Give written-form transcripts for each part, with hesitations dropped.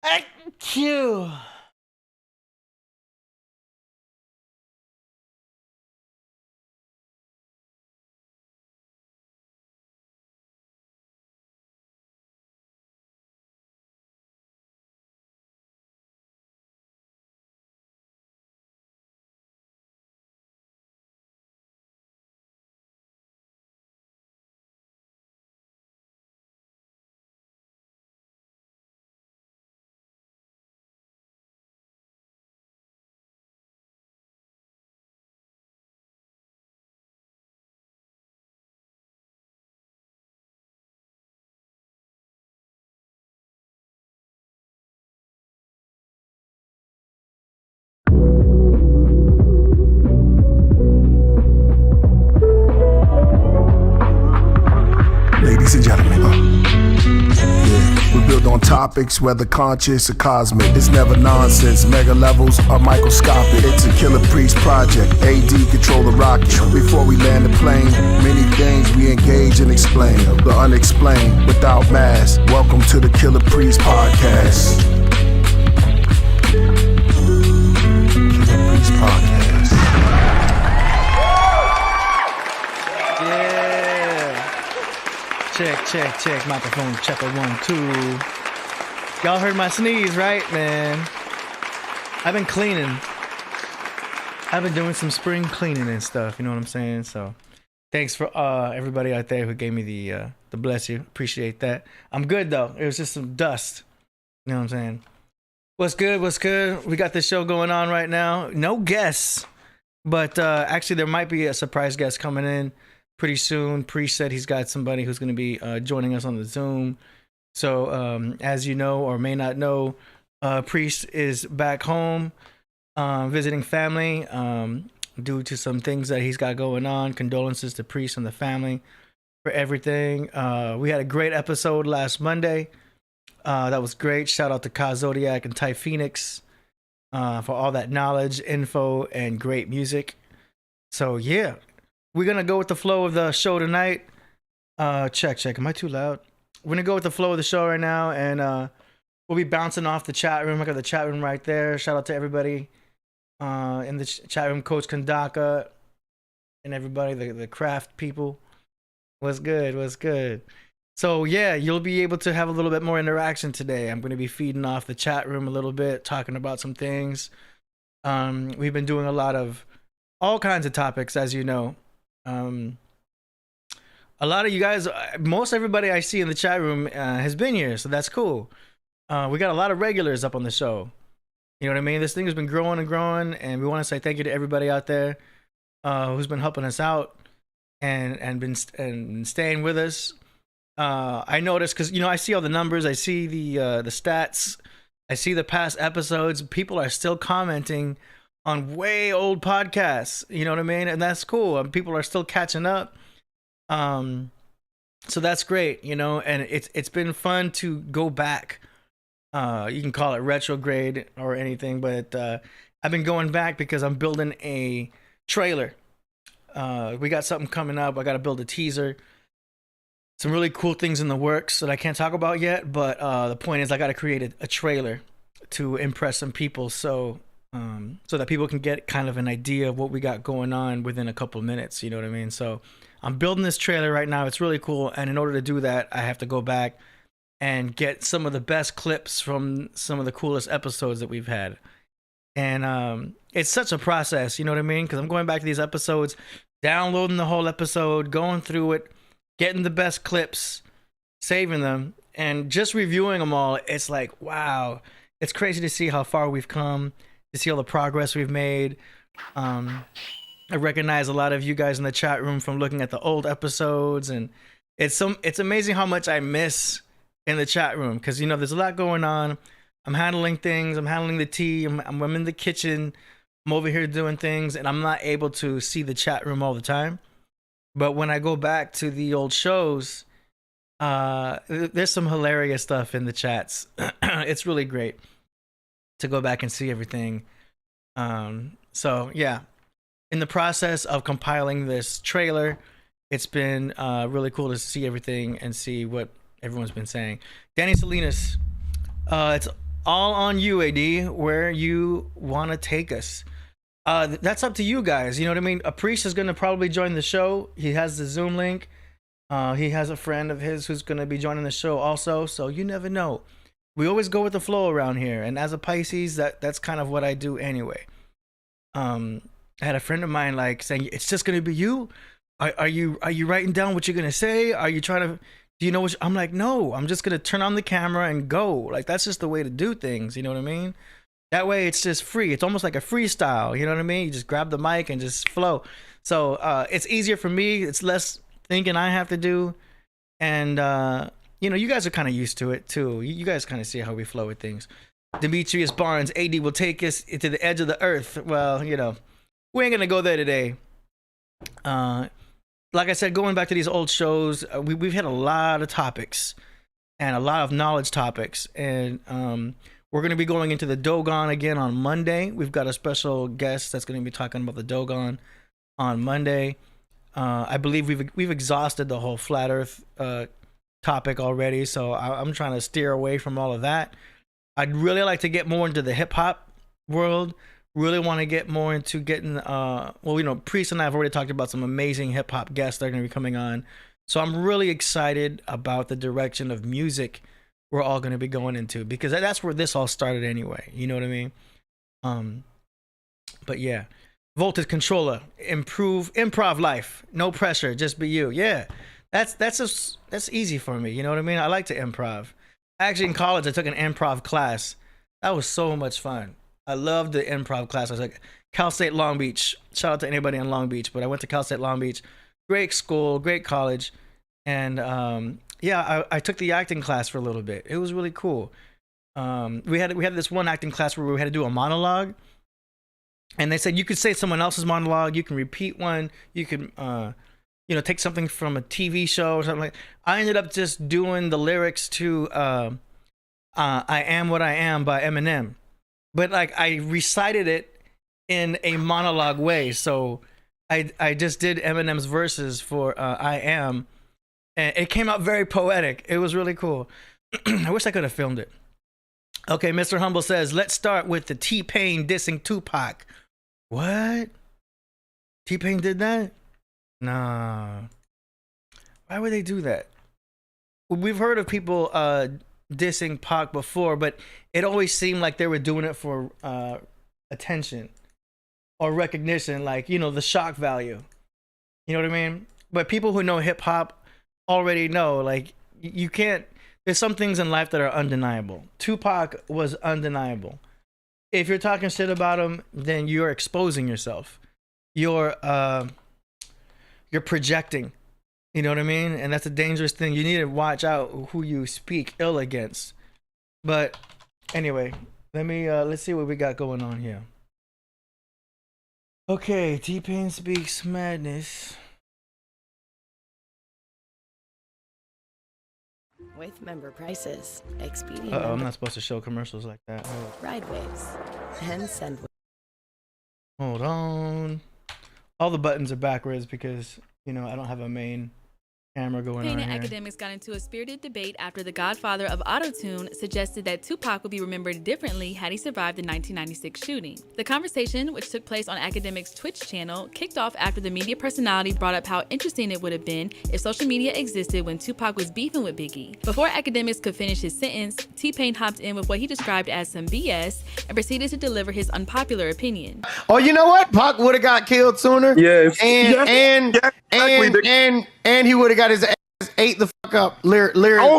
Thank you. Ladies and gentlemen, yeah, we build on topics, whether conscious or cosmic. It's never nonsense, mega levels are microscopic. It's a Killah Priest project, AD control the rocket. Before we land the plane, many things we engage and explain. The unexplained, without mask. Welcome to the Killah Priest podcast. Killah Priest podcast. Check. Microphone checker 1, 2. Y'all heard my sneeze, right, man? I've been cleaning. I've been doing some spring cleaning and stuff. You know what I'm saying? So, thanks for everybody out there who gave me the bless you. Appreciate that. I'm good though. It was just some dust. You know what I'm saying? What's good? We got this show going on right now. No guests, but actually there might be a surprise guest coming in pretty soon. Priest said he's got somebody who's going to be joining us on the Zoom. So as you know or may not know, Priest is back home visiting family due to some things that he's got going on. Condolences to Priest and the family for everything. We had a great episode last Monday. That was great. Shout out to Ka Zodiac and Ty Phoenix for all that knowledge, info, and great music. So yeah, we're gonna go with the flow of the show tonight. Check. Am I too loud? We're gonna go with the flow of the show right now, and we'll be bouncing off the chat room. I got the chat room right there. Shout out to everybody in the chat room, Coach Kandaka, and everybody, the craft people. What's good? So yeah, you'll be able to have a little bit more interaction today. I'm gonna be feeding off the chat room a little bit, talking about some things. We've been doing a lot of all kinds of topics, as you know. A lot of you guys, most everybody I see in the chat room has been here, so that's cool. We got a lot of regulars up on the show. You know what I mean? This thing has been growing and growing, and we want to say thank you to everybody out there who's been helping us out and been staying with us. I noticed because I see all the numbers, I see the stats, I see the past episodes. People are still commenting on way old podcasts, you know what I mean? And that's cool. People are still catching up. So that's great, and it's been fun to go back. You can call it retrograde or anything, but I've been going back because I'm building a trailer. We got something coming up. I got to build a teaser. Some really cool things in the works that I can't talk about yet, but the point is I got to create a trailer to impress some people. So that people can get kind of an idea of what we got going on within a couple of minutes. You know what I mean? So I'm building this trailer right now. It's really cool. And in order to do that, I have to go back and get some of the best clips from some of the coolest episodes that we've had. And it's such a process, you know what I mean? Because I'm going back to these episodes, downloading the whole episode, going through it, getting the best clips, saving them, and just reviewing them all. It's like, wow, it's crazy to see how far we've come, to see all the progress we've made. I recognize a lot of you guys in the chat room from looking at the old episodes, and it's amazing how much I miss in the chat room because there's a lot going on. I'm handling things. I'm handling the tea. I'm in the kitchen. I'm over here doing things, and I'm not able to see the chat room all the time. But when I go back to the old shows, there's some hilarious stuff in the chats. It's really great to go back and see everything. So yeah, in the process of compiling this trailer, it's been really cool to see everything and see what everyone's been saying. Danny Salinas, it's all on you, AD, where you want to take us. That's up to you guys. You know what I mean? A priest is going to probably join the show. He has the Zoom link. He has a friend of his who's going to be joining the show also. So you never know. We always go with the flow around here. And as a Pisces, that's kind of what I do anyway. I had a friend of mine like saying, it's just going to be you. Are you writing down what you're going to say? Are you trying to, do you know what I'm like, no, I'm just going to turn on the camera and go. Like, that's just the way to do things. You know what I mean? That way it's just free. It's almost like a freestyle. You know what I mean? You just grab the mic and just flow. So it's easier for me. It's less thinking I have to do. And, you guys are kind of used to it too. You guys kind of see how we flow with things. Demetrius Barnes, AD will take us to the edge of the earth. Well, we ain't going to go there today. Like I said, going back to these old shows, we've had a lot of topics and a lot of knowledge topics. And we're going to be going into the Dogon again on Monday. We've got a special guest that's going to be talking about the Dogon on Monday. I believe we've exhausted the whole flat Earth topic already, so I'm trying to steer away from all of that. I'd really like to get more into the hip hop world. Really want to get more into getting, Priest and I have already talked about some amazing hip hop guests that are going to be coming on. So I'm really excited about the direction of music we're all going to be going into, because that's where this all started anyway. You know what I mean? But yeah, Voltage Controller, improv life, no pressure, just be you. Yeah, that's easy for me. You know what I mean? I like to improv. Actually, in college, I took an improv class. That was so much fun. I loved the improv class. I was like, Cal State Long Beach. Shout out to anybody in Long Beach, but I went to Cal State Long Beach. Great school, great college. And I took the acting class for a little bit. It was really cool. We had this one acting class where we had to do a monologue. And they said you could say someone else's monologue, you can repeat one, you can take something from a TV show or something like. I ended up just doing the lyrics to I Am What I Am by Eminem. But like I recited it in a monologue way. So I just did Eminem's verses for I Am, and it came out very poetic. It was really cool. I wish I could have filmed it. Okay, Mr. Humble says, let's start with the TPain dissing Tupac. What? TPain did that? Nah. Why would they do that? We've heard of people dissing Pac before, but it always seemed like they were doing it for attention or recognition, like, the shock value. You know what I mean? But people who know hip hop already know, like, you can't, there's some things in life that are undeniable. Tupac was undeniable. If you're talking shit about him, then you're exposing yourself. You're projecting. You know what I mean? And that's a dangerous thing. You need to watch out who you speak ill against. But anyway, let's see what we got going on here. Okay, TPain speaks madness. With member prices, Expedia. I'm not supposed to show commercials like that. Ride waves and send. Hold on. All the buttons are backwards because I don't have a main camera going TPain on and here. academics got into a spirited debate after the godfather of Autotune suggested that Tupac would be remembered differently had he survived the 1996 shooting. The conversation, which took place on Academics' Twitch channel, kicked off after the media personality brought up how interesting it would have been if social media existed when Tupac was beefing with Biggie. Before Academics could finish his sentence, TPain hopped in with what he described as some BS and proceeded to deliver his unpopular opinion. Oh, you know what? Pac would have got killed sooner. Yes. And he would have got his ass ate the fuck up. Whoa,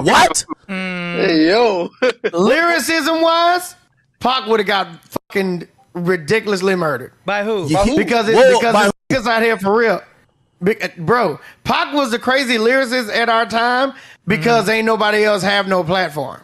what? Hey, yo. Lyricism wise, Pac would have got fucking ridiculously murdered. By who? Because niggas out here for real. Bro, Pac was the crazy lyricist at our time because ain't nobody else have no platform.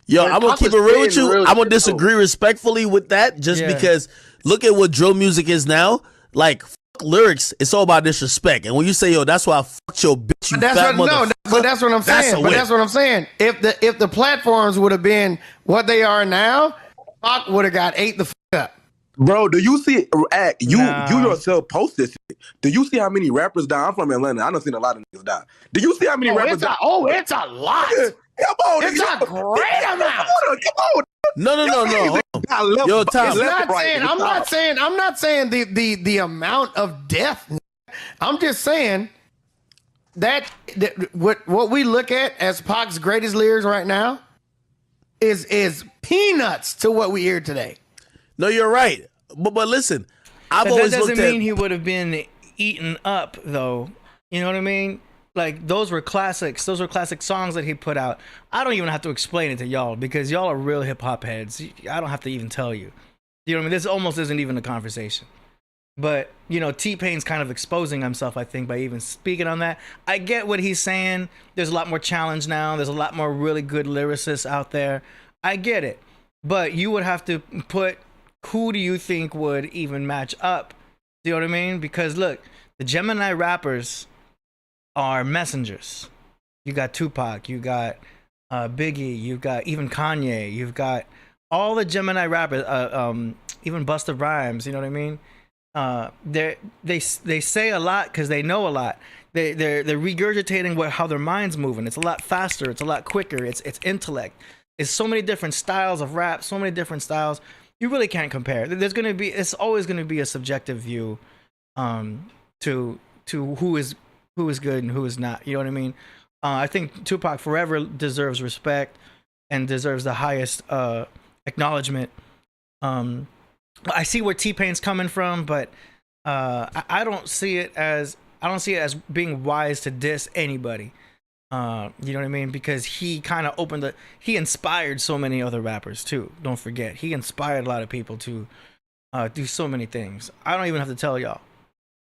Yo, I'm gonna keep it real with you. I'm gonna disagree respectfully with that, just because look at what drill music is now. Like, fuck lyrics, it's all about disrespect. And when you say, yo, that's why I fucked your bitch, you fat motherfucker. But that's what I'm saying. That's what I'm saying. If the platforms would have been what they are now, Pac would have got ate the fuck up. Bro, do you see you yourself post this shit? Do you see how many rappers die? I'm from Atlanta. I done seen a lot of niggas die. Do you see how many rappers die? It's a lot. Come on, It's a great amount. Come on. No. Yo, Tom. I'm not saying the amount of death. I'm just saying that what we look at as Pac's greatest lyrics right now is peanuts to what we hear today. No, you're right. But listen, I've But always that doesn't looked at. mean he would have been eaten up, though. You know what I mean? Like, those were classics. Those were classic songs that he put out. I don't even have to explain it to y'all because y'all are real hip hop heads. I don't have to even tell you. You know what I mean? This almost isn't even a conversation. But, you know, T-Pain's kind of exposing himself, I think, by even speaking on that. I get what he's saying. There's a lot more challenge now. There's a lot more really good lyricists out there. I get it. But you would have to put, who do you think would even match up? Do you know what I mean? Because, look, the Gemini rappers are messengers. You got Tupac, you got Biggie, you got even Kanye, you've got all the Gemini rappers, even Busta Rhymes. You know what I mean? They say a lot because they know a lot. They're regurgitating how their mind's moving. It's a lot faster. It's a lot quicker. It's intellect. It's so many different styles of rap. So many different styles. You really can't compare. It's always gonna be a subjective view, to who is good and who is not. You know what I mean? I think Tupac forever deserves respect and deserves the highest acknowledgement. I see where T-Pain's coming from, but I don't see it as being wise to diss anybody. You know what I mean? Because he kind of he inspired so many other rappers too. Don't forget, he inspired a lot of people to do so many things. I don't even have to tell y'all.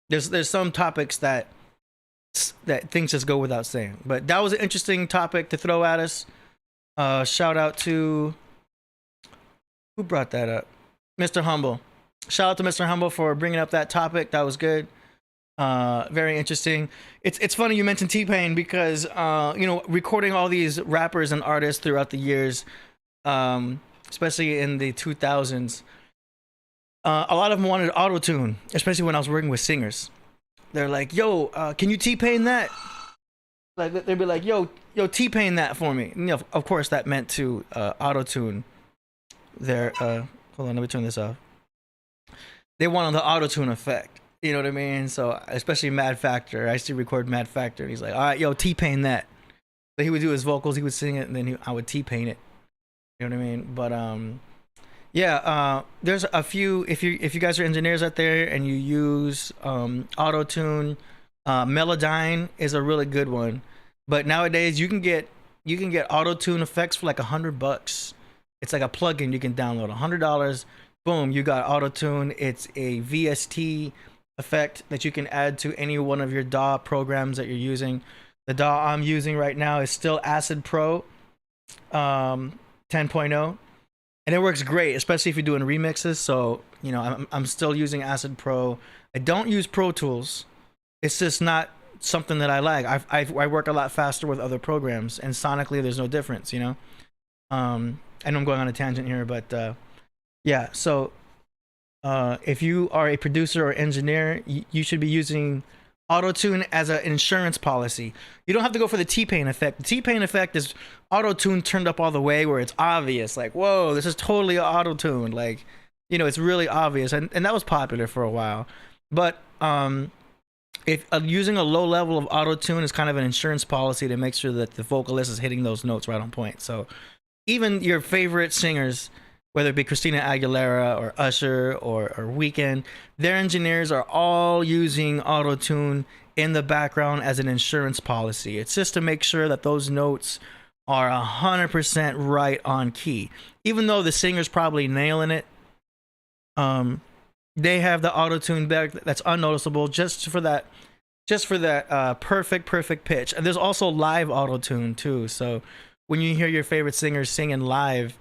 There's some topics that things just go without saying. But that was an interesting topic to throw at us. Shout out to who brought that up? Mr. Humble. Shout out to Mr. Humble for bringing up that topic. That was good. Very interesting. It's funny you mentioned T-Pain because you know, recording all these rappers and artists throughout the years, especially in the 2000s, a lot of them wanted Autotune, especially when I was working with singers. They're like, yo, can you T-Pain that? Like, they'd be like, yo, T-Pain that for me. You know, of course, that meant to Autotune. Hold on, let me turn this off. They wanted the Autotune effect. You know what I mean? So, especially Mad Factor. I used to record Mad Factor. And he's like, all right, yo, T-Pain that. So he would do his vocals, he would sing it, and then I would T-Pain it. You know what I mean? But, yeah, there's a few, if you guys are engineers out there and you use Autotune, Melodyne is a really good one. But nowadays you can get Autotune effects for like $100. It's like a plugin you can download. $100, boom, you got Autotune. It's a VST effect that you can add to any one of your DAW programs that you're using. The DAW I'm using right now is still Acid Pro 10.0. And it works great, especially if you're doing remixes. So, you know, I'm still using Acid Pro. I don't use Pro Tools. It's just not something that I like. I work a lot faster with other programs, and sonically there's no difference, you know? I know I'm going on a tangent here, but yeah. So if you are a producer or engineer, you should be using Autotune as an insurance policy. You don't have to go for the T-Pain effect. The T-Pain effect is Autotune turned up all the way where it's obvious. Like, whoa, this is totally Autotune. Like, you know, it's really obvious. And that was popular for a while. But if using a low level of Autotune is kind of an insurance policy to make sure that the vocalist is hitting those notes right on point. So even your favorite singers, whether it be Christina Aguilera or Usher or Weeknd, their engineers are all using Autotune in the background as an insurance policy. It's just to make sure that those notes are 100% right on key. Even though the singer's probably nailing it, they have the Autotune back that's unnoticeable just for that perfect pitch. And there's also live Autotune too. So when you hear your favorite singers singing live,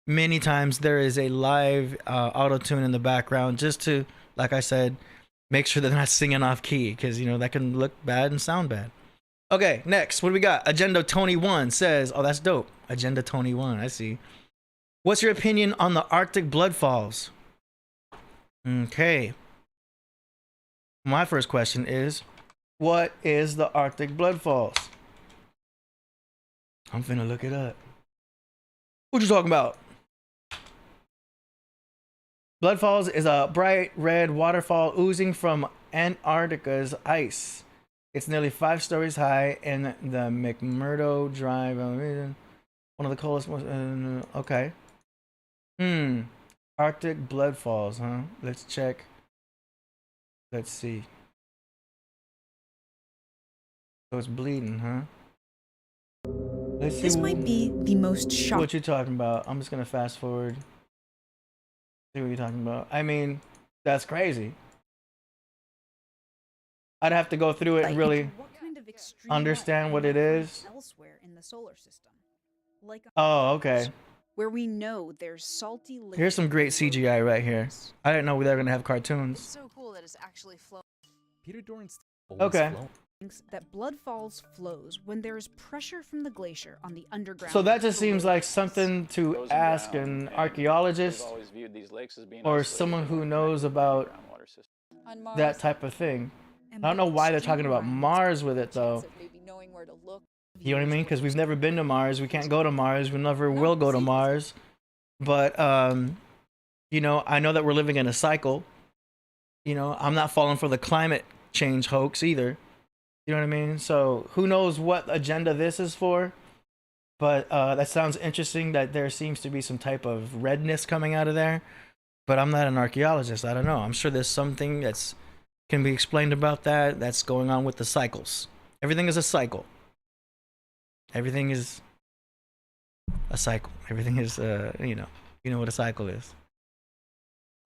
many times there is a live Autotune in the background just to, like I said, make sure they're not singing off key, because, you know, that can look bad and sound bad. Okay, next, what do we got? Agenda Tony 1 says, oh, that's dope. Agenda Tony 1, I see. What's your opinion on the Arctic bloodfalls? Okay. My first question is, what is the Arctic bloodfalls? I'm finna look it up. What you talking about? Blood Falls is a bright red waterfall oozing from Antarctica's ice. It's nearly 5 stories high in the McMurdo Drive. One of the coldest ones. Okay. Arctic Blood Falls, huh? Let's check. Let's see. So it's bleeding, huh? Let's see. This might be the most shocking. What you talking about? I'm just gonna fast forward. See what you're talking about. I mean, that's crazy. I'd have to go through it and really understand what it is. Elsewhere in the solar system, like Oh, okay. where we know there's salty. Here's some great CGI right here. I didn't know they were gonna have cartoons. So cool that it's actually flowing. Peter Dorn's Okay. That Blood Falls flows when there is pressure from the glacier on the underground. So that just seems like something to ask an archaeologist or someone who knows about that type of thing. I don't know why they're talking about Mars with it though. You know what I mean? Because we've never been to Mars. We can't go to Mars. We never will go to Mars. But you know, I know that we're living in a cycle. You know, I'm not falling for the climate change hoax either. You know what I mean? So who knows what agenda this is for? But that sounds interesting that there seems to be some type of redness coming out of there. But I'm not an archaeologist. I don't know. I'm sure there's something that's can be explained about that's going on with the cycles. Everything is a cycle. Everything is a cycle. Everything is you know what a cycle is.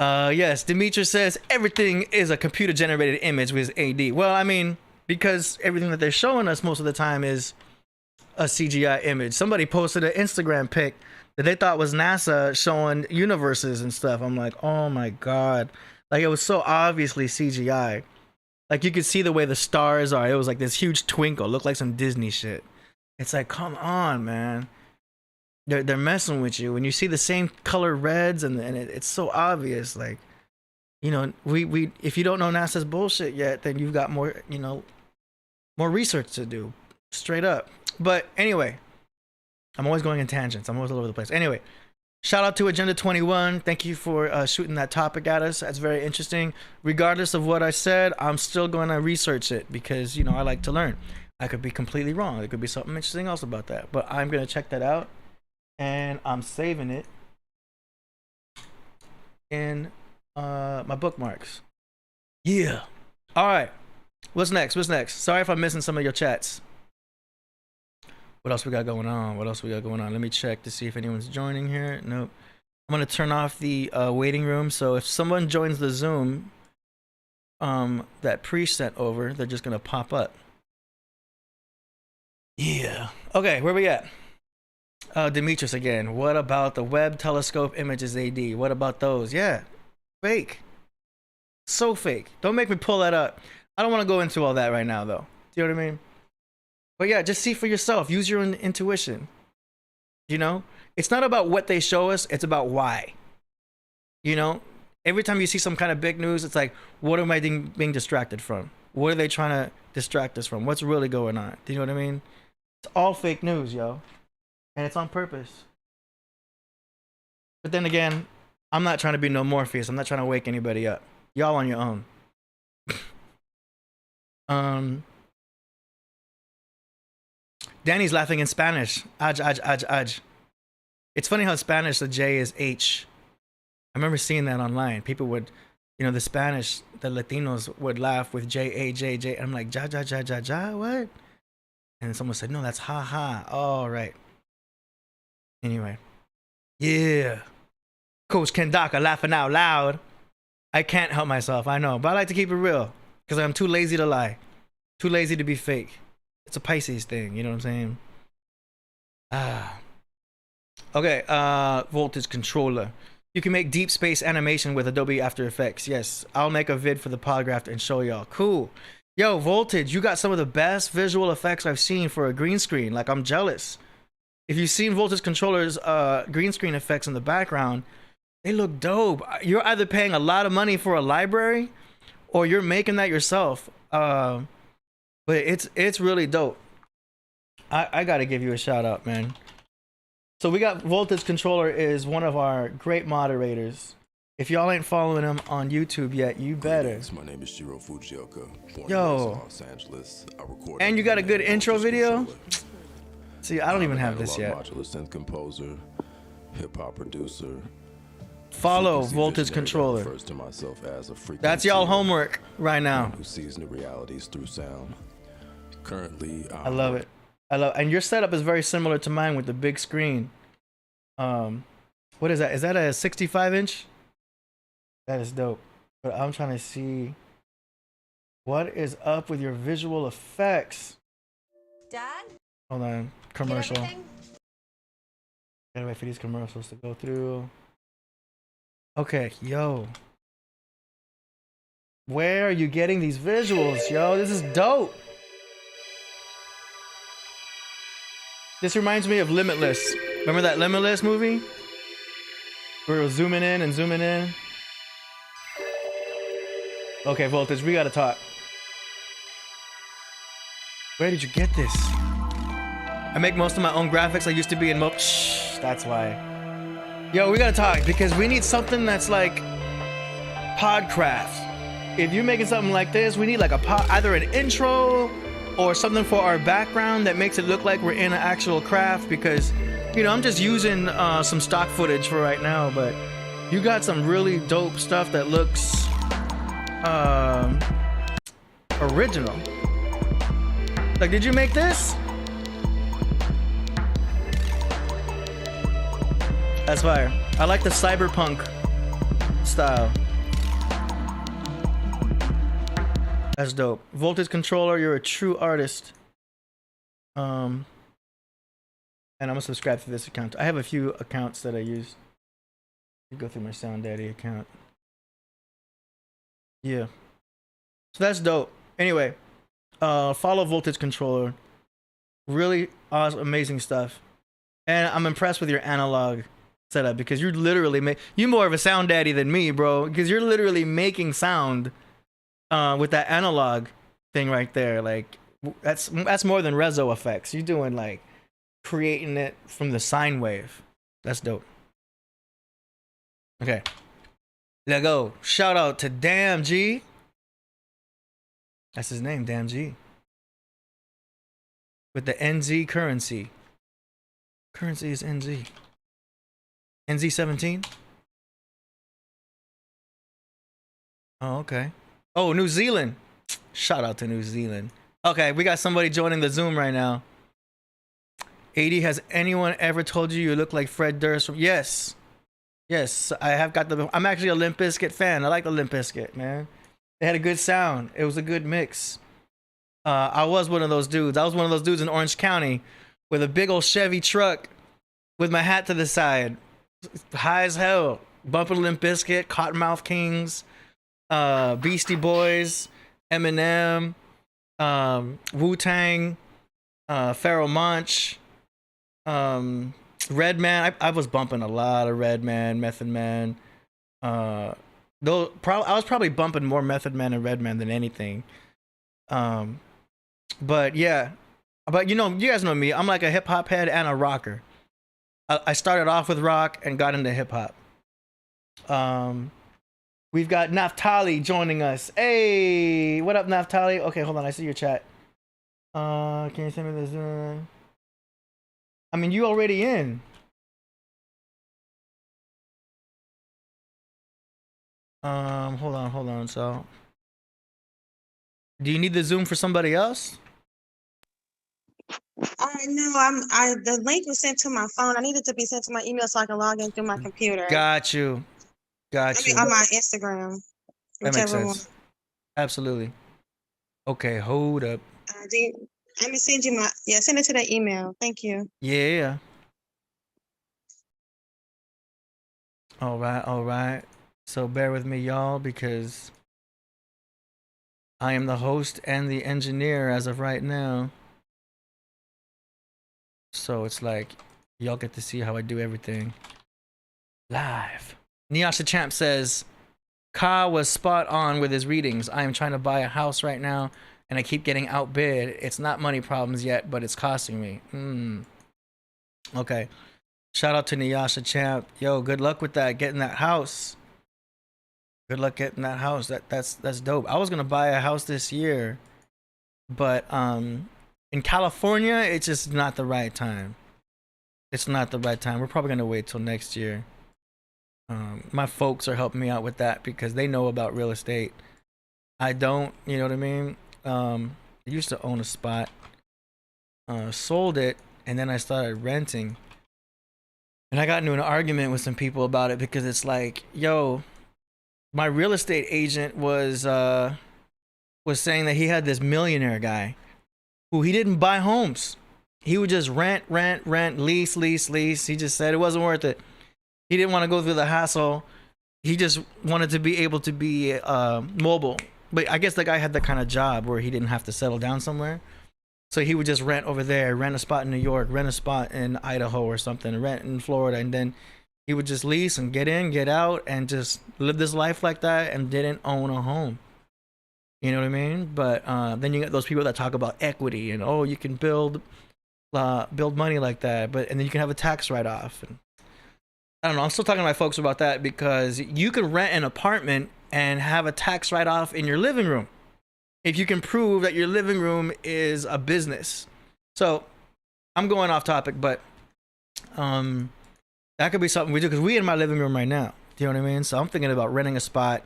Yes, Demetrius says everything is a computer generated image with AD. Well, I mean, because everything that they're showing us most of the time is a CGI image. Somebody posted an Instagram pic that they thought was NASA showing universes and stuff. I'm like, oh my god. Like, it was so obviously CGI. Like, you could see the way the stars are. It was like this huge twinkle. Looked like some Disney shit. It's like, come on, man. They're messing with you. When you see the same color reds and it's so obvious. Like, you know, we if you don't know NASA's bullshit yet, then you've got more, you know, more research to do. Straight up. But anyway, I'm always going in tangents. I'm always all over the place. Anyway, shout out to Agenda 21. Thank you for shooting that topic at us. That's very interesting. Regardless of what I said, I'm still going to research it because, you know, I like to learn. I could be completely wrong. There could be something interesting else about that. But I'm going to check that out. And I'm saving it in my bookmarks. Yeah. All right. What's next? Sorry if I'm missing some of your chats. What else we got going on? Let me check to see if anyone's joining here. Nope. I'm going to turn off the waiting room. So if someone joins the Zoom that Priest sent over, they're just going to pop up. Yeah. Okay, where we at? Demetrius again. What about the Webb telescope images AD? What about those? Yeah. Fake. So fake. Don't make me pull that up. I don't want to go into all that right now, though. Do you know what I mean? But yeah, just see for yourself. Use your own intuition. You know? It's not about what they show us. It's about why. You know? Every time you see some kind of big news, it's like, what am I being distracted from? What are they trying to distract us from? What's really going on? Do you know what I mean? It's all fake news, yo. And it's on purpose. But then again, I'm not trying to be no Morpheus. I'm not trying to wake anybody up. Y'all on your own. Danny's laughing in Spanish. Aj. It's funny how in Spanish the J is H. I remember seeing that online. People would, you know, the Spanish, the Latinos would laugh with J. And I'm like, ja, what? And someone said, no, that's ha ha. Oh, right. Anyway. Yeah. Coach Kendaka laughing out loud. I can't help myself, I know. But I like to keep it real. Because I'm too lazy to lie. Too lazy to be fake. It's a Pisces thing, you know what I'm saying? Okay, voltage controller. You can make deep space animation with Adobe After Effects. Yes, I'll make a vid for the Podcraft and show y'all. Cool. Yo, Voltage, you got some of the best visual effects I've seen for a green screen. Like, I'm jealous. If you've seen Voltage Controller's green screen effects in the background, they look dope. You're either paying a lot of money for a library or you're making that yourself. But it's really dope. I gotta give you a shout out, man. So we got Voltage Controller is one of our great moderators. If y'all ain't following him on YouTube yet, you better. My name is Shiro Fujioka. Yo. Los Angeles. And you got a good intro video? See, I don't even have this yet. Modular synth composer, hip hop producer. Follow Voltage Controller. That's y'all homework right now. Who sees new realities through sound. Currently, I love it. And your setup is very similar to mine with the big screen. What is that? Is that a 65-inch? That is dope. But I'm trying to see what is up with your visual effects. Dad? Hold on. Commercial. Gotta wait for these commercials to go through. Okay, yo. Where are you getting these visuals, yo? This is dope. This reminds me of Limitless. Remember that Limitless movie? Where it was zooming in and zooming in? Okay, Voltage, we gotta talk. Where did you get this? I make most of my own graphics. I used to be in Shh, that's why. Yo, we gotta talk because we need something that's like Podcraft. If you're making something like this, we need like either an intro or something for our background that makes it look like we're in an actual craft because, you know, I'm just using some stock footage for right now, but you got some really dope stuff that looks original. Like, did you make this? That's fire. I like the cyberpunk style. That's dope. Voltage Controller, you're a true artist. And I'm gonna subscribe to this account. I have a few accounts that I use. You go through my Sound Daddy account. Yeah. So that's dope. Anyway, follow Voltage Controller. Really awesome, amazing stuff. And I'm impressed with your analog setup because you're literally you more of a sound daddy than me, bro. Because you're literally making sound with that analog thing right there. Like that's more than reso effects. You're doing like creating it from the sine wave. That's dope. Okay. Let's go. Shout out to Damn G. That's his name, Damn G. With the NZ currency. Currency is NZ. NZ17? Oh, okay. Oh, New Zealand. Shout out to New Zealand. Okay, we got somebody joining the Zoom right now. 80, has anyone ever told you look like Fred Durst from... Yes. Yes, I have got I'm actually a Limp Bizkit fan. I like the Limp Bizkit, man. They had a good sound. It was a good mix. I was one of those dudes. I was one of those dudes in Orange County with a big old Chevy truck with my hat to the side. High as hell. Bumping Limp Bizkit, Cottonmouth Kings, Beastie Boys, Eminem, Wu-Tang, Pharoah Monch, Redman. I was bumping a lot of Redman, Method Man. I was probably bumping more Method Man and Redman than anything. But yeah, but you know, you guys know me. I'm like a hip hop head and a rocker. I started off with rock and got into hip hop. We've got Naftali joining us. Hey, what up, Naftali? Okay, hold on. I see your chat. Can you send me this? I mean, you already in. Hold on. So, do you need the Zoom for somebody else? No, the link was sent to my phone. I needed to be sent to my email so I can log in through my computer. Got you. On my Instagram. That makes sense. One. Absolutely. Okay, hold up. I'm gonna send you send it to that email. Thank you. Yeah. All right. So bear with me, y'all, because I am the host and the engineer as of right now. So it's like, y'all get to see how I do everything live. Nyasha Champ says, Ka was spot on with his readings. I am trying to buy a house right now and I keep getting outbid. It's not money problems yet, but it's costing me. Okay. Shout out to Nyasha Champ. Yo, good luck with that. Getting that house. Good luck getting that house. That's dope. I was gonna buy a house this year, but in California, it's just not the right time. It's not the right time. We're probably gonna wait till next year. My folks are helping me out with that because they know about real estate. I don't, you know what I mean? I used to own a spot, sold it, and then I started renting. And I got into an argument with some people about it because it's like, yo, my real estate agent was saying that he had this millionaire guy who he didn't buy homes. He would just rent, lease. He just said it wasn't worth it. He didn't want to go through the hassle. He just wanted to be able to be mobile. But I guess the guy had that kind of job where he didn't have to settle down somewhere. So he would just rent over there, rent a spot in New York, rent a spot in Idaho or something, rent in Florida, and then he would just lease and get in, get out, and just live this life like that and didn't own a home. You know what I mean? But then you get those people that talk about equity and, oh, you can build money like that, and then you can have a tax write-off. And I don't know. I'm still talking to my folks about that because you can rent an apartment and have a tax write-off in your living room if you can prove that your living room is a business. So I'm going off topic, but that could be something we do because we in my living room right now. Do you know what I mean? So I'm thinking about renting a spot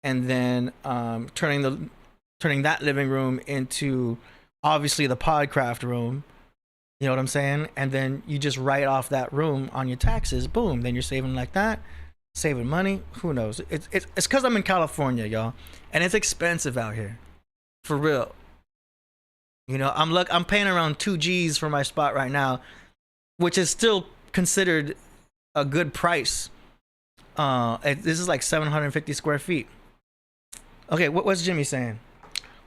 and then turning that living room into obviously the Podcraft room. You know what I'm saying? And then you just write off that room on your taxes. Boom. Then you're saving like that, saving money. Who knows? It's because I'm in California, y'all, and it's expensive out here. For real. You know, I'm paying around 2 G's for my spot right now, which is still considered a good price. This is like 750 square feet. Okay, what's Jimmy saying?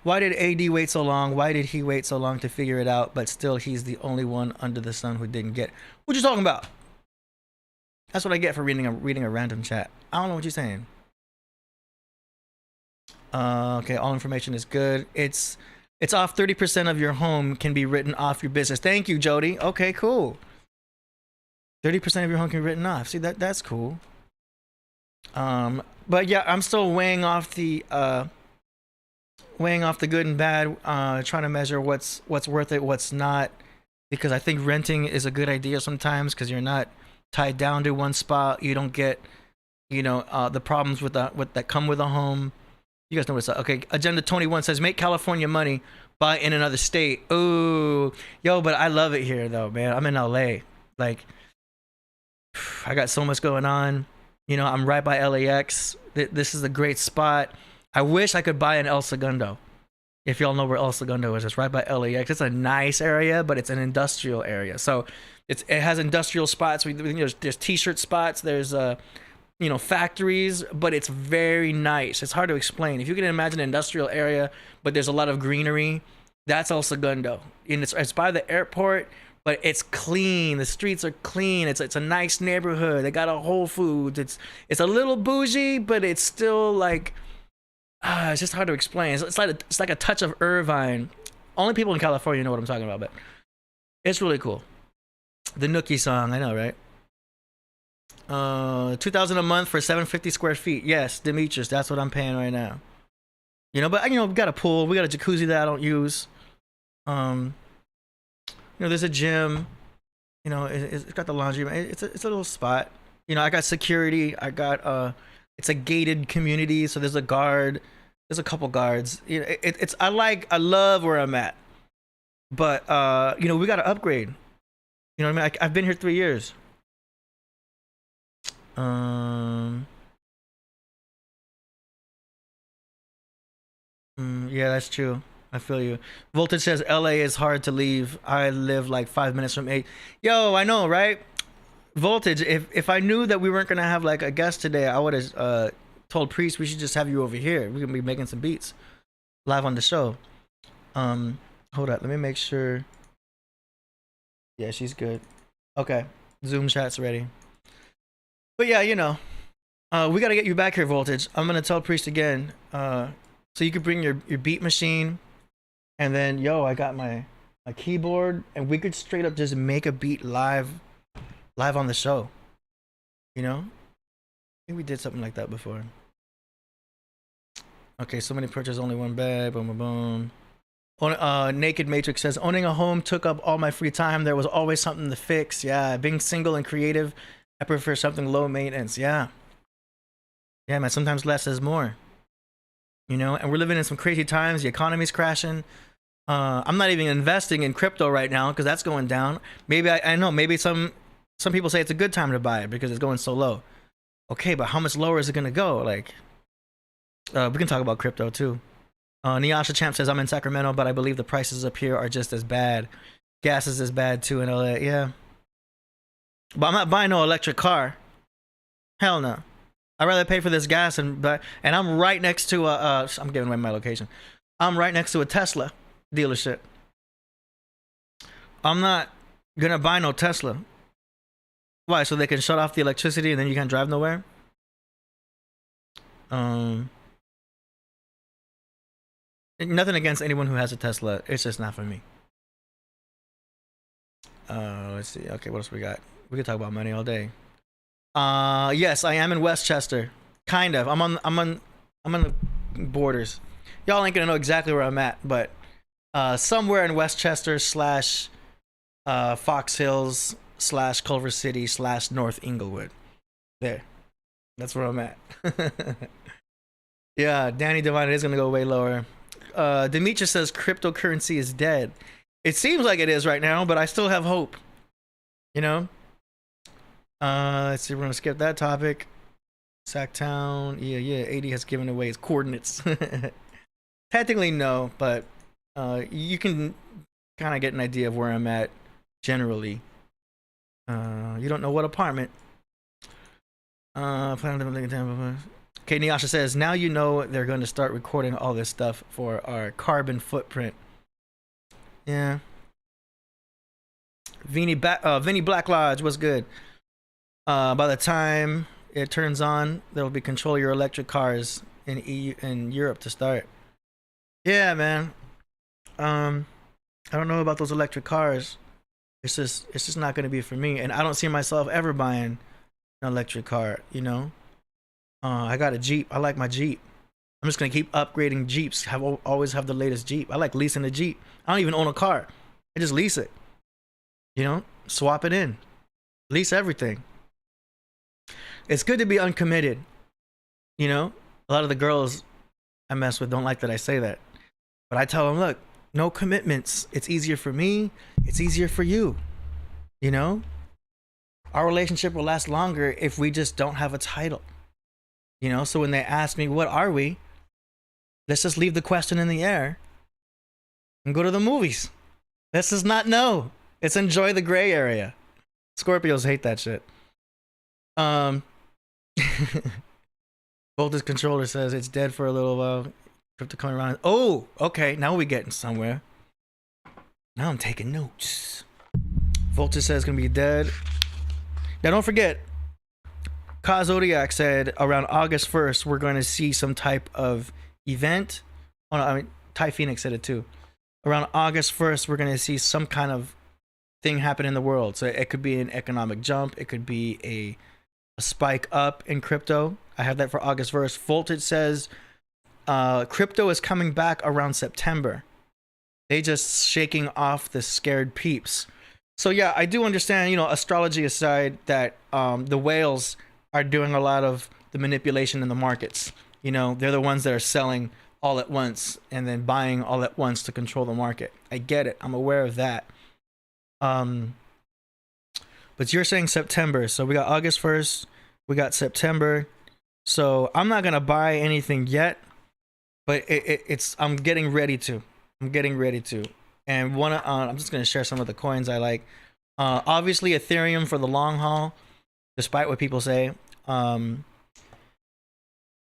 Why did AD wait so long? Why did he wait so long to figure it out? But still, he's the only one under the sun who didn't get it. What you talking about? That's what I get for reading a random chat. I don't know what you're saying. Okay, all information is good. It's off 30% of your home can be written off your business. Thank you, Jody. Okay, cool. 30% of your home can be written off. See, that's cool. But yeah, I'm still weighing off the good and bad, trying to measure what's worth it, what's not, because I think renting is a good idea sometimes because you're not tied down to one spot. You don't get, the problems with that come with a home. You guys know what's up. Okay, Agenda 21 says make California money, buy in another state. Ooh, yo, but I love it here though, man. I'm in LA. Like, I got so much going on. I'm right by LAX. This is a great spot. I wish I could buy in El Segundo. If y'all know where El Segundo is, it's right by LAX. It's a nice area, but it's an industrial area. So it has industrial spots. There's t-shirt spots. There's factories, but it's very nice. It's hard to explain. If you can imagine an industrial area, but there's a lot of greenery, that's El Segundo. And it's by the airport, but it's clean. The streets are clean. It's a nice neighborhood. They got a Whole Foods. It's a little bougie, but it's still like, it's just hard to explain. It's like a touch of Irvine. Only people in California know what I'm talking about, but it's really cool. The Nookie song, I know, right? $2,000 a month for 750 square feet. Yes, Demetrius, that's what I'm paying right now. But we got a pool, we got a jacuzzi that I don't use. There's a gym. It's got the laundry. It's a little spot. I got security. I got it's a gated community, so there's a guard. There's a couple guards. I love where I'm at, but we got to upgrade. You know what I mean? I've been here 3 years. Yeah, that's true. I feel you. Voltage says LA is hard to leave. I live like 5 minutes from 8. Yo, I know, right? Voltage, if I knew that we weren't gonna have like a guest today, I would have told Priest we should just have you over here. We're gonna be making some beats live on the show. Hold up, let me make sure. Yeah, she's good. Okay, Zoom chat's ready. But yeah, we gotta get you back here, Voltage. I'm gonna tell Priest again, so you can bring your beat machine. And then I got my keyboard, and we could straight up just make a beat live on the show. You know? I think we did something like that before. Okay, so many purchases, only one bag, boom, boom, boom. Naked Matrix says, owning a home took up all my free time. There was always something to fix. Yeah, being single and creative, I prefer something low maintenance. Yeah. Yeah, man, sometimes less is more. You know, and we're living in some crazy times. The economy's crashing. I'm not even investing in crypto right now because that's going down. Maybe I know, maybe some people say it's a good time to buy it because it's going so low. Okay, but how much lower is it going to go? Like, we can talk about crypto too. Nyasha Champ says, I'm in Sacramento, but I believe the prices up here are just as bad. Gas is as bad too in LA. Yeah. But I'm not buying no electric car. Hell no. I'd rather pay for this gas and I'm right next to I'm giving away my location. I'm right next to a Tesla dealership. I'm not gonna buy no Tesla. Why? So they can shut off the electricity and then you can't drive nowhere? Nothing against anyone who has a Tesla. It's just not for me. Let's see. Okay, what else we got? We could talk about money all day. Yes, I am in Westchester. Kind of. I'm on the borders. Y'all ain't gonna know exactly where I'm at, but somewhere in Westchester / Fox Hills / Culver City / North Inglewood. There. That's where I'm at. Yeah, Danny Divine is gonna go way lower. Demetrius says cryptocurrency is dead. It seems like it is right now, but I still have hope. You know? Let's see, we're gonna skip that topic. Sacktown, yeah, 80 has given away his coordinates. Technically no, but you can kind of get an idea of where I'm at generally. You don't know what apartment. Okay, Nyasha says, now you know they're going to start recording all this stuff for our carbon footprint. Yeah. Vinny Black Lodge, what's good? By the time it turns on, there will be control of your electric cars in Europe to start. Yeah, man. I don't know about those electric cars. It's just not going to be for me, and I don't see myself ever buying an electric car, you know? I got a Jeep. I like my Jeep. I'm just going to keep upgrading Jeeps. Always have the latest Jeep. I like leasing a Jeep. I don't even own a car. I just lease it. You know? Swap it in. Lease everything. It's good to be uncommitted. You know? A lot of the girls I mess with don't like that I say that. But I tell them, look, no commitments. It's easier for me. It's easier for you. You know? Our relationship will last longer if we just don't have a title. You know? So when they ask me, what are we? Let's just leave the question in the air and go to the movies. Let's just not know. Let's enjoy the gray area. Scorpios hate that shit. Voltage controller says it's dead for a little while. Crypto coming around. Oh, okay. Now we're getting somewhere. Now I'm taking notes. Voltage says it's gonna be dead. Now don't forget, Ka Zodiac said around August 1st we're going to see some type of event. Oh no, I mean Ty Phoenix said it too. Around August 1st we're going to see some kind of thing happen in the world. So it could be an economic jump. It could be a spike up in crypto. I have that for August 1st. Voltage says crypto is coming back around September. They just shaking off the scared peeps. So yeah, I do understand, you know, astrology aside, that the whales are doing a lot of the manipulation in the markets. You know, they're the ones that are selling all at once and then buying all at once to control the market. I get it. I'm aware of that. But you're saying September. So we got August 1st. We got September. So I'm not going to buy anything yet, but it's I'm getting ready to. And I'm just going to share some of the coins I like. Obviously Ethereum for the long haul, despite what people say. And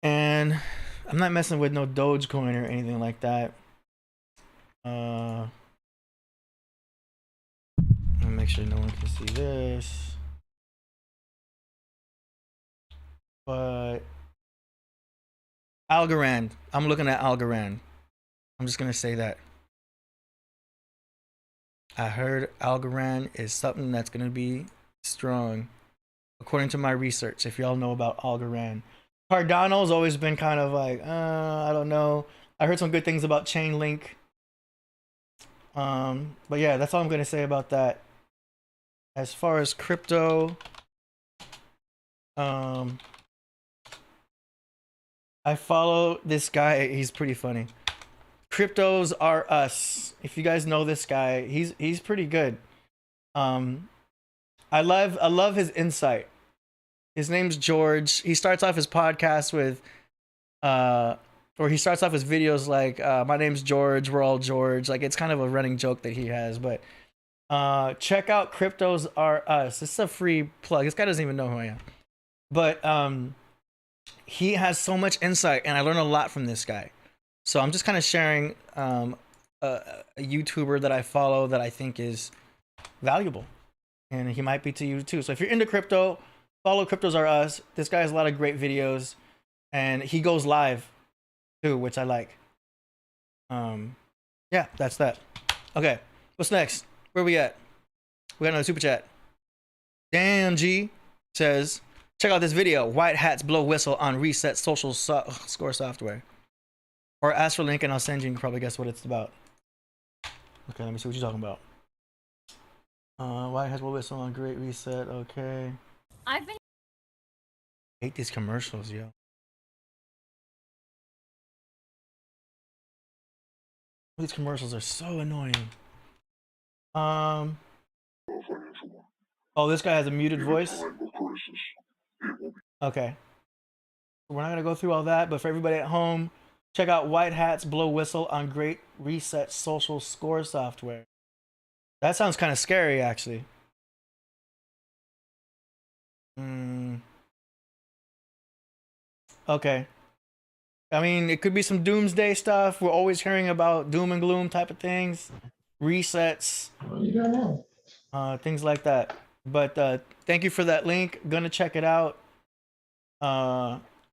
I'm not messing with no Dogecoin or anything like that. Let me make sure no one can see this. But Algorand. I'm looking at Algorand. I'm just going to say that. I heard Algorand is something that's gonna be strong, according to my research. If y'all know about Algorand, Cardano's always been kind of like, I don't know. I heard some good things about Chainlink. But yeah, that's all I'm gonna say about that. As far as crypto, I follow this guy. He's pretty funny. Cryptos Are Us. If you guys know this guy, he's pretty good. I love his insight. His name's George. He starts off his podcast with or he starts off his videos like, my name's George, we're all George. Like, it's kind of a running joke that he has, but check out Cryptos Are Us. This is a free plug. This guy doesn't even know who I am. But he has so much insight, and I learn a lot from this guy. So I'm just kind of sharing a YouTuber that I follow that I think is valuable, and he might be to you too. So if you're into crypto, follow Cryptos Are Us. This guy has a lot of great videos, and he goes live too, which I like. Yeah, that's that. Okay, what's next? Where we at? We got another super chat. Damn G says, check out this video. White hats blow whistle on reset social score software. Or ask for a link and I'll send you. You can probably guess what it's about. Okay, let me see what you're talking about. White hats blow whistle on great reset. Okay. I hate these commercials, yo. These commercials are so annoying. Oh, this guy has a muted voice. Okay. We're not gonna go through all that, but for everybody at home, check out White Hats Blow Whistle on Great Reset social score software. That sounds kind of scary, actually. Okay. I mean, it could be some doomsday stuff. We're always hearing about doom and gloom type of things, resets, things like that. But thank you for that link. Gonna check it out.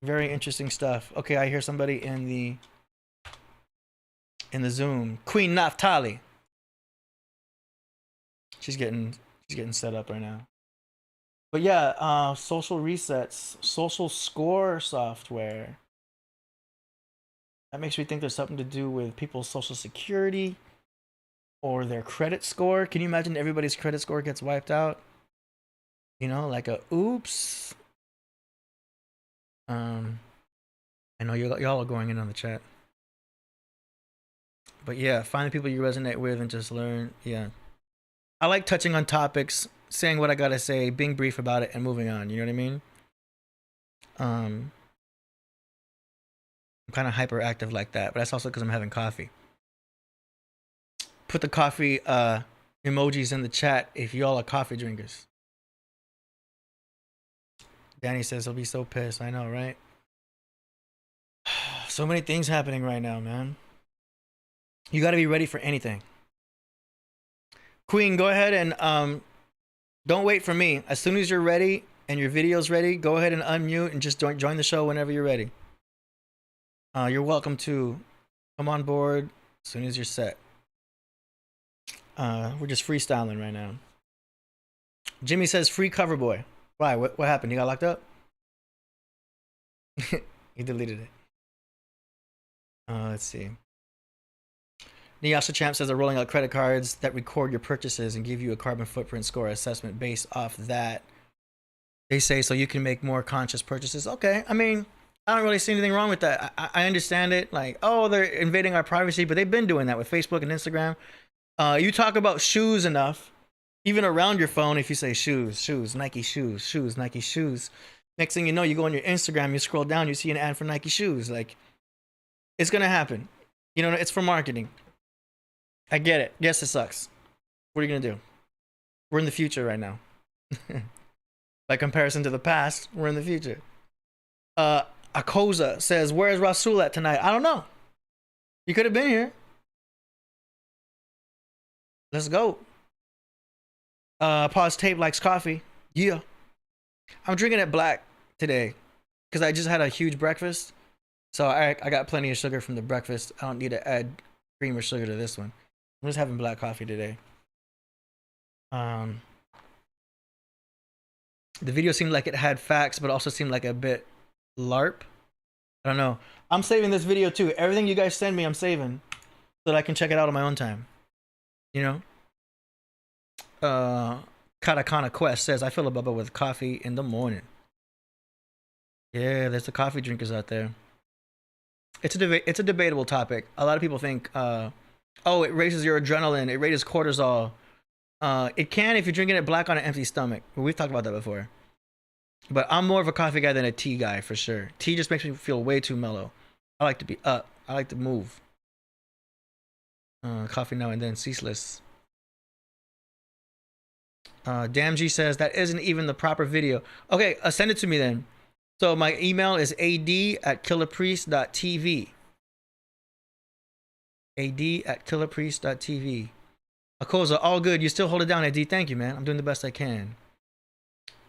Very interesting stuff. Okay, I hear somebody in the Zoom. Queen Naftali. She's getting set up right now. But yeah, social resets, social score software. That makes me think there's something to do with people's social security or their credit score. Can you imagine everybody's credit score gets wiped out? You know, like a oops. I know y'all are going in on the chat. But yeah, find the people you resonate with and just learn. Yeah. I like touching on topics, saying what I gotta say, being brief about it, and moving on. You know what I mean? I'm kind of hyperactive like that, but that's also because I'm having coffee. Put the coffee emojis in the chat if y'all are coffee drinkers. Danny says he'll be so pissed. I know, right? So many things happening right now, man. You got to be ready for anything. Queen, go ahead and don't wait for me. As soon as you're ready and your video's ready, go ahead and unmute and just join the show whenever you're ready. You're welcome to come on board as soon as you're set. We're just freestyling right now. Jimmy says free cover boy. Why? What happened? He got locked up? He deleted it. Let's see. Nyasha Champ says they're rolling out credit cards that record your purchases and give you a carbon footprint score assessment based off that. They say so you can make more conscious purchases. Okay, I mean, I don't really see anything wrong with that. I understand it. Like, oh, they're invading our privacy, but they've been doing that with Facebook and Instagram. You talk about shoes enough, even around your phone, if you say shoes, Nike shoes, Nike shoes. Next thing you know, you go on your Instagram, you scroll down, you see an ad for Nike shoes. Like, it's going to happen. You know, it's for marketing. I get it. Yes, it sucks. What are you going to do? We're in the future right now. By comparison to the past, we're in the future. Akoza says, where's Rasul at tonight? I don't know. You could have been here. Let's go. Pause tape likes coffee. Yeah. I'm drinking it black today because I just had a huge breakfast. So I got plenty of sugar from the breakfast. I don't need to add cream or sugar to this one. I'm just having black coffee today. The video seemed like it had facts, but also seemed like a bit LARP. I don't know. I'm saving this video too. Everything you guys send me, I'm saving so that I can check it out on my own time. You know? Katakana Quest says, I fill a bubble with coffee in the morning. Yeah, there's the coffee drinkers out there. It's a debatable topic. A lot of people think, oh, it raises your adrenaline. It raises cortisol. It can if you're drinking it black on an empty stomach. We've talked about that before. But I'm more of a coffee guy than a tea guy for sure. Tea just makes me feel way too mellow. I like to be up. I like to move. Coffee now and then, ceaseless. Damn G says that isn't even the proper video. Okay, send it to me then. So my email is ad@killahpriest.tv. ad@killahpriest.tv. Akoza, all good. You still hold it down, AD. Thank you, man. I'm doing the best I can.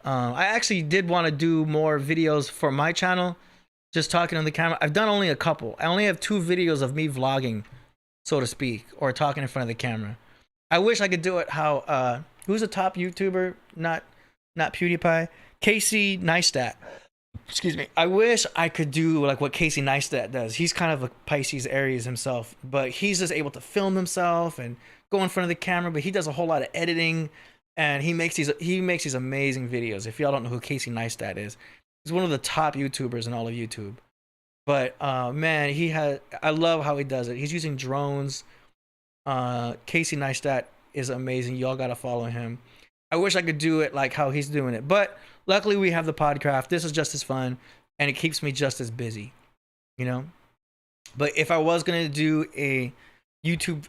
I actually did want to do more videos for my channel, just talking on the camera. I've done only a couple. I only have 2 videos of me vlogging, so to speak, or talking in front of the camera. I wish I could do it how, who's a top YouTuber? Not PewDiePie. Casey Neistat. Excuse me. I wish I could do like what Casey Neistat does. He's kind of a Pisces Aries himself, but he's just able to film himself and go in front of the camera, but he does a whole lot of editing, and he makes these amazing videos. If y'all don't know who Casey Neistat is, he's one of the top YouTubers in all of YouTube. But man, I love how he does it. He's using drones. Casey Neistat is amazing. Y'all gotta follow him. I wish I could do it like how he's doing it, but luckily we have the Podcraft. This is just as fun, and it keeps me just as busy, you know. But if I was gonna do a YouTube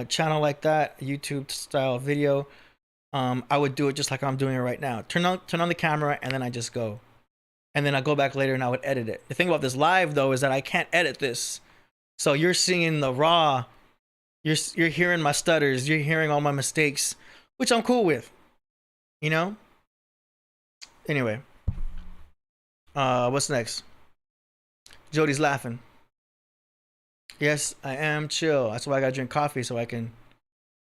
channel like that, a YouTube style video, I would do it just like I'm doing it right now. Turn on the camera, and then I just go, and then I go back later and I would edit it. The thing about this live though is that I can't edit this, so you're seeing the raw. You're hearing my stutters. You're hearing all my mistakes, which I'm cool with, you know. Anyway, what's next? Jody's laughing. Yes, I am chill. That's why I gotta drink coffee, so I can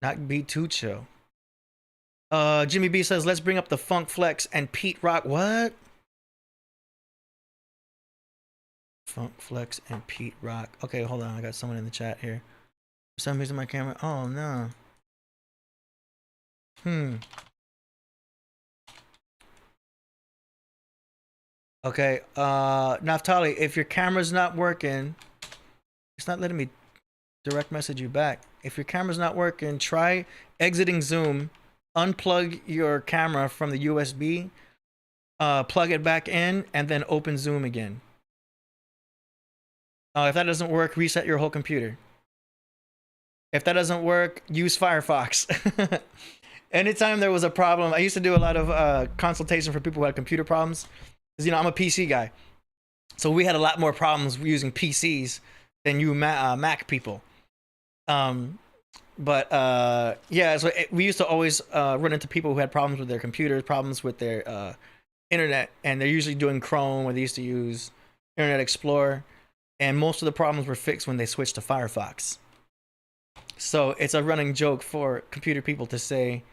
not be too chill. Jimmy B says, let's bring up the Funk Flex and Pete Rock. What? Funk Flex and Pete Rock. Okay, hold on. I got someone in the chat here. For some reason, my camera. Oh, no. Okay, Naftali, if your camera's not working, it's not letting me direct message you back. If your camera's not working, try exiting Zoom, unplug your camera from the USB, plug it back in, and then open Zoom again. If that doesn't work, reset your whole computer. If that doesn't work, use Firefox. Anytime there was a problem, I used to do a lot of consultation for people who had computer problems. Because, you know, I'm a PC guy. So we had a lot more problems using PCs than you Mac people. Yeah, so we used to always run into people who had problems with their computers, problems with their internet, and they're usually doing Chrome, or they used to use Internet Explorer, and most of the problems were fixed when they switched to Firefox. So it's a running joke for computer people to say,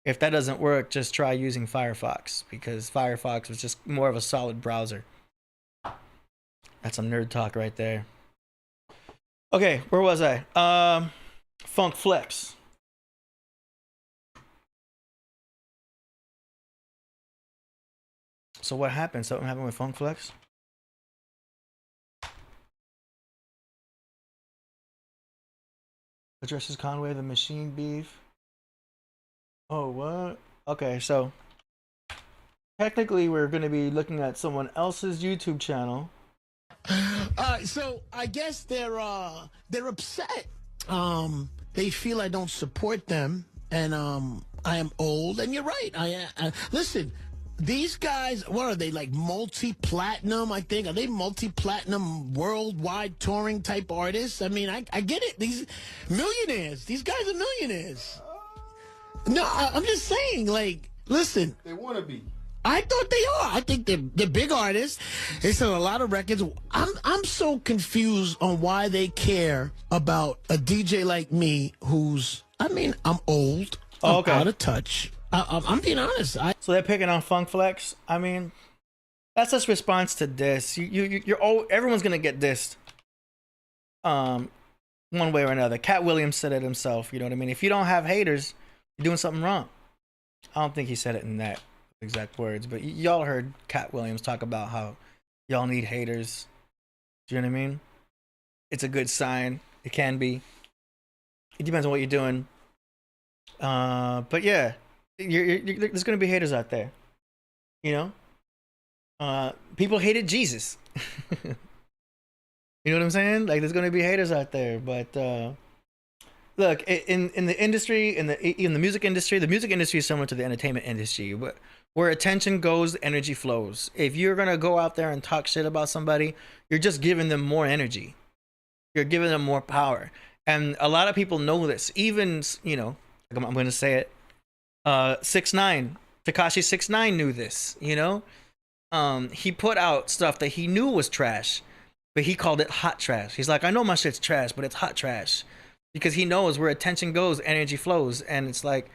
if that doesn't work, just try using Firefox, because Firefox was just more of a solid browser. That's some nerd talk right there. Okay, where was I? Funk Flex. So what happened? Something happened with Funk Flex? Addresses Conway, the machine beef. Oh, what? Okay, so technically we're going to be looking at someone else's YouTube channel. So I guess they're upset. They feel I don't support them, and I am old. And you're right. I listen. These guys, what are they, like multi-platinum? I think, are they multi-platinum worldwide touring type artists? I mean, I get it. These millionaires. These guys are millionaires. No, I'm just saying, like, listen. They want to be. I thought they are. I think they're big artists. They sell a lot of records. I'm so confused on why they care about a DJ like me who's, I mean, I'm old. I'm out of touch. I'm being honest. So they're picking on Funk Flex. I mean, that's just response to diss. You're all, everyone's gonna get dissed. One way or another. Cat Williams said it himself. You know what I mean? If you don't have haters, you're doing something wrong. I don't think he said it in that exact words, but y'all heard Cat Williams talk about how y'all need haters. Do you know what I mean? It's a good sign. It can be. It depends on what you're doing. But yeah, there's gonna be haters out there. You know, people hated Jesus. You know what I'm saying? Like, there's gonna be haters out there. But look, in the industry, in the music industry is similar to the entertainment industry. But where attention goes, energy flows. If you're gonna go out there and talk shit about somebody, you're just giving them more energy. You're giving them more power. And a lot of people know this. Even, you know, I'm going to say it. 6ix9ine, Tekashi 6ix9ine knew this, you know? He put out stuff that he knew was trash, but he called it hot trash. He's like, I know my shit's trash, but it's hot trash. Because he knows where attention goes, energy flows. And it's like,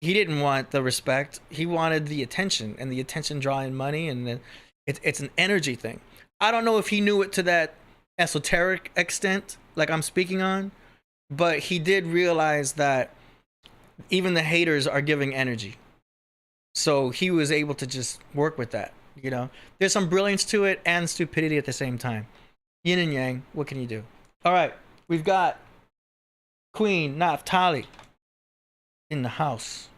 he didn't want the respect. He wanted the attention, and the attention drawing money. And it's an energy thing. I don't know if he knew it to that esoteric extent, like I'm speaking on, but he did realize that even the haters are giving energy. So he was able to just work with that, you know. There's some brilliance to it and stupidity at the same time. Yin and yang, what can you do? All right, we've got Queen Naphtali in the house.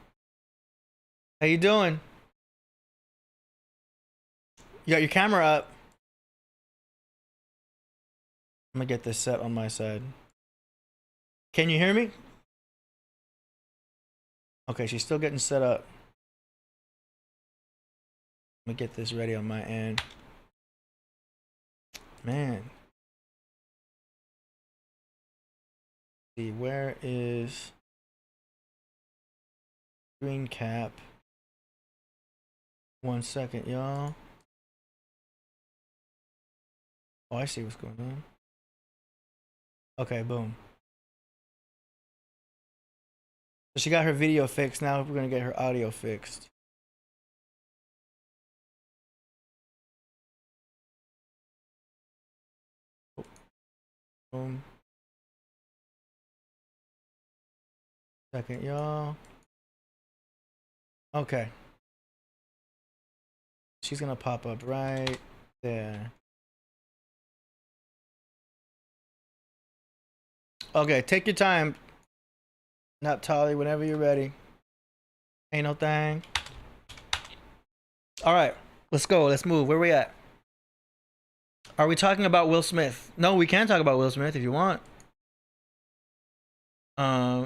How you doing? You got your camera up. I'm gonna get this set on my side. Can you hear me? Okay, she's still getting set up. Let me get this ready on my end. Man. See, where is screen cap? 1 second, y'all. Oh, I see what's going on. Okay, boom. So she got her video fixed. Now we're gonna get her audio fixed. Boom. Second, y'all. Okay. She's gonna pop up right there. Okay, take your time, Naphtali, whenever you're ready. Ain't no thing. All right, let's go. Let's move. Where we at? Are we talking about Will Smith? No, we can talk about Will Smith if you want.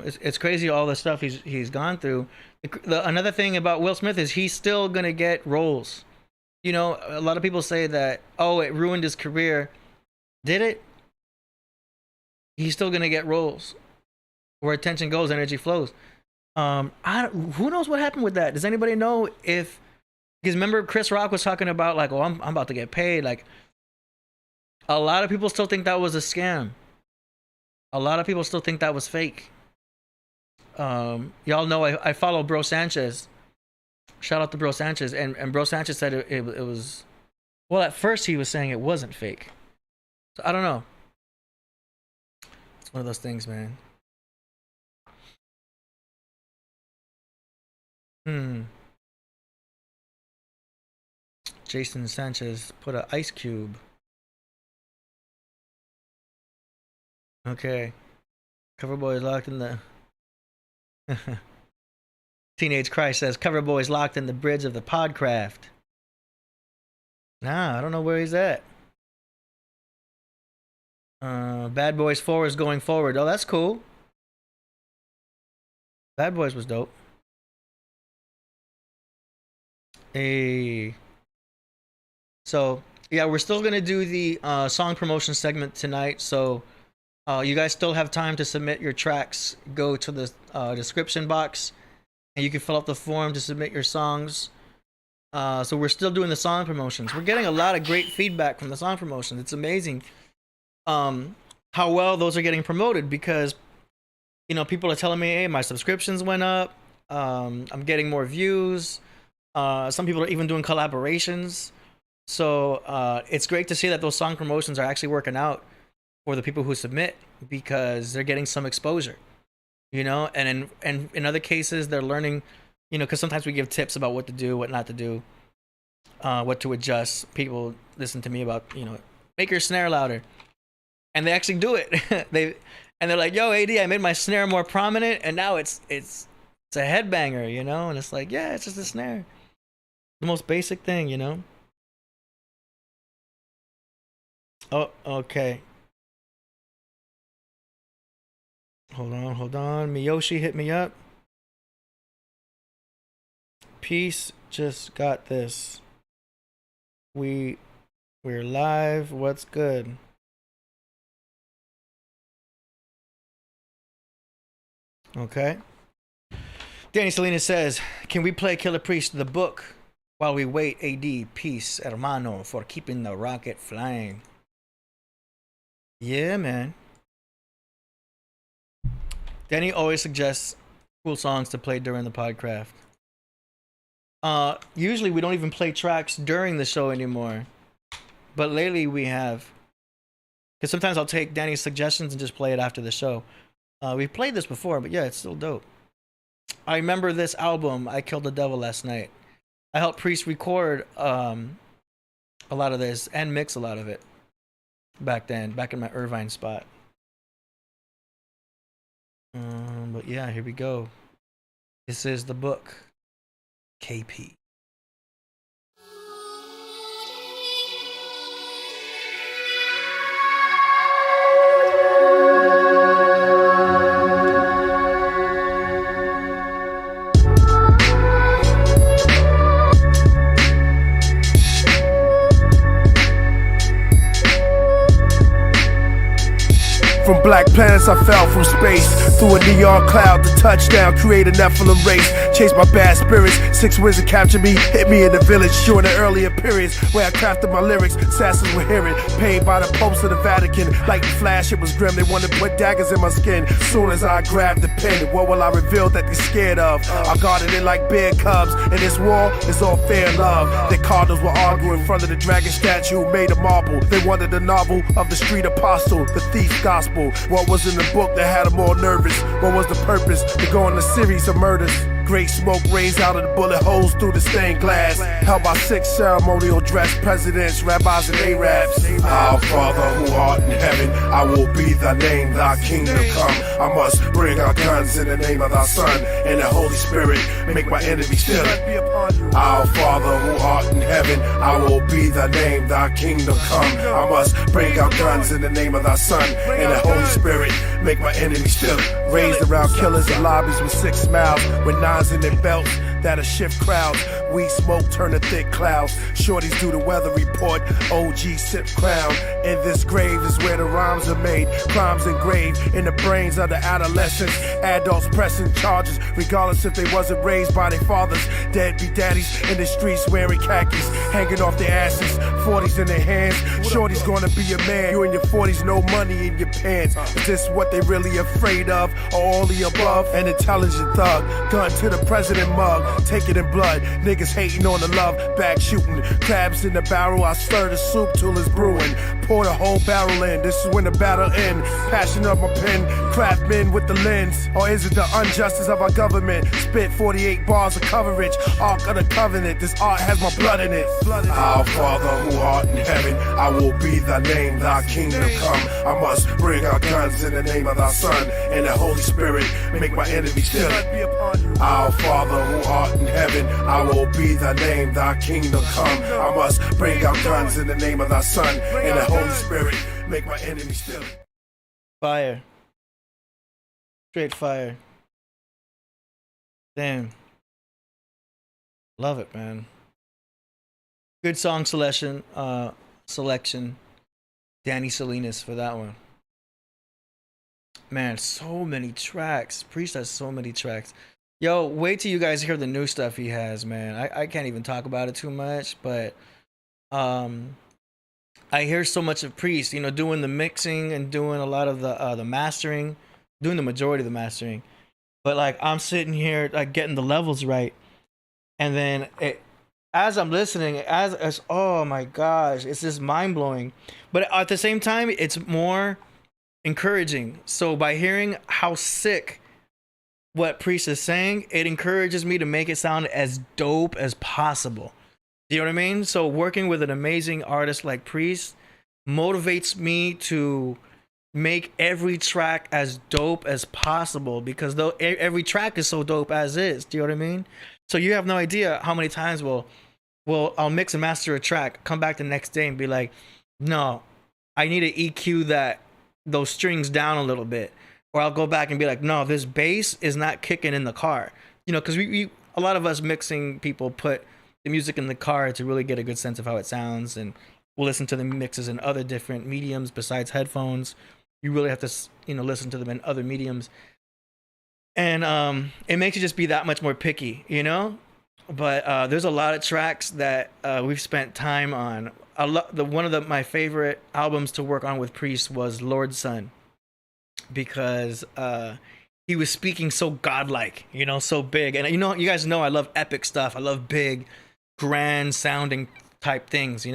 It's crazy all the stuff he's gone through. Another thing about Will Smith is he's still gonna get roles. You know, a lot of people say that, oh, it ruined his career. Did it? He's still gonna get roles. Where attention goes, energy flows. Who knows what happened with that? Does anybody know if? Because remember, Chris Rock was talking about like, oh, I'm about to get paid. Like, a lot of people still think that was a scam. A lot of people still think that was fake. Y'all know I follow Bro Sanchez. Shout out to Bro Sanchez, and Bro Sanchez said it was. Well, at first he was saying it wasn't fake. So I don't know. One of those things, man. Jason Sanchez put an ice cube. Okay. Coverboy is locked in the... Teenage Christ says, Coverboy is locked in the bridge of the Podcraft. Nah, I don't know where he's at. Bad Boys 4 is going forward. Oh, that's cool. Bad Boys was dope. Hey. So, yeah, we're still going to do the song promotion segment tonight. So, you guys still have time to submit your tracks. Go to the description box, and you can fill out the form to submit your songs. So, we're still doing the song promotions. We're getting a lot of great feedback from the song promotions. It's amazing. How well those are getting promoted, because you know, people are telling me, hey, my subscriptions went up, I'm getting more views. Some people are even doing collaborations. So it's great to see that those song promotions are actually working out for the people who submit, because they're getting some exposure, and in other cases they're learning, because sometimes we give tips about what to do, what not to do, what to adjust. People listen to me about, make your snare louder, and they actually do it. They're like, yo, AD, I made my snare more prominent, and now it's a headbanger, and it's like, yeah, it's just a snare, the most basic thing, Oh, okay. Hold on. Miyoshi hit me up. Peace, just got this. We're live. What's good? Okay. Danny Salinas says, can we play Killah Priest the book while we wait? AD, peace, hermano, for keeping the rocket flying. Yeah, man. Danny always suggests cool songs to play during the Podcraft. Usually we don't even play tracks during the show anymore, but lately we have. Because sometimes I'll take Danny's suggestions and just play it after the show. We've played this before, but yeah, it's still dope. I remember this album, I Killed the Devil, last night. I helped Priest record a lot of this and mix a lot of it back then, back in my Irvine spot. But yeah, here we go. This is the book, KP. From black planets I fell from space, through a neon cloud, the touchdown, create a Nephilim race, chase my bad spirits, 6 wizards captured me, hit me in the village, during the earlier periods, where I crafted my lyrics, assassins were hearing, paid by the popes of the Vatican, like the flash, it was grim, they wanted to put daggers in my skin, soon as I grabbed the pen, what will I reveal that they're scared of? I guarded it like bear cubs, and this war is all fair love, the cardinals were arguing in front of the dragon statue, made of marble, they wanted the novel of the street apostle, the thief's gospel. What was in the book that had them all nervous? What was the purpose to go on a series of murders? Great smoke rays out of the bullet holes through the stained glass. Held by 6 ceremonial dressed presidents, rabbis, and Arabs. Our Father who art in heaven, I will be thy name, thy kingdom come. I must bring our guns in the name of thy Son and the Holy Spirit. Make my enemies feel it. Our Father who art in heaven, I will be thy name, thy kingdom come. I must bring our guns in the name of thy Son and the Holy Spirit. Make my enemies feel it. Raised around killers and lobbies with 6 smiles, with 9s in their belts that'll shift crowds. Weed smoke turn to thick clouds. Shorties do the weather report. OG sip crown. In this grave is where the rhymes are made. Crimes engraved in the brains of the adolescents. Adults pressing charges, regardless if they wasn't raised by their fathers. Deadbeat daddies in the streets wearing khakis, hanging off their asses. 40s in their hands. Shorty's gonna be a man. You in your 40s, no money in your pants. Is this what they really afraid of? Or all the above? An intelligent thug, gun to the president mug. Take it in blood, niggas hating on the love, back shooting. Crabs in the barrel, I stir the soup till it's brewing. Pour the whole barrel in, this is when the battle ends. Passion of my pen, craftsmen with the lens. Or is it the injustice of our government? Spit 48 bars of coverage, Ark of the Covenant, this art has my blood in it. Our Father who art in heaven, I will be thy name, thy kingdom come. I must bring our guns in the name of thy Son and the Holy Spirit. Make my enemies feel it. Our Father who art in heaven, I will be thy name, thy kingdom come. I must bring our guns in the name of thy Son and the Holy Spirit. Make my enemies feel it. Fire. Straight fire. Damn. Love it, man. Good song selection. Danny Salinas for that one. Man, so many tracks. Priest has so many tracks. Yo, wait till you guys hear the new stuff he has, man. I can't even talk about it too much, but I hear so much of Priest, doing the mixing and doing a lot of the mastering, doing the majority of the mastering. but like I'm sitting here like getting the levels right, and then as I'm listening, as oh my gosh, it's just mind blowing. But at the same time, it's more encouraging. So by hearing how sick what Priest is saying, it encourages me to make it sound as dope as possible. You know what I mean? So working with an amazing artist like Priest motivates me to make every track as dope as possible, because though every track is so dope as is. Do you know what I mean? So you have no idea how many times I'll mix and master a track, come back the next day and be like, no, I need to EQ those strings down a little bit. Or I'll go back and be like, no, this bass is not kicking in the car. You know, because we a lot of us mixing people put the music in the car to really get a good sense of how it sounds, and we'll listen to the mixes in other different mediums besides headphones. You really have to, listen to them in other mediums. And it makes you just be that much more picky, But there's a lot of tracks that we've spent time on. One of my favorite albums to work on with Priest was Lord's Son, because he was speaking so godlike, so big. And you guys know I love epic stuff. I love big, grand sounding type things,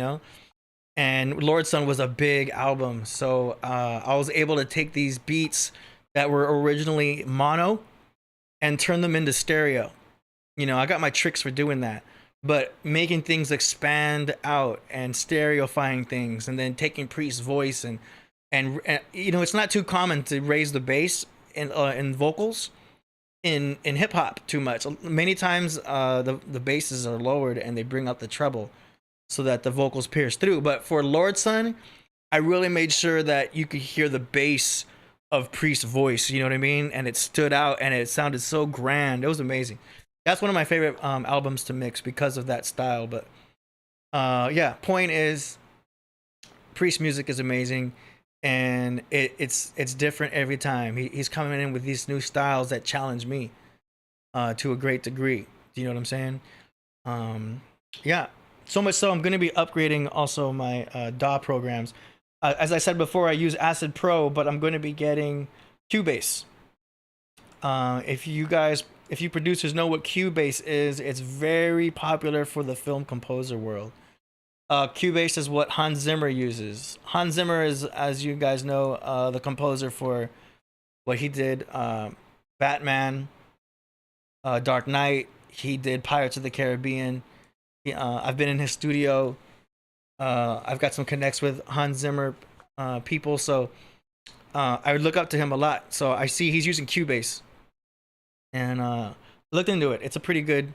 And Lord's Son was a big album, so I was able to take these beats that were originally mono and turn them into stereo. I got my tricks for doing that, but making things expand out and stereoifying things, and then taking Priest's voice and it's not too common to raise the bass in vocals in hip hop too much. Many times the basses are lowered and they bring out the treble so that the vocals pierce through. But for Lord's Son, I really made sure that you could hear the bass of Priest's voice, you know what I mean? And it stood out and it sounded so grand. It was amazing. That's one of my favorite albums to mix because of that style. But yeah, point is, Priest music is amazing, and it's different every time. He's coming in with these new styles that challenge me to a great degree. Do you know what I'm saying? Yeah. So much so, I'm going to be upgrading also my DAW programs. As I said before, I use Acid Pro, but I'm going to be getting Cubase. If you producers know what Cubase is, it's very popular for the film composer world. Cubase is what Hans Zimmer uses. Hans Zimmer is, as you guys know, the composer for what he did, Batman, Dark Knight. He did Pirates of the Caribbean. I've been in his studio. I've got some connects with Hans Zimmer people, so I look up to him a lot. So I see he's using Cubase, and looked into it. It's a pretty good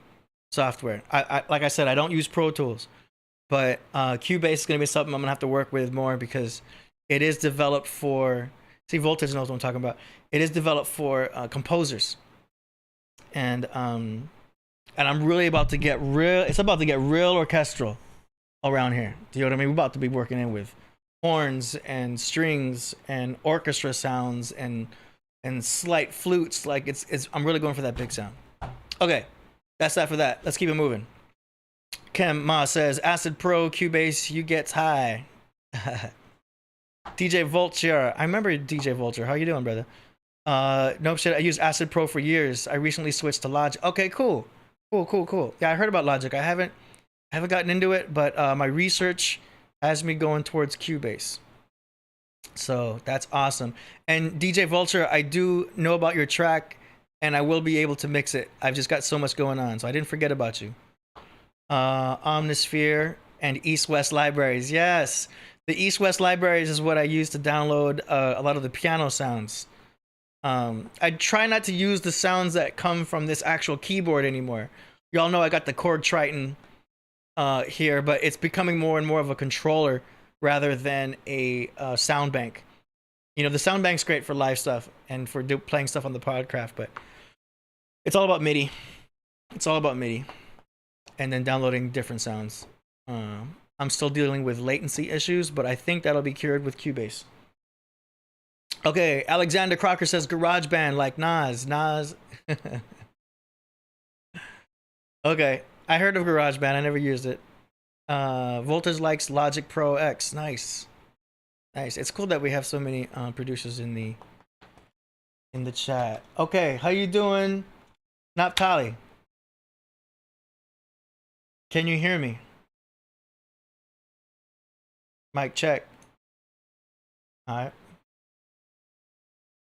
software. I like I said, I don't use Pro Tools, but Cubase is going to be something I'm going to have to work with more, because it is developed for, see, Voltage knows what I'm talking about. It is developed for composers, and I'm really about to get real. It's about to get real orchestral around here. Do you know what I mean? We're about to be working in with horns and strings and orchestra sounds and slight flutes. Like I'm really going for that big sound. Okay, that's that for that. Let's keep it moving. Kem Ma says, Acid Pro, Cubase, you gets high. DJ Vulture. I remember DJ Vulture. How you doing, brother? Nope, shit. I used Acid Pro for years. I recently switched to Logic. Okay, cool. Cool. Yeah, I heard about Logic. I haven't gotten into it, but my research has me going towards Cubase. So that's awesome. And DJ Vulture, I do know about your track, and I will be able to mix it. I've just got so much going on, so I didn't forget about you. Omnisphere and East-West libraries. Yes, the East-West libraries is what I use to download a lot of the piano sounds. I try not to use the sounds that come from this actual keyboard anymore. Y'all know I got the Chord Triton here, but it's becoming more and more of a controller rather than a sound bank. The sound bank's great for live stuff and for playing stuff on the Podcraft, but it's all about MIDI. And then downloading different sounds. I'm still dealing with latency issues, but I think that'll be cured with Cubase. Okay, Alexander Crocker says GarageBand like Nas. Okay, I heard of GarageBand. I never used it. Voltage likes Logic Pro X. Nice. It's cool that we have so many producers in in the chat. Okay, how you doing, Naphtali? Can you hear me? Mic check. All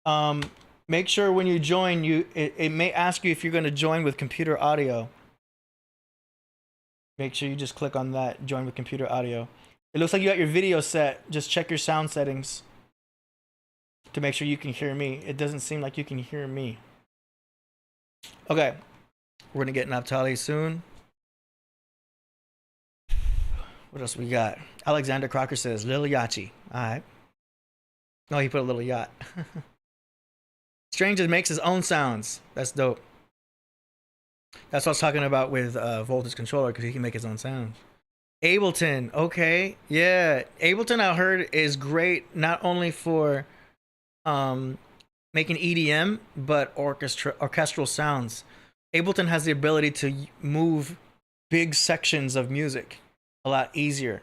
right. Make sure when you join, it may ask you if you're going to join with computer audio. Make sure you just click on that, join with computer audio. It looks like you got your video set. Just check your sound settings to make sure you can hear me. It doesn't seem like you can hear me. Okay, we're gonna get Naphtali soon. What else we got? Alexander Crocker says, Lil Yachi. All right. Oh, he put a little yacht. Stranger makes his own sounds. That's dope. That's what I was talking about with Voltage Controller, because he can make his own sounds. Ableton, okay. Yeah, Ableton I heard is great not only for making EDM, but orchestral sounds. Ableton has the ability to move big sections of music a lot easier.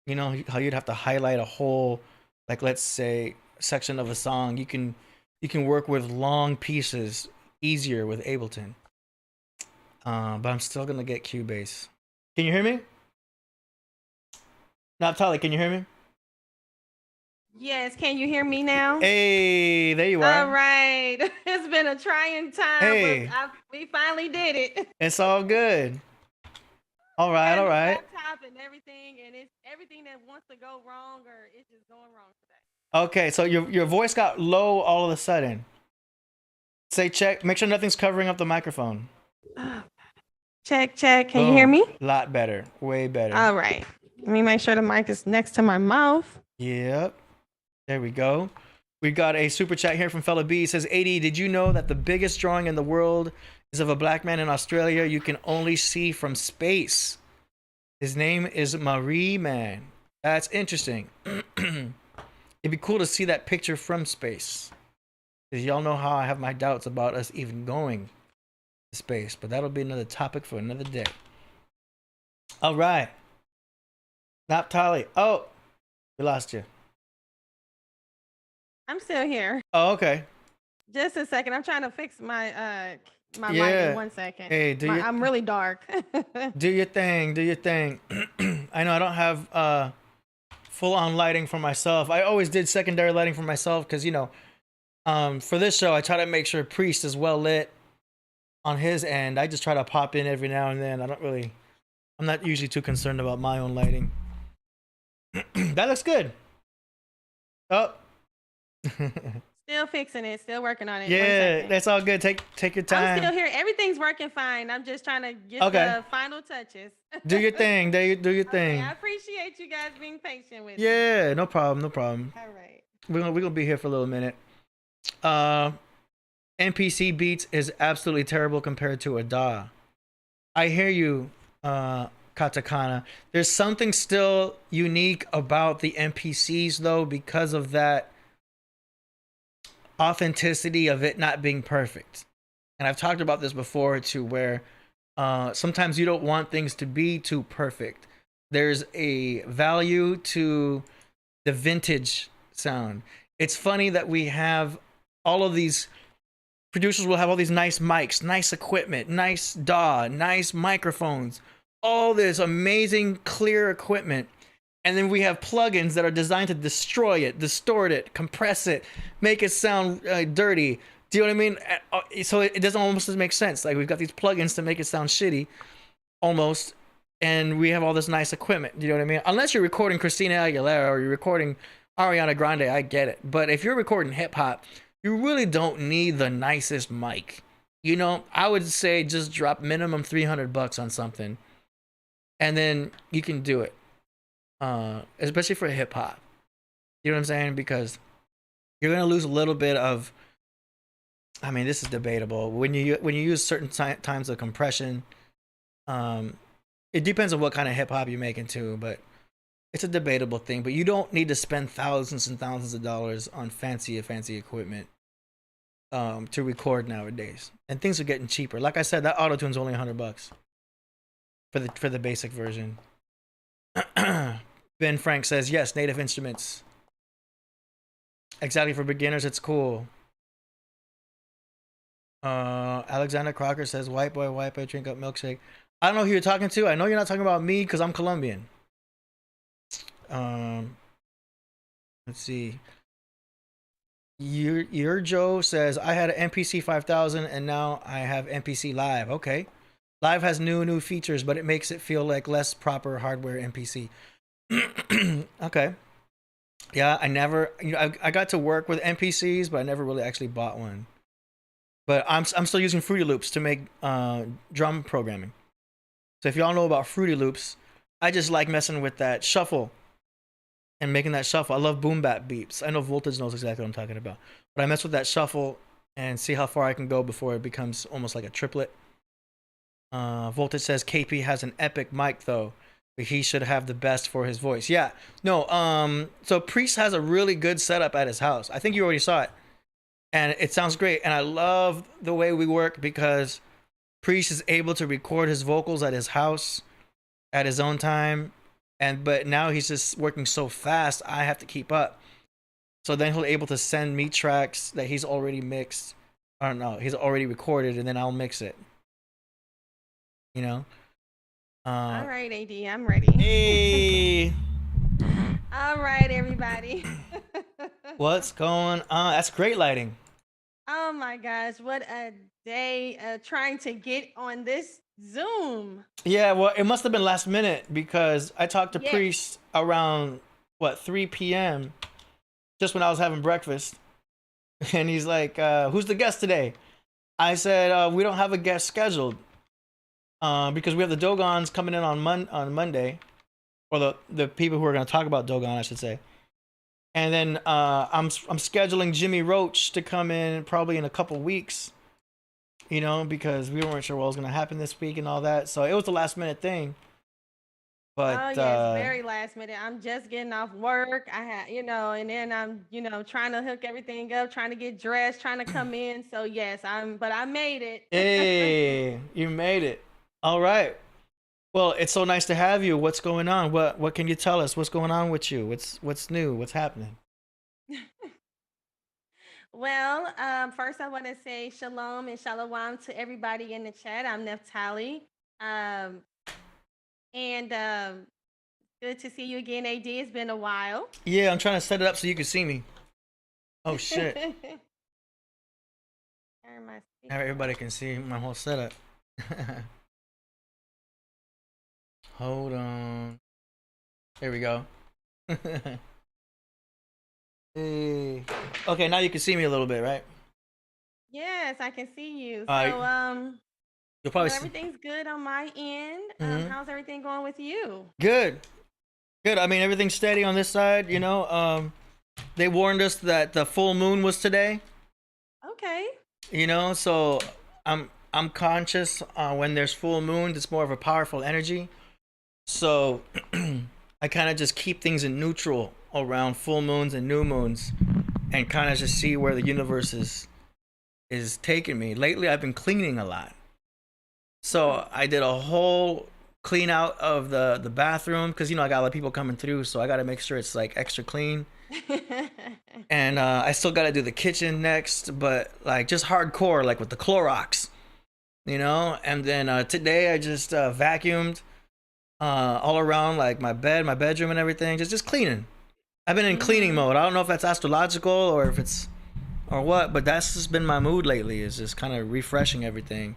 You know how you'd have to highlight a whole, like let's say, section of a song. You can work with long pieces easier with Ableton. But I'm still gonna get Cubase. Can you hear me? Naphtali, can you hear me? Yes, can you hear me now? Hey, there you are. All right. It's been a trying time, hey. But we finally did it. It's all good. All right, all right. Laptop and everything, and it's everything that wants to go wrong or it's just going wrong today. Okay, so your voice got low all of a sudden. Say check. Make sure nothing's covering up the microphone. Check. Can you hear me? A lot better. Way better. All right. Let me make sure the mic is next to my mouth. Yep. There we go. We got a super chat here from Fella B. It says, AD, did you know that the biggest drawing in the world is of a black man in Australia you can only see from space? His name is Marie Man. That's interesting. It'd be cool to see that picture from space. Because y'all know how I have my doubts about us even going to space. But that'll be another topic for another day. All right. Naphtali. Oh, we lost you. I'm still here. Oh, okay. Just a second. I'm trying to fix my mic Yeah. in 1 second. Hey, I'm really dark. Do your thing. Do your thing. I know I don't have full-on lighting for myself. I always did secondary lighting for myself because, you know, for this show, I try to make sure Priest is well lit on his end. I just try to pop in every now and then. I'm not usually too concerned about my own lighting. That looks good. Oh. Still fixing it. Still working on it. Yeah, that's all good. Take your time. I'm still here. Everything's working fine. I'm just trying to get the final touches. Do your thing. Do your thing. Okay, I appreciate you guys being patient with me. Yeah, no problem. No problem. All right. We're gonna be here for a little minute. NPC beats is absolutely terrible compared to a DAW. I hear you, Katakana. There's something still unique about the NPCs though, because of that authenticity of it not being perfect. And I've talked about this before too, where sometimes you don't want things to be too perfect. There's a value to the vintage sound. It's funny that we have all of these producers will have all these nice mics, nice equipment, nice DAW, nice microphones, all this amazing clear equipment. And then we have plugins that are designed to destroy it, distort it, compress it, make it sound dirty. Do you know what I mean? So it doesn't almost make sense. Like we've got these plugins to make it sound shitty, almost, and we have all this nice equipment. Do you know what I mean? Unless you're recording Christina Aguilera or you're recording Ariana Grande, I get it. But if you're recording hip hop, you really don't need the nicest mic. You know, I would say just drop minimum $300 on something, and then you can do it. Especially for hip hop, you know what I'm saying? Because you're gonna lose a little bit of. I mean, this is debatable. When you use certain times of compression, it depends on what kind of hip hop you're making too. But it's a debatable thing. But you don't need to spend thousands and thousands of dollars on fancy equipment to record nowadays. And things are getting cheaper. Like I said, that Autotune's only $100 for the basic version. Ben Frank says, yes, native instruments. Exactly, for beginners, it's cool. Alexander Crocker says, white boy, drink up milkshake. I don't know who you're talking to. I know you're not talking about me because I'm Colombian. Let's see. Your Joe says, I had an MPC 5000 and now I have MPC Live. Okay. Live has new features, but it makes it feel like less proper hardware MPC. Okay. Yeah, I got to work with MPCs, but I never really actually bought one. But I'm still using Fruity Loops to make drum programming. So if y'all know about Fruity Loops, I just like messing with that shuffle and making that shuffle. I love boom bap beats. I know Voltage knows exactly what I'm talking about. But I mess with that shuffle and see how far I can go before it becomes almost like a triplet. Voltage says KP has an epic mic though, but he should have the best for his voice. Yeah, no. So Priest has a really good setup at his house. I think you already saw it, and it sounds great. And I love the way we work because Priest is able to record his vocals at his house at his own time, but now he's just working so fast. I have to keep up. So then he'll able to send me tracks that he's already mixed. I don't know, he's already recorded, and then I'll mix it. You know. All right, AD, I'm ready. Hey. All right, everybody. What's going on? That's great lighting. Oh my gosh, what a day trying to get on this Zoom. Yeah, well, it must have been last minute because I talked to Priest around 3 p.m. just when I was having breakfast, and he's like, "Who's the guest today?" I said, "We don't have a guest scheduled." Because we have the Dogons coming in on Monday, or the people who are going to talk about Dogon, I should say. And then I'm scheduling Jimmy Roach to come in probably in a couple weeks, you know, because we weren't sure what was going to happen this week and all that. So it was a last minute thing. But oh yes, very last minute. I'm just getting off work. I had, and then I'm, trying to hook everything up, trying to get dressed, trying to come in. So yes, but I made it. Hey, you made it. All right. Well, it's so nice to have you. What's going on? What can you tell us? What's going on with you? What's new? What's happening? Well, first I want to say shalom and shalom to everybody in the chat. I'm Naftali. And good to see you again, AD. It's been a while. Yeah, I'm trying to set it up so you can see me. Oh shit. Now everybody can see my whole setup. Hold on. There we go. Hey. Okay, now you can see me a little bit, right? Yes, I can see you. So, you'll probably everything's good on my end. How's everything going with you? Good. I mean, everything's steady on this side. You know, they warned us that the full moon was today. Okay. You know, so I'm conscious when there's full moon. It's more of a powerful energy. So I kind of just keep things in neutral around full moons and new moons, and kind of just see where the universe is taking me. Lately, I've been cleaning a lot. So I did a whole clean out of the bathroom because, I got a lot of people coming through, so I got to make sure it's like extra clean. And I still got to do the kitchen next, but like just hardcore, like with the Clorox, And then today I just vacuumed all around, like my bedroom and everything, just cleaning. I've been in cleaning mode. I don't know if that's astrological or if it's or what, but that's just been my mood lately, is just kind of refreshing everything.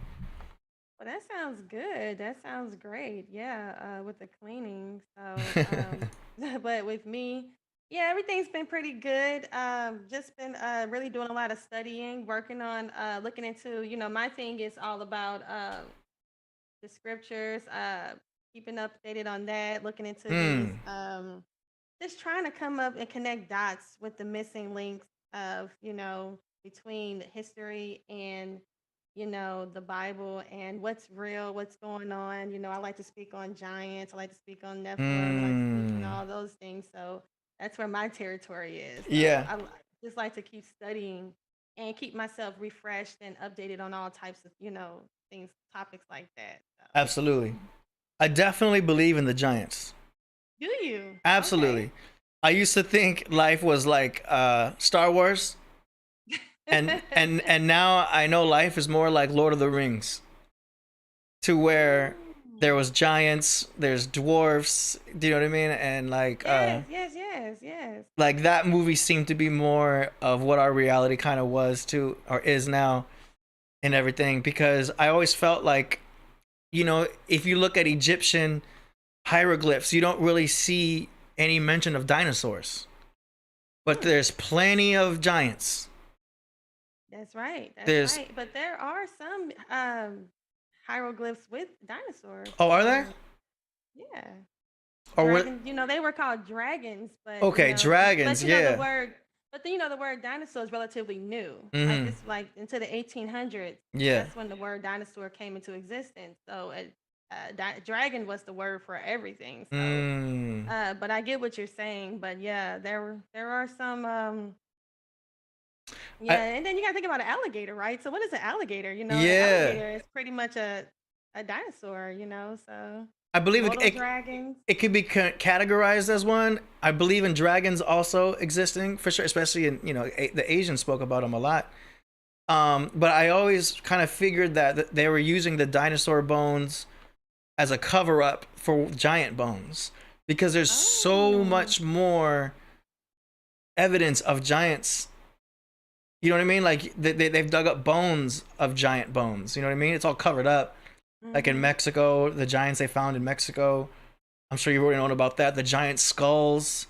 Well, that sounds good. That sounds great. Yeah, with the cleaning. So, but with me, yeah, everything's been pretty good. Just been really doing a lot of studying, working on looking into, my thing is all about the scriptures, keeping updated on that, looking into these, just trying to come up and connect dots with the missing links of, between history and, the Bible and what's real, what's going on. I like to speak on giants. I like to speak on Nephilim. I like to speak on all those things. So that's where my territory is. So Yeah. I just like to keep studying and keep myself refreshed and updated on all types of, things, topics like that. So. Absolutely. I definitely believe in the giants. Do you? Absolutely. Okay. I used to think life was like Star Wars. and now I know life is more like Lord of the Rings, to where there was giants, there's dwarfs. Do you know what I mean? And like, yes. like that movie seemed to be more of what our reality kind of was too, or is now, and everything. Because I always felt like, you know, if you look at Egyptian hieroglyphs, you don't really see any mention of dinosaurs, but there's plenty of giants. That's right. There's- right. But there are some hieroglyphs with dinosaurs. Oh, are there? Yeah. Or what? Dragon, you know, they were called dragons, but Okay, you know, dragons, but you know yeah. the word, but then you know the word dinosaur is relatively new. Like Mhm. it's like into the 1800s. Yeah. That's when the word dinosaur came into existence. So dragon was the word for everything. So, but I get what you're saying. But yeah, there are some. Yeah, and then you gotta think about an alligator, right? So what is an alligator? You know, an Yeah. alligator is pretty much a dinosaur. You know, so I believe dragons. it could be categorized as one. I believe in dragons also existing for sure, especially in, you know, the Asians spoke about them a lot. But I always kind of figured that they were using the dinosaur bones as a cover up for giant bones, because there's so much more evidence of giants. You know what I mean? Like they've dug up bones of giant bones. You know what I mean? It's all covered up. Like in Mexico, the giants they found in Mexico. I'm sure you already know about that. The giant skulls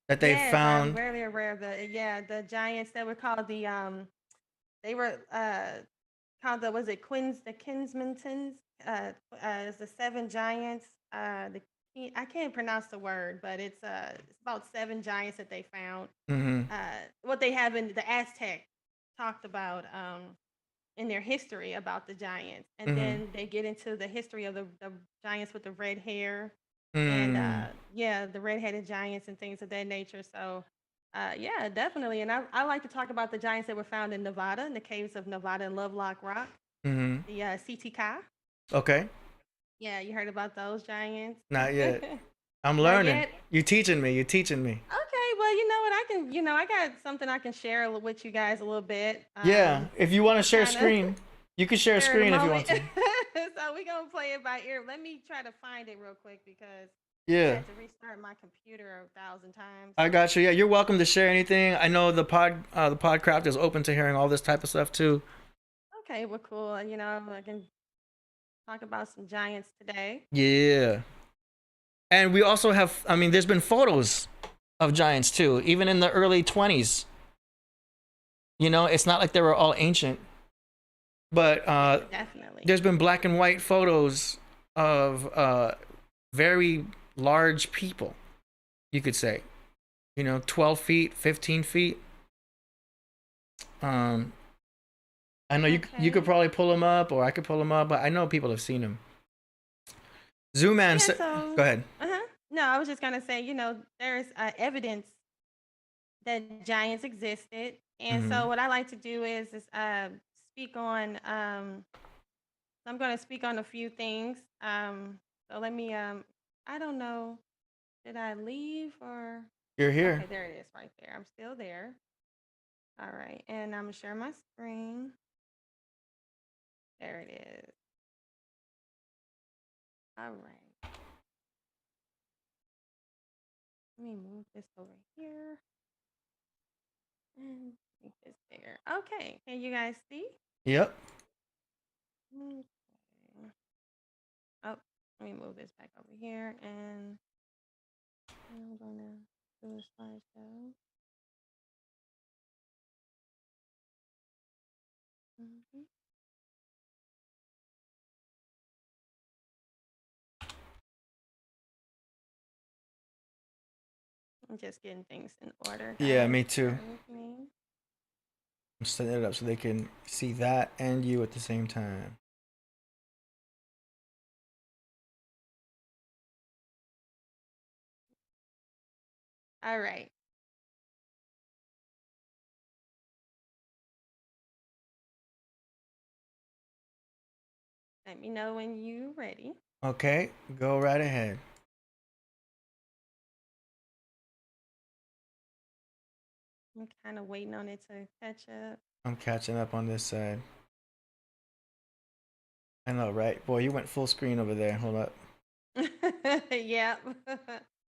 that they found. I'm very aware of the giants that were called they were called the Kinsmantons, it's the seven giants. I can't pronounce the word, but it's about seven giants that they found. What they have in the Aztec talked about in their history about the giants, and then they get into the history of the giants with the red hair, and the red-headed giants and things of that nature. So yeah, definitely. And I like to talk about the giants that were found in Nevada, in the caves of Nevada and Lovelock Rock, the CTK. Okay. Yeah, you heard about those giants? Not yet. I'm Not learning. yet? You teaching me. Okay, well, you know what? I got something I can share with you guys a little bit. Yeah. If you want to share kinda screen, you can share share in a screen if you want moment. to. So we're going to play it by ear. Let me try to find it real quick because I Yeah. had to restart my computer 1,000 times. I got you. Yeah, you're welcome to share anything. I know the Podcraft is open to hearing all this type of stuff too. Okay, well, cool. You know, I can talk about some giants today. Yeah. And we also have, I mean, there's been photos of giants too, even in the early 20s. You know, it's not like they were all ancient. But Definitely. there's been black and white photos of very large people, you could say. You know, 12 feet, 15 feet. I know you could probably pull them up, or I could pull them up, but I know people have seen them. Zoom Man, So, go ahead. No, I was just gonna say, you know, there's evidence that giants existed, and so what I like to do is speak on. I'm gonna speak on a few things. So let me. I don't know. Did I leave or? You're here. Okay, there it is, right there. I'm still there. All right, and I'm gonna share my screen. There it is. All right. Let me move this over here and make this bigger. Okay, can you guys see? Yep. Okay. Oh, let me move this back over here, and I'm gonna do a slideshow. Mhm. I'm just getting things in order. Yeah, guys. me too. Bear with me. I'm setting it up so they can see that and you at the same time. All right. Let me know when you're ready. Okay, go right ahead. I'm kind of waiting on it to catch up. I'm catching up on this side. I know, right? Boy, you went full screen over there. Hold up. Yep.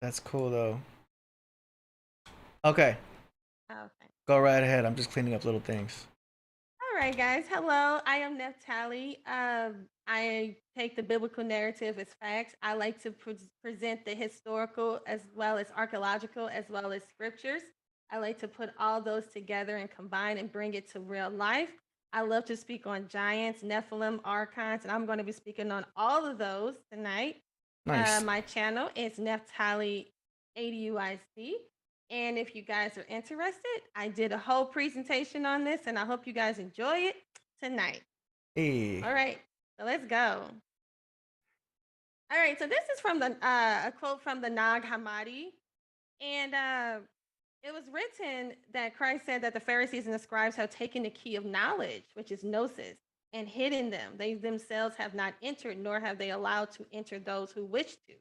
That's cool though. Okay. Okay. Go right ahead. I'm just cleaning up little things. All right, guys. Hello, I am Naftali. I take the biblical narrative as facts. I like to present the historical as well as archaeological as well as scriptures. I like to put all those together and combine and bring it to real life. I love to speak on giants, Nephilim, archons, and I'm going to be speaking on all of those tonight. Nice. My channel is Naftali ADUIC. And if you guys are interested, I did a whole presentation on this, and I hope you guys enjoy it tonight. Hey. All right, so let's go. All right, so this is from the a quote from the Nag Hammadi, and it was written that Christ said that the Pharisees and the scribes have taken the key of knowledge, which is gnosis, and hidden them. They themselves have not entered, nor have they allowed to enter those who wish to.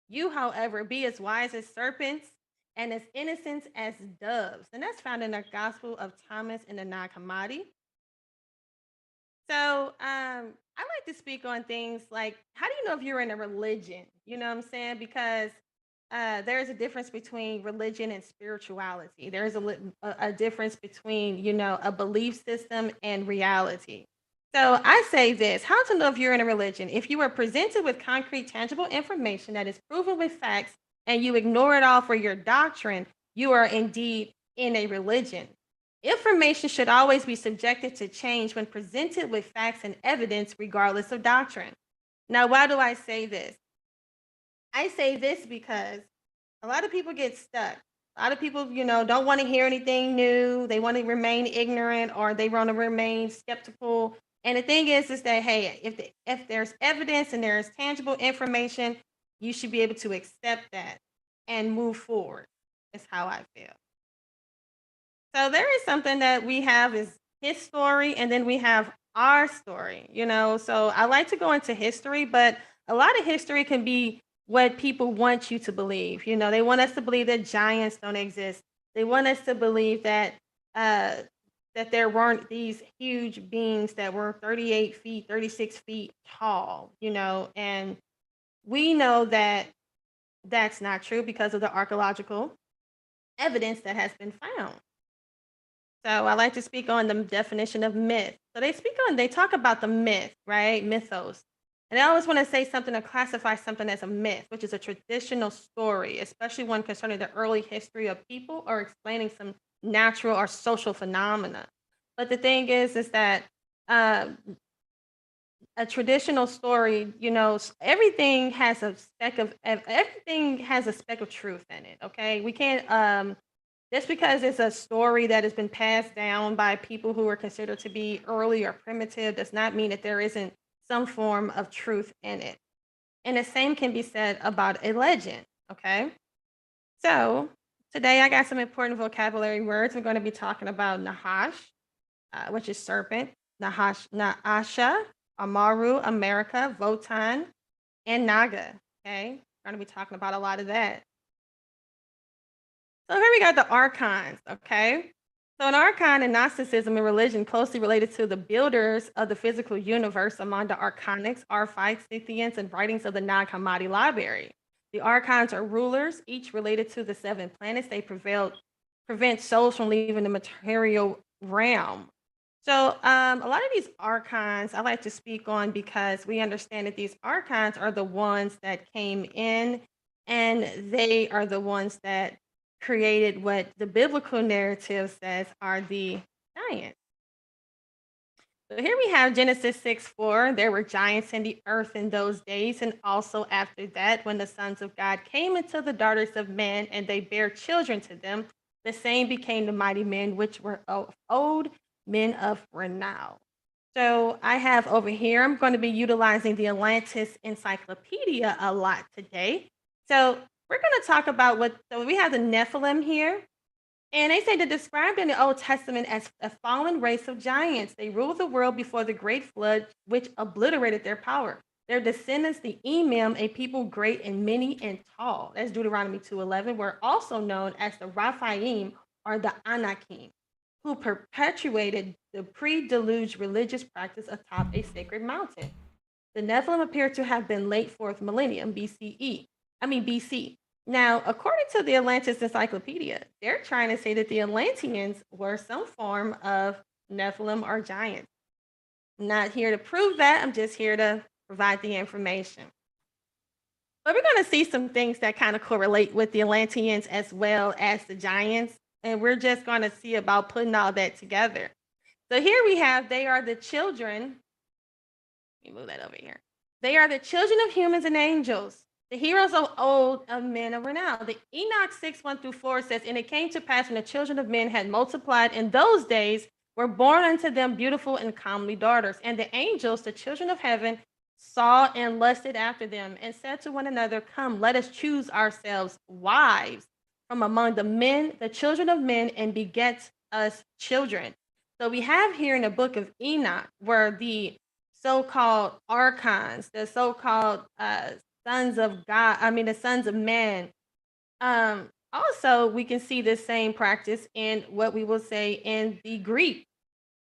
You, however, be as wise as serpents and as innocent as doves. And that's found in the Gospel of Thomas in the Nag Hammadi. So I like to speak on things like, how do you know if you're in a religion? You know what I'm saying? Because there's a difference between religion and spirituality. There's a difference between, you know, a belief system and reality. So I say this, how to know if you're in a religion. If you are presented with concrete, tangible information that is proven with facts and you ignore it all for your doctrine, you are indeed in a religion. Information should always be subjected to change when presented with facts and evidence, regardless of doctrine. Now, why do I say this? I say this because a lot of people get stuck. A lot of people, you know, don't want to hear anything new. They want to remain ignorant, or they want to remain skeptical. And the thing is that, hey, if there's evidence and there's tangible information, you should be able to accept that and move forward. Is how I feel. So there is something that we have is his story, and then we have our story, you know. So I like to go into history, but a lot of history can be what people want you to believe. You know, they want us to believe that giants don't exist. They want us to believe that that there weren't these huge beings that were 38 feet, 36 feet tall, you know, and we know that that's not true because of the archaeological evidence that has been found. So I like to speak on the definition of myth. So they talk about the myth, right? Mythos. And I always want to say something to classify something as a myth, which is a traditional story, especially one concerning the early history of people or explaining some natural or social phenomena. But the thing is that a traditional story, you know, everything has a speck of truth in it. Okay, we can't just because it's a story that has been passed down by people who are considered to be early or primitive does not mean that there isn't some form of truth in it. And the same can be said about a legend. Okay, so today I got some important vocabulary words. I'm going to be talking about Nahash, which is serpent, Nahash, Naasha, Amaru, America, Votan, and Naga. Okay, we're going to be talking about a lot of that. So here we got the archons. Okay, so an archon in Gnosticism and religion closely related to the builders of the physical universe among the archonics, Arphites, Scythians, and writings of the Nag Hammadi library. The archons are rulers, each related to the 7 planets. They prevent souls from leaving the material realm. So a lot of these archons I like to speak on because we understand that these archons are the ones that came in, and they are the ones that created what the biblical narrative says are the giants. So here we have Genesis 6:4. There were giants in the earth in those days, and also after that, when the sons of God came into the daughters of men, and they bare children to them, the same became the mighty men which were of old, men of renown. So I have over here, I'm going to be utilizing the Atlantis Encyclopedia a lot today. So we're going to talk about so we have the Nephilim here. And they say they're described in the Old Testament as a fallen race of giants. They ruled the world before the great flood, which obliterated their power. Their descendants, the Emim, a people great and many and tall, that's Deuteronomy 2:11, were also known as the Raphaim or the Anakim. who perpetuated the pre-deluge religious practice atop a sacred mountain. The Nephilim appear to have been late 4th millennium BC. Now, according to the Atlantis Encyclopedia, they're trying to say that the Atlanteans were some form of Nephilim or giants. I'm not here to prove that. I'm just here to provide the information. But we're going to see some things that kind of correlate with the Atlanteans as well as the giants. And we're just going to see about putting all that together. So here we have, they are the children. Let me move that over here. They are the children of humans and angels, the heroes of old, of men of renown. The Enoch 6:1-4 says, and it came to pass when the children of men had multiplied in those days, were born unto them beautiful and comely daughters. And the angels, the children of heaven, saw and lusted after them, and said to one another, come, let us choose ourselves wives from among the men, the children of men, and beget us children. So we have here in the book of Enoch, where the so-called archons, the so-called sons of God, the sons of man. Also, we can see this same practice in what we will say in the Greek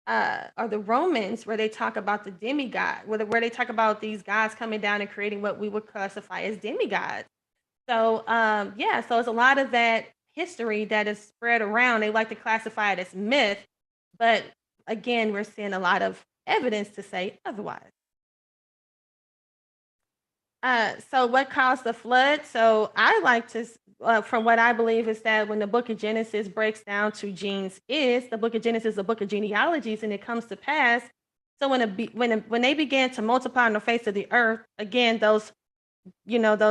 or the Romans, where they talk about the demigod, where they talk about these gods coming down and creating what we would classify as demigods. So so it's a lot of that history that is spread around. They like to classify it as myth, but again, we're seeing a lot of evidence to say otherwise. So what caused the flood? So I like to, from what I believe is that when the book of Genesis breaks down to genes the book of Genesis is a book of genealogies, and it comes to pass. So when they began to multiply on the face of the earth, again, those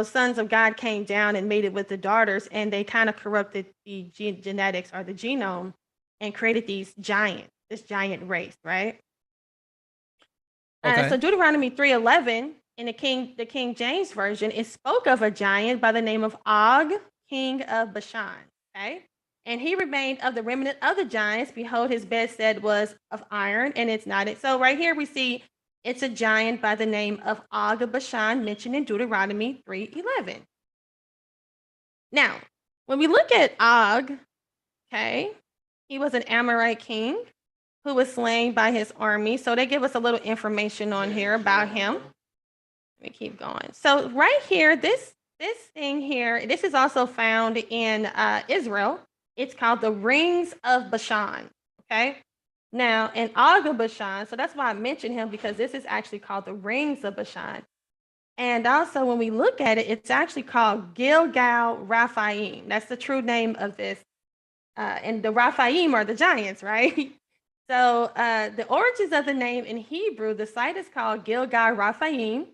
sons of God came down and mated with the daughters, and they kind of corrupted the genetics or the genome and created this giant race, right? Okay. So Deuteronomy 3:11 in the King James Version, it spoke of a giant by the name of Og, king of Bashan. Okay. And he remained of the remnant of the giants. Behold, his bedstead was of iron, and it's not. So right here we see it's a giant by the name of Og of Bashan, mentioned in Deuteronomy 3:11. Now, when we look at Og, okay, he was an Amorite king who was slain by his army. So they give us a little information on here about him. Let me keep going. So right here, this thing here, this is also found in Israel. It's called the Rings of Bashan. Okay. Now, in Og of Bashan, so that's why I mentioned him, because this is actually called the Rings of Bashan. And also, when we look at it, it's actually called Gilgal Raphaim. That's the true name of this. And the Raphaim are the giants, right? So the origins of the name in Hebrew, the site is called Gilgal Raphaim,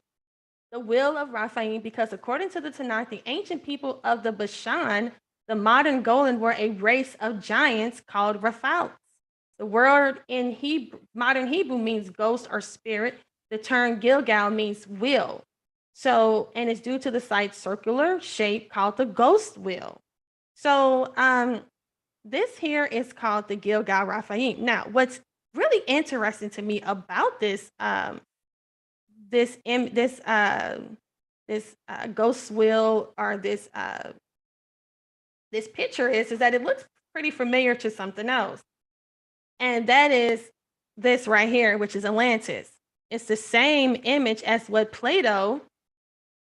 the will of Raphaim, because according to the Tanakh, the ancient people of the Bashan, the modern Golan, were a race of giants called Raphaites. The word in modern Hebrew means ghost or spirit. The term Gilgal means will. So, and it's due to the site's circular shape called the ghost will. So this here is called the Gilgal Raphaim. Now, what's really interesting to me about this ghost will, or this picture is that it looks pretty familiar to something else. And that is this right here, which is Atlantis. It's the same image as what Plato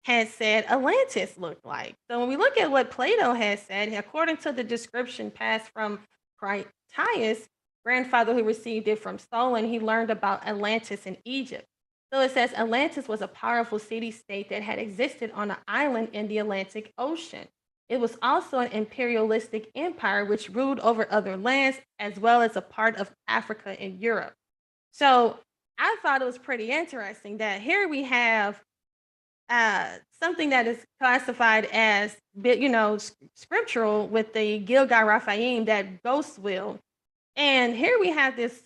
has said Atlantis looked like. So when we look at what Plato has said, according to the description passed from Critias, grandfather who received it from Solon, he learned about Atlantis in Egypt. So it says Atlantis was a powerful city-state that had existed on an island in the Atlantic Ocean. It was also an imperialistic empire which ruled over other lands, as well as a part of Africa and Europe. So I thought it was pretty interesting that here we have something that is classified as, scriptural with the Gilgal Raphaim, that ghost will. And here we have this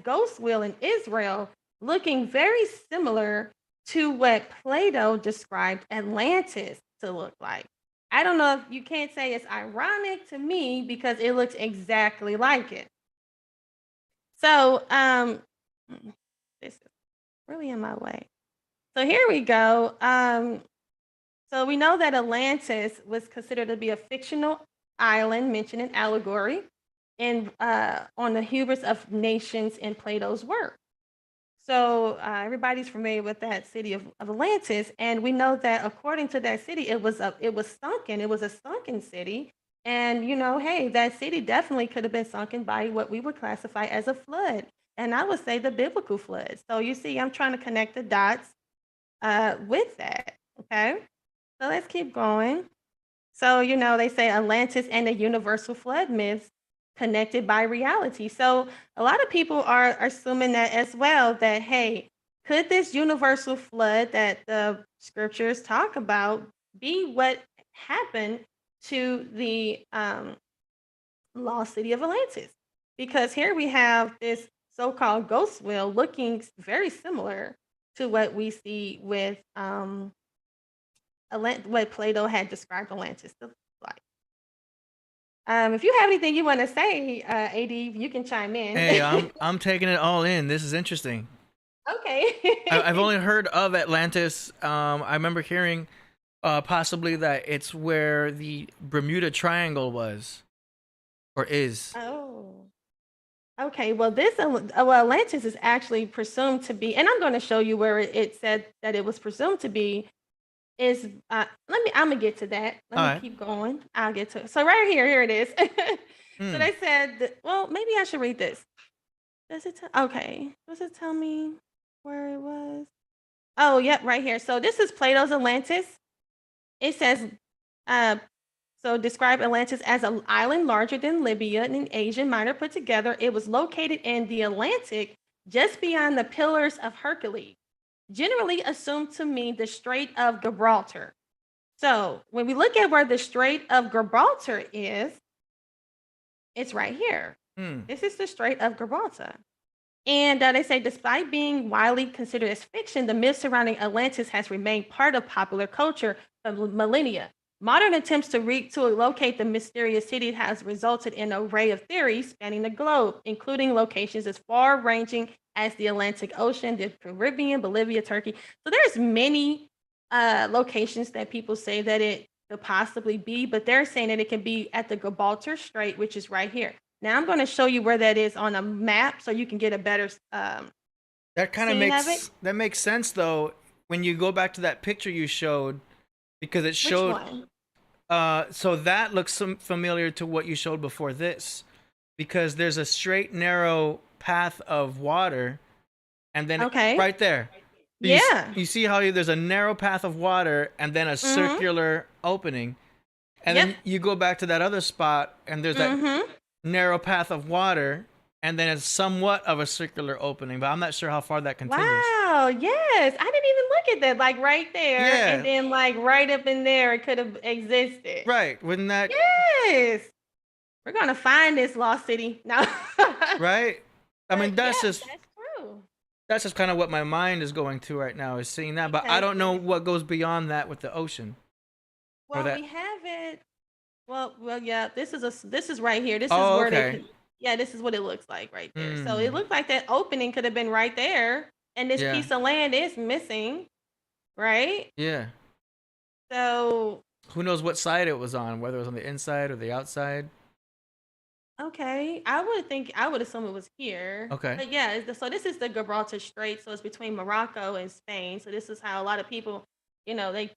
ghost will in Israel looking very similar to what Plato described Atlantis to look like. I don't know if you can't say it's ironic to me, because it looks exactly like it. So this is really in my way. So here we go. So we know that Atlantis was considered to be a fictional island mentioned in allegory. in on the hubris of nations in Plato's work. So everybody's familiar with that city of Atlantis, and we know that according to that city, it was sunken. It was a sunken city, and hey, that city definitely could have been sunken by what we would classify as a flood, and I would say the biblical flood. So you see, I'm trying to connect the dots with that. Okay, so let's keep going. So they say Atlantis and the universal flood myths connected by reality. So a lot of people are assuming that as well, that hey, could this universal flood that the scriptures talk about be what happened to the lost city of Atlantis? Because here we have this so-called ghost wheel looking very similar to what we see with what Plato had described Atlantis to like. If you have anything you want to say, AD, you can chime in. Hey, I'm taking it all in. This is interesting. Okay. I've only heard of Atlantis. I remember hearing possibly that it's where the Bermuda Triangle was or is. Oh. Okay. Well, Atlantis is actually presumed to be, and I'm going to show you where it said that it was presumed to be. Is I'm gonna get to that. Let me keep going. I'll get to it. So right here it is. So they said, well, maybe I should read this. Does it okay. Does it tell me where it was? Oh, yep, right here. So this is Plato's Atlantis. It says, so describe Atlantis as an island larger than Libya and Asia Minor put together. It was located in the Atlantic, just beyond the Pillars of Hercules, generally assumed to mean the Strait of Gibraltar. So when we look at where the Strait of Gibraltar is, it's right here. This is the Strait of Gibraltar. And they say, despite being widely considered as fiction, the myth surrounding Atlantis has remained part of popular culture for millennia. Modern attempts to locate the mysterious city has resulted in an array of theories spanning the globe, including locations as far-ranging as the Atlantic Ocean, the Caribbean, Bolivia, Turkey. So there's many locations that people say that it could possibly be, but they're saying that it can be at the Gibraltar Strait, which is right here. Now I'm going to show you where that is on a map so you can get a better that kind of makes sense though when you go back to that picture you showed, because it showed Which one? So that looks familiar to what you showed before this, because there's a straight narrow path of water and then right there. Yeah. You see how there's a narrow path of water and then a circular opening, and then you go back to that other spot and there's that narrow path of water and then it's somewhat of a circular opening, but I'm not sure how far that continues. Wow, yes. I didn't even look at that, like right there. Yeah. And then like right up in there, it could have existed. Right. Wouldn't that? Yes. We're going to find this lost city. No. Right? I mean, that's that's true. That's just kind of what my mind is going to right now, is seeing that. But I don't know what goes beyond that with the ocean. Well, we have it. Well, yeah. This is right here. This is where they. This is what it looks like right there. So it looks like that opening could have been right there, and this piece of land is missing, right? Yeah. So. Who knows what side it was on? Whether it was on the inside or the outside. Okay, I would assume it was here. Okay. But yeah, so this is the Gibraltar Strait, so it's between Morocco and Spain. So this is how a lot of people, they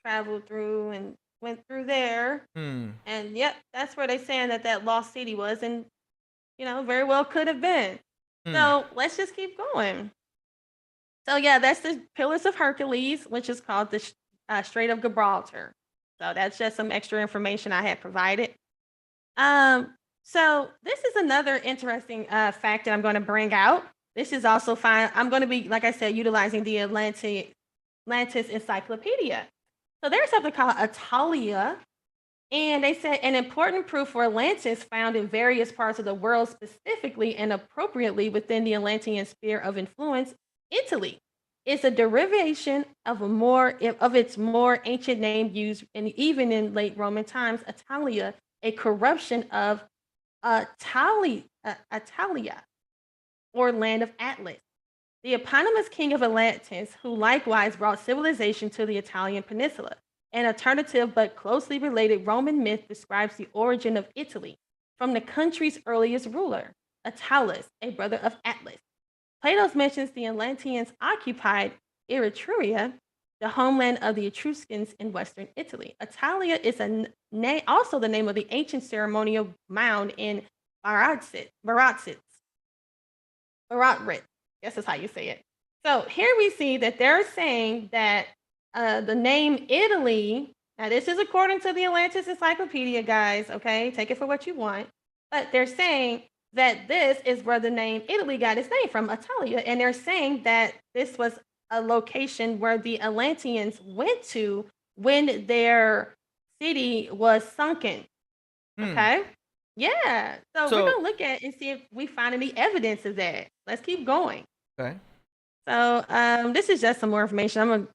traveled through and went through there. And yep, that's where they're saying that lost city was, and very well could have been. So let's just keep going. So yeah, that's the Pillars of Hercules, which is called the Strait of Gibraltar. So that's just some extra information I had provided. So this is another interesting fact that I'm going to bring out. This is also fine. I'm going to be, like I said, utilizing the Atlantis Encyclopedia. So there's something called Atalia, and they said an important proof for Atlantis found in various parts of the world, specifically and appropriately within the Atlantean sphere of influence, Italy. It's a derivation of its more ancient name used, and even in late Roman times, Italia, a corruption of Italia, or land of Atlas, the eponymous king of Atlantis, who likewise brought civilization to the Italian peninsula. An alternative but closely related Roman myth describes the origin of Italy. from the country's earliest ruler, Attalus, a brother of Atlas. Plato mentions the Atlanteans occupied Eretria, the homeland of the Etruscans in western Italy. Italia is also the name of the ancient ceremonial mound in Baratsit. Guess that's how you say it. So here we see that they're saying that the name Italy, now this is according to the Atlantis Encyclopedia, guys, okay? Take it for what you want. But they're saying that this is where the name Italy got its name from, Italia. And they're saying that this was a location where the Atlanteans went to when their city was sunken. Okay? Yeah. So we're going to look at and see if we find any evidence of that. Let's keep going. Okay. So this is just some more information.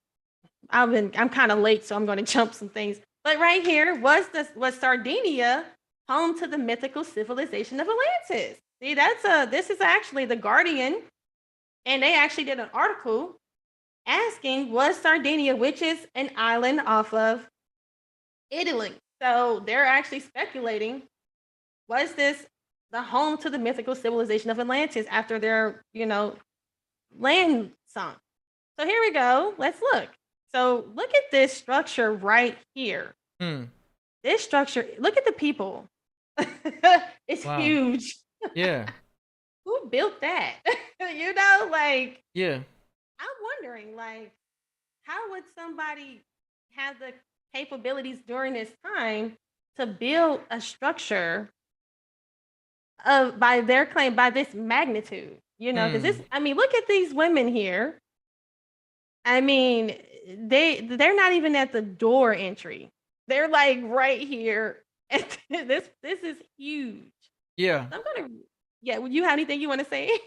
I'm kind of late, so I'm going to jump some things. But right here was Sardinia home to the mythical civilization of Atlantis. See, this is actually the Guardian, and they actually did an article asking, was Sardinia, which is an island off of Italy. So they're actually speculating, was this the home to the mythical civilization of Atlantis after their, land sunk? So here we go. Let's look. So look at this structure right here. This structure, look at the people. It's huge. Yeah. Who built that? Yeah. I'm wondering, how would somebody have the capabilities during this time to build a structure by their claim, by this magnitude? Because look at these women here. They're not even at the door entry. They're right here. This is huge. Yeah. Would you have anything you want to say?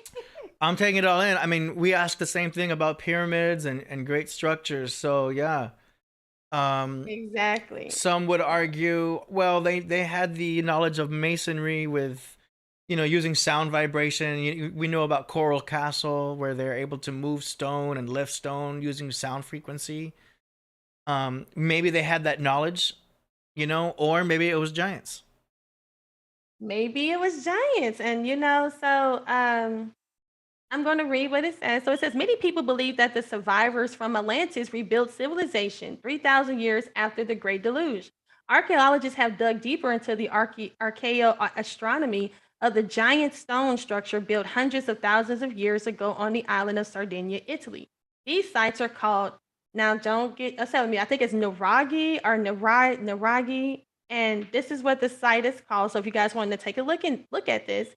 I'm taking it all in. We asked the same thing about pyramids and great structures. So yeah. Exactly. Some would argue, well, they had the knowledge of masonry with, using sound vibration. We know about Coral Castle, where they're able to move stone and lift stone using sound frequency. Maybe they had that knowledge, or maybe it was giants. Maybe it was giants. And, so I'm going to read what it says. So it says, many people believe that the survivors from Atlantis rebuilt civilization 3,000 years after the Great Deluge. Archaeologists have dug deeper into the archaeoastronomy of the giant stone structure built hundreds of thousands of years ago on the island of Sardinia, Italy. These sites are called, now don't get upset with me, I think it's Nuraghi or Nuraghi. And this is what the site is called. So if you guys wanted to take a look at this,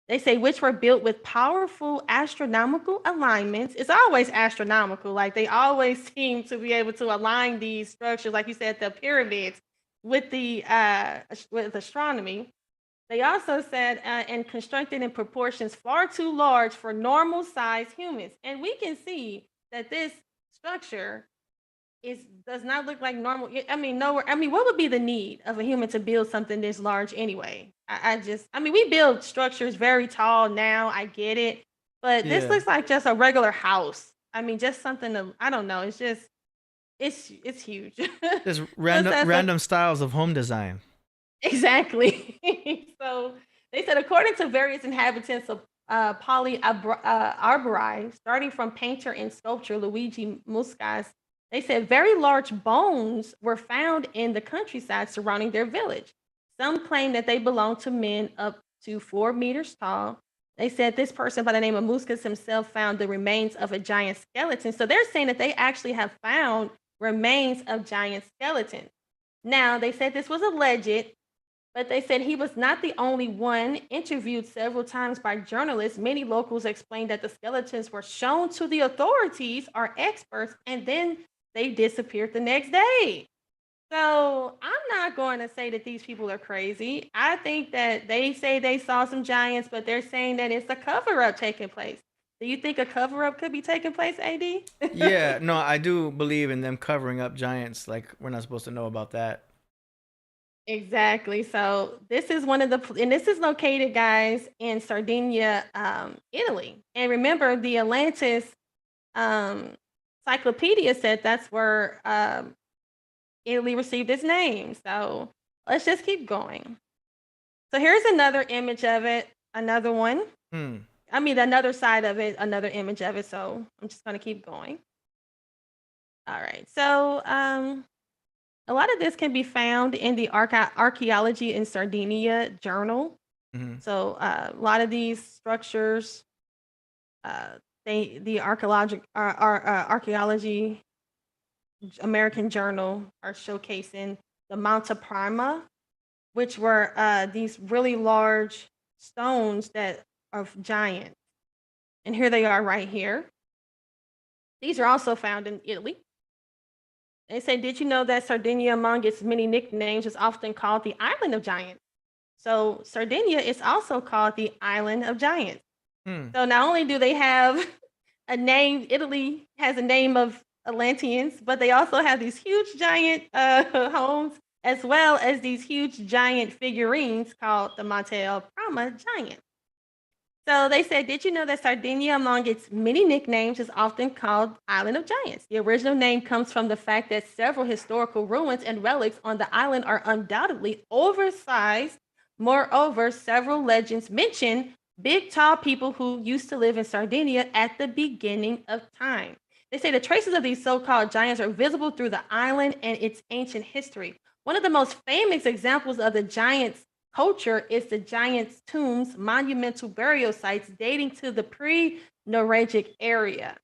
they say, which were built with powerful astronomical alignments. It's always astronomical. They always seem to be able to align these structures, like you said, the pyramids, with with astronomy. They also said, and constructed in proportions far too large for normal sized humans. And we can see that this structure does not look like normal. What would be the need of a human to build something this large anyway? We build structures very tall now. I get it, but this looks like just a regular house. Just something I don't know. It's just, it's huge. There's random styles of home design. Exactly. So they said, according to various inhabitants of Poly Arbori, starting from painter and sculptor Luigi Muscas, they said very large bones were found in the countryside surrounding their village. Some claim that they belong to men up to 4 meters tall. They said this person by the name of Muscas himself found the remains of a giant skeleton. So they're saying that they actually have found remains of giant skeletons. Now, they said this was alleged, but they said he was not the only one. Interviewed several times by journalists, many locals explained that the skeletons were shown to the authorities or experts, and then they disappeared the next day. So I'm not going to say that these people are crazy. I think that they say they saw some giants, but they're saying that it's a cover-up taking place. Do you think a cover-up could be taking place, AD? Yeah, no, I do believe in them covering up giants. We're not supposed to know about that. Exactly. So this is and this is located, guys, in Sardinia, Italy. And remember, the Atlantis Encyclopedia said that's where Italy received its name. So let's just keep going. So here's another image of it. Another one. Hmm. I mean, another side of it, another image of it. So I'm just going to keep going. All right. So a lot of this can be found in the Archaeology in Sardinia journal. Mhm. So a lot of these structures, the archaeology American journal are showcasing the Monte Prima, which were these really large stones that are giants. And here they are right here. These are also found in Italy. They say, did you know that Sardinia, among its many nicknames, is often called the Island of Giants? So Sardinia is also called the Island of Giants. So not only do they have a name, Italy has a name of Atlanteans, but they also have these huge giant homes, as well as these huge giant figurines called the Monte Prima Giant. So they said, did you know that Sardinia, among its many nicknames, is often called Island of Giants? The original name comes from the fact that several historical ruins and relics on the island are undoubtedly oversized. Moreover, several legends mention big, tall people who used to live in Sardinia at the beginning of time. They say the traces of these so-called giants are visible through the island and its ancient history. One of the most famous examples of the giants' culture is the giants' tombs, monumental burial sites dating to the pre-Nuragic area.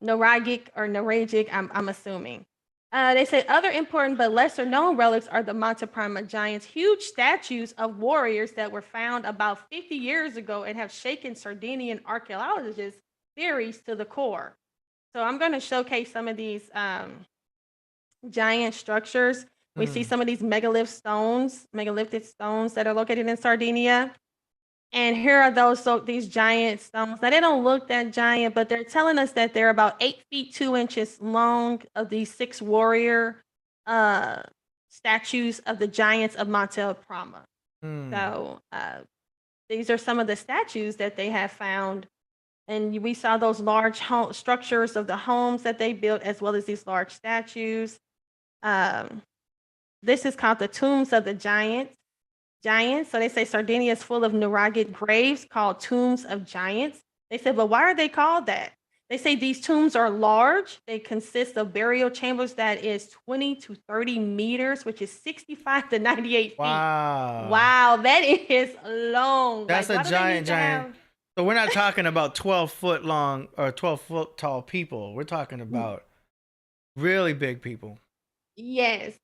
Nuragic or Nuragic, I'm assuming. They say other important but lesser known relics are the Monte Prima giants, huge statues of warriors that were found about 50 years ago and have shaken Sardinian archaeologists' theories to the core. So I'm going to showcase some of these giant structures. We see some of these megalithic stones that are located in Sardinia. And here are these giant stones. Now they don't look that giant, but they're telling us that they're about 8 feet 2 inches long of these 6 warrior statues of the giants of Monte Prima. So these are some of the statues that they have found. And we saw those large structures of the homes that they built, as well as these large statues. This is called the tombs of the giants. So they say Sardinia is full of Nuragic graves called tombs of giants. They said, but why are they called that? They say these tombs are large. They consist of burial chambers that is 20 to 30 meters, which is 65 to 98 feet. Wow, that is long. That's like, a giant. So we're not talking about 12 foot long or 12 foot tall people. We're talking about really big people. Yes.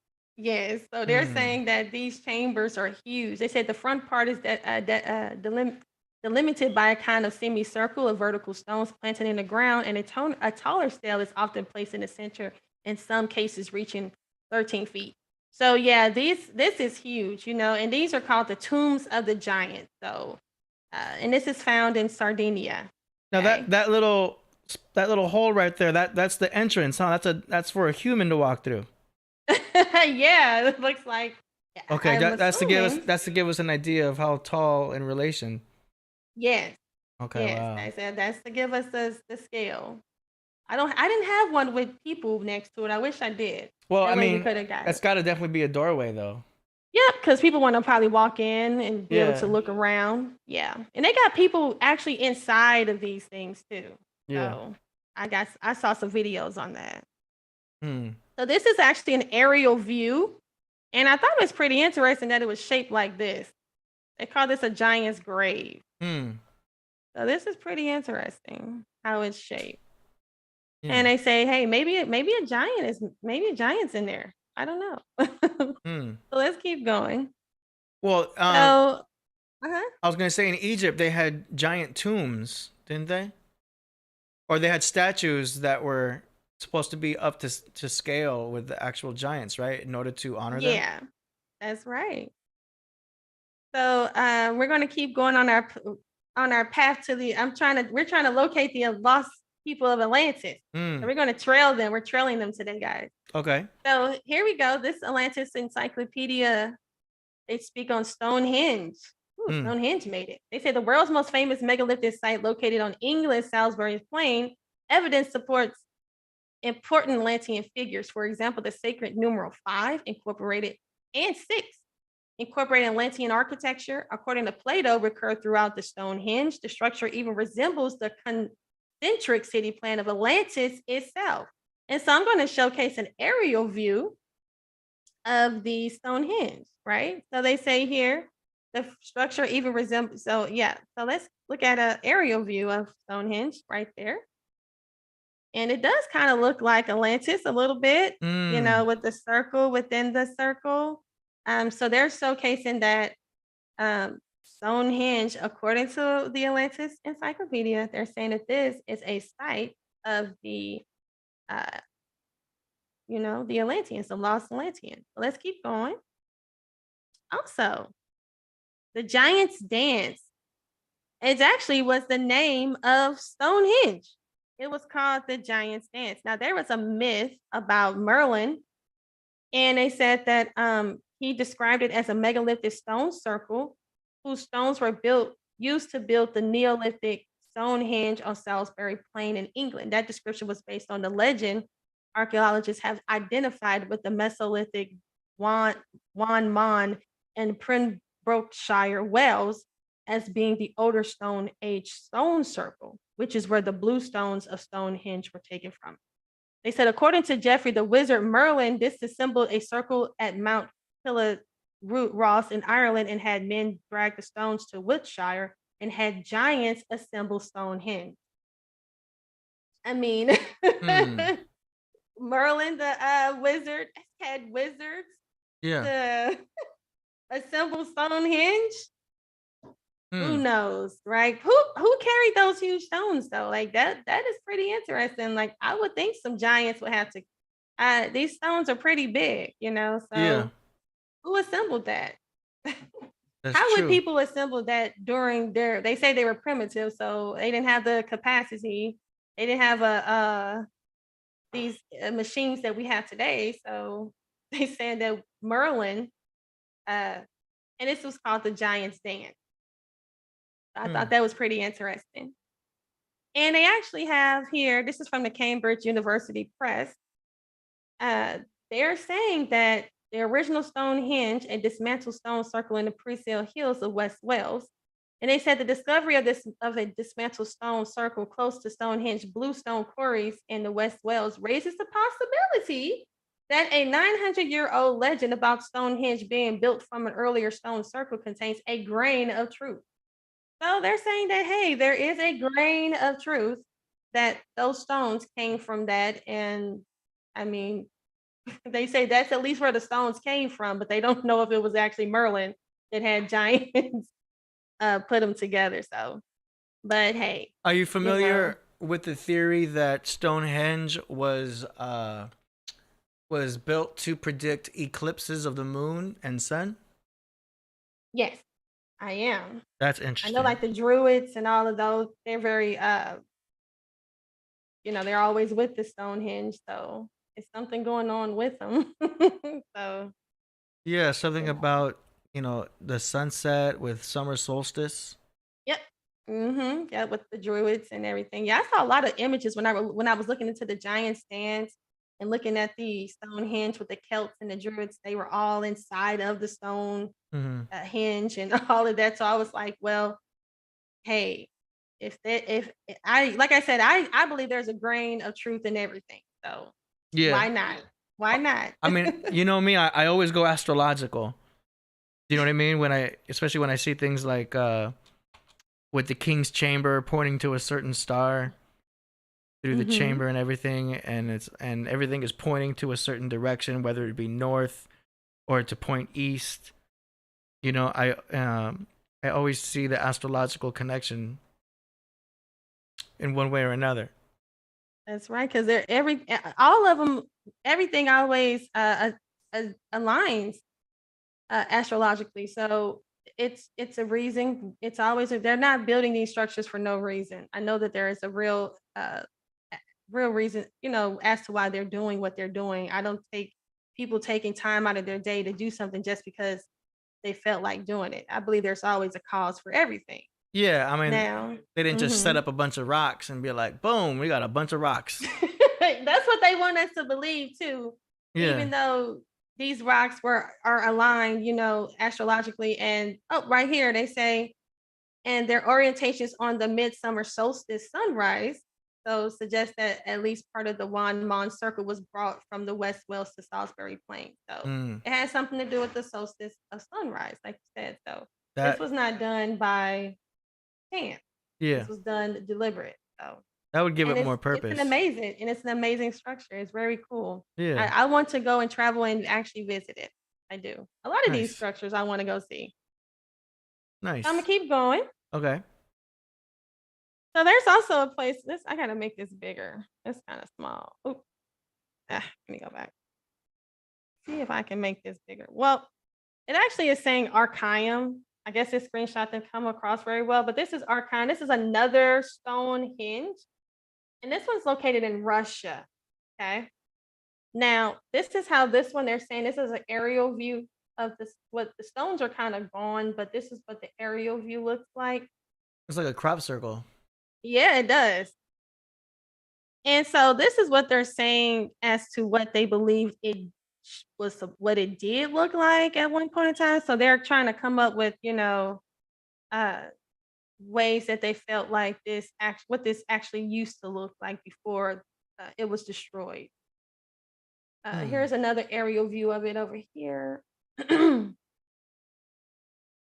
So they're saying that these chambers are huge. They said the front part is delimited by a kind of semicircle of vertical stones planted in the ground, and a taller stele is often placed in the center, in some cases reaching 13 feet. So yeah, this is huge, and these are called the tombs of the giants. So, and this is found in Sardinia. Now that little hole right there, that's the entrance, huh? That's for a human to walk through. Yeah, it looks like. Okay, that's to give us an idea of how tall in relation. Yes. Okay. Yes, wow. I said that's to give us the scale. I didn't have one with people next to it. I wish I did. Well, That I way we mean, coulda got that's it. got to definitely be a doorway, though. Yep, because people want to probably walk in and be able to Yeah. look around. Yeah, and they got people actually inside of these things too. Yeah. So I saw some videos on that. Hmm. So this is actually an aerial view, and I thought it was pretty interesting that it was shaped like this. They call this a giant's grave. Hmm. So this is pretty interesting how it's shaped. Yeah. And they say, hey, maybe a giant's in there. I don't know. Hmm. So let's keep going. Well, So, uh-huh. I was gonna say in Egypt they had giant tombs, didn't they? Or they had statues that were supposed to be up to scale with the actual giants, right? In order to honor them. Yeah, that's right. So we're going to keep going on our path to the. We're trying to locate the lost people of Atlantis. Hmm. So we're going to trail them. We're trailing them today, guys. Okay. So here we go. This Atlantis encyclopedia. They speak on Stonehenge. Ooh, Stonehenge made it. They say the world's most famous megalithic site located on England's Salisbury Plain. Evidence supports important Atlantean figures. For example, the sacred numeral 5 incorporated and 6 incorporating Atlantean architecture, according to Plato, recur throughout the Stonehenge. The structure even resembles the concentric city plan of Atlantis itself. And so I'm going to showcase an aerial view of the Stonehenge, right? So they say here, the structure even resembles, so yeah. So let's look at an aerial view of Stonehenge right there. And it does kind of look like Atlantis a little bit, you know, with the circle within the circle. So they're showcasing that Stonehenge, according to the Atlantis Encyclopedia, they're saying that this is a site of the, you know, the Atlanteans, the lost Atlanteans. So let's keep going. Also, the Giant's Dance. It actually was the name of Stonehenge. It was called the Giant's Dance. Now, there was a myth about Merlin, and they said that he described it as a megalithic stone circle whose stones were used to build the Neolithic Stonehenge on Salisbury Plain in England. That description was based on the legend archaeologists have identified with the Mesolithic Wanman and Pembrokeshire, Wales, as being the older Stone Age stone circle, which is where the blue stones of Stonehenge were taken from. They said, according to Geoffrey the Wizard, Merlin disassembled a circle at Mount Killah Ross in Ireland and had men drag the stones to Wiltshire and had giants assemble Stonehenge. I mean, Merlin the wizard had wizards to assemble Stonehenge. Who knows, right? Who carried those huge stones though? Like that is pretty interesting. Like I would think some giants would have to. These stones are pretty big, you know. So who assembled that? How would people assemble that during their? They say they were primitive, so they didn't have the capacity. They didn't have these machines that we have today. So they said that Merlin, and this was called the Giant's Dance. I thought that was pretty interesting. And they actually have here, this is from the Cambridge University Press. They're saying that the original Stonehenge, a dismantled stone circle in the Presale Hills of West Wales. And they said the discovery of a dismantled stone circle close to Stonehenge bluestone quarries in the West Wales raises the possibility that a 900-year-old legend about Stonehenge being built from an earlier stone circle contains a grain of truth. So they're saying that, hey, there is a grain of truth that those stones came from that. And I mean, they say that's at least where the stones came from, but they don't know if it was actually Merlin that had giants put them together. So, but hey. Are you familiar with the theory that Stonehenge was built to predict eclipses of the moon and sun? Yes. I am. That's interesting. I know like the Druids and all of those, they're very, you know, they're always with the Stonehenge. So it's something going on with them. So. Yeah, something about, you know, the sunset with summer solstice. Yep. Yeah, with the Druids and everything. Yeah, I saw a lot of images when I was looking into the Giant's Dance and looking at the Stonehenge with the Celts and the Druids. They were all inside of the stone hinge and all of that. So I was like, well, hey, if like I said, I believe there's a grain of truth in everything. So why not? Why not? I mean, you know me, I always go astrological. You know what I mean? Especially when I see things like with the King's Chamber pointing to a certain star through the chamber and everything, and everything is pointing to a certain direction, whether it be north or to point east. You know, I always see the astrological connection in one way or another. That's right, because all of them, everything always aligns astrologically. So it's a reason. It's always they're not building these structures for no reason. I know that there is a real reason, you know, as to why they're doing what they're doing. I don't take people taking time out of their day to do something just because they felt like doing it. I believe there's always a cause for everything. Yeah, I mean, they didn't just set up a bunch of rocks and be like, boom, we got a bunch of rocks. That's what they want us to believe too. Yeah. Even though these rocks are aligned, you know, astrologically. And right here they say, and their orientations on the midsummer solstice sunrise. So suggest that at least part of the Wan Mon circle was brought from the West Wales to Salisbury Plain. So it has something to do with the solstice of sunrise, like you said. So this was not done by chance. Yeah. This was done deliberate. So that would give it more purpose. It's an amazing structure. It's very cool. Yeah. I want to go and travel and actually visit it. I do. A lot of these structures I want to go see. Nice. I'm gonna keep going. Okay. So there's also a place. I gotta make this bigger. It's kind of small. Ooh. Let me go back. See if I can make this bigger. Well, it actually is saying Archaeum. I guess this screenshot didn't come across very well, but this is Archaeum. This is another stone hinge. And this one's located in Russia. Okay. Now, this is how this one, they're saying this is an aerial view of this. What the stones are kind of gone, but this is what the aerial view looks like. It's like a crop circle. Yeah, it does. And so this is what they're saying as to what they believe it was, what it did look like at one point in time. So they're trying to come up with, you know, ways that they felt like what this actually used to look like before it was destroyed. Here's another aerial view of it over here. Oh,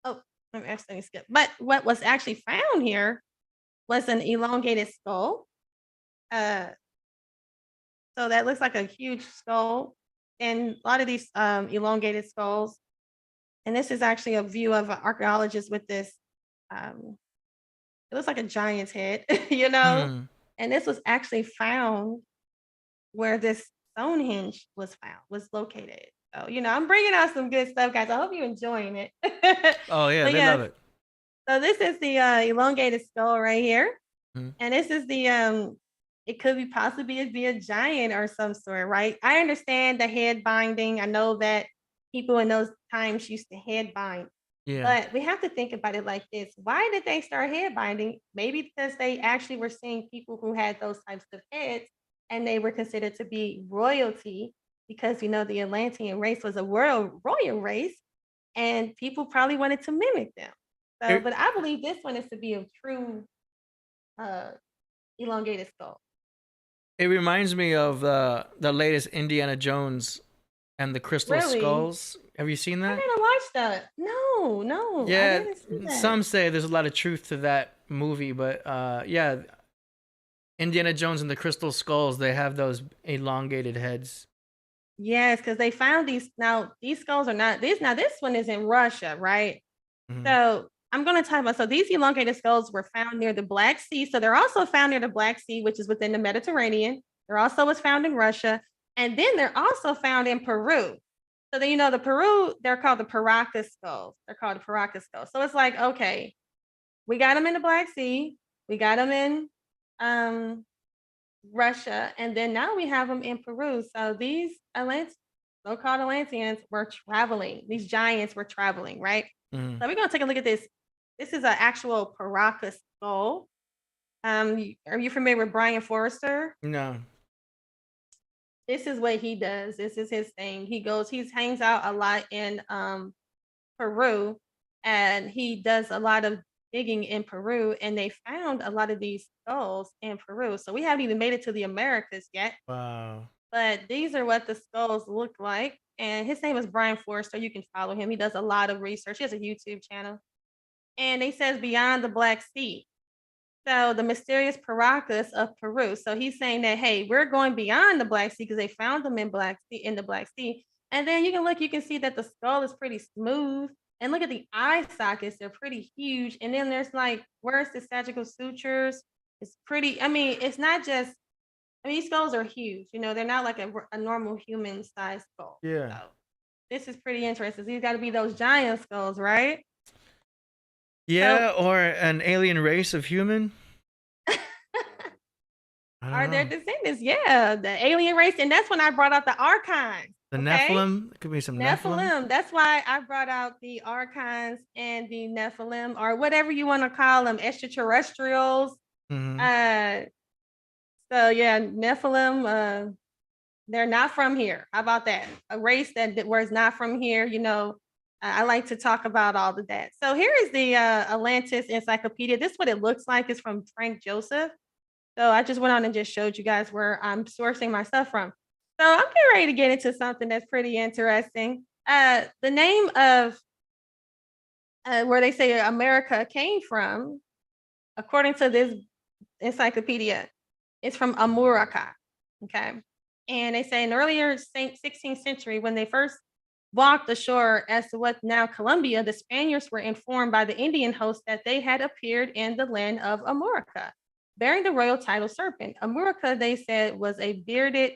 I'm actually skip. But what was actually found here was an elongated skull. So that looks like a huge skull, and a lot of these elongated skulls. And this is actually a view of an archaeologist with this. It looks like a giant's head, you know. And this was actually found where this Stonehenge was located. So, you know, I'm bringing out some good stuff, guys. I hope you're enjoying it. Oh yeah, they love it. So this is the elongated skull right here. And this is the it could be possibly be a giant or some sort, right? I understand the head binding. I know that people in those times used to head bind. Yeah. But we have to think about it like this. Why did they start head binding? Maybe because they actually were seeing people who had those types of heads and they were considered to be royalty, because, you know, the Atlantean race was a royal race and people probably wanted to mimic them. So, but I believe this one is to be a true elongated skull. It reminds me of the latest Indiana Jones and the Crystal Skulls. Have you seen that? I didn't watch that. No. Yeah, I didn't see that. some say there's a lot of truth to that movie, but yeah, Indiana Jones and the Crystal Skulls, they have those elongated heads. Yes, because they found these. Now, these skulls are not this. Now, this one is in Russia, right? So I'm going to talk about, so these elongated skulls were found near the Black Sea. So they're also found near the Black Sea, which is within the Mediterranean. There also was found in Russia. And then they're also found in Peru. So then, you know, the Peru, they're called the Paracas skulls. They're called the Paracas skulls. So it's like, okay, we got them in the Black Sea. We got them in Russia. And then now we have them in Peru. So these so-called Atlanteans were traveling. These giants were traveling, right? So we're going to take a look at this. This is an actual Paracas skull. Are you familiar with Brian Forrester? No. This is what he does. This is his thing. He hangs out a lot in Peru, and he does a lot of digging in Peru, and they found a lot of these skulls in Peru. So we haven't even made it to the Americas yet. Wow. But these are what the skulls look like. And his name is Brian Forrester. You can follow him. He does a lot of research. He has a YouTube channel. And he says beyond the Black Sea. So the mysterious Paracas of Peru. So he's saying that, hey, we're going beyond the Black Sea because they found them in the Black Sea. And then you can see that the skull is pretty smooth. And look at the eye sockets. They're pretty huge. And then there's like, where's the sagittal sutures? It's pretty, it's not just, these skulls are huge. You know, they're not like a normal human sized skull. Yeah. So this is pretty interesting. These got to be those giant skulls, right? Yeah, or an alien race of human. Are their descendants? Yeah, the alien race. And that's when I brought out the archons. The Nephilim. It could be some Nephilim. That's why I brought out the archons and the Nephilim, or whatever you want to call them, extraterrestrials. So yeah, Nephilim. They're not from here. How about that? A race that was not from here. You know, I like to talk about all of that. So here is the Atlantis Encyclopedia. This is what it looks like. It's from Frank Joseph. So I just went on and just showed you guys where I'm sourcing my stuff from. So I'm getting ready to get into something that's pretty interesting. The name of where they say America came from, according to this encyclopedia, is from Amuraka. Okay. And they say in the earlier 16th century, when they first walked ashore as to what now Colombia, the Spaniards were informed by the Indian host that they had appeared in the land of Amuraka, bearing the royal title serpent. Amuraka, they said, was a bearded,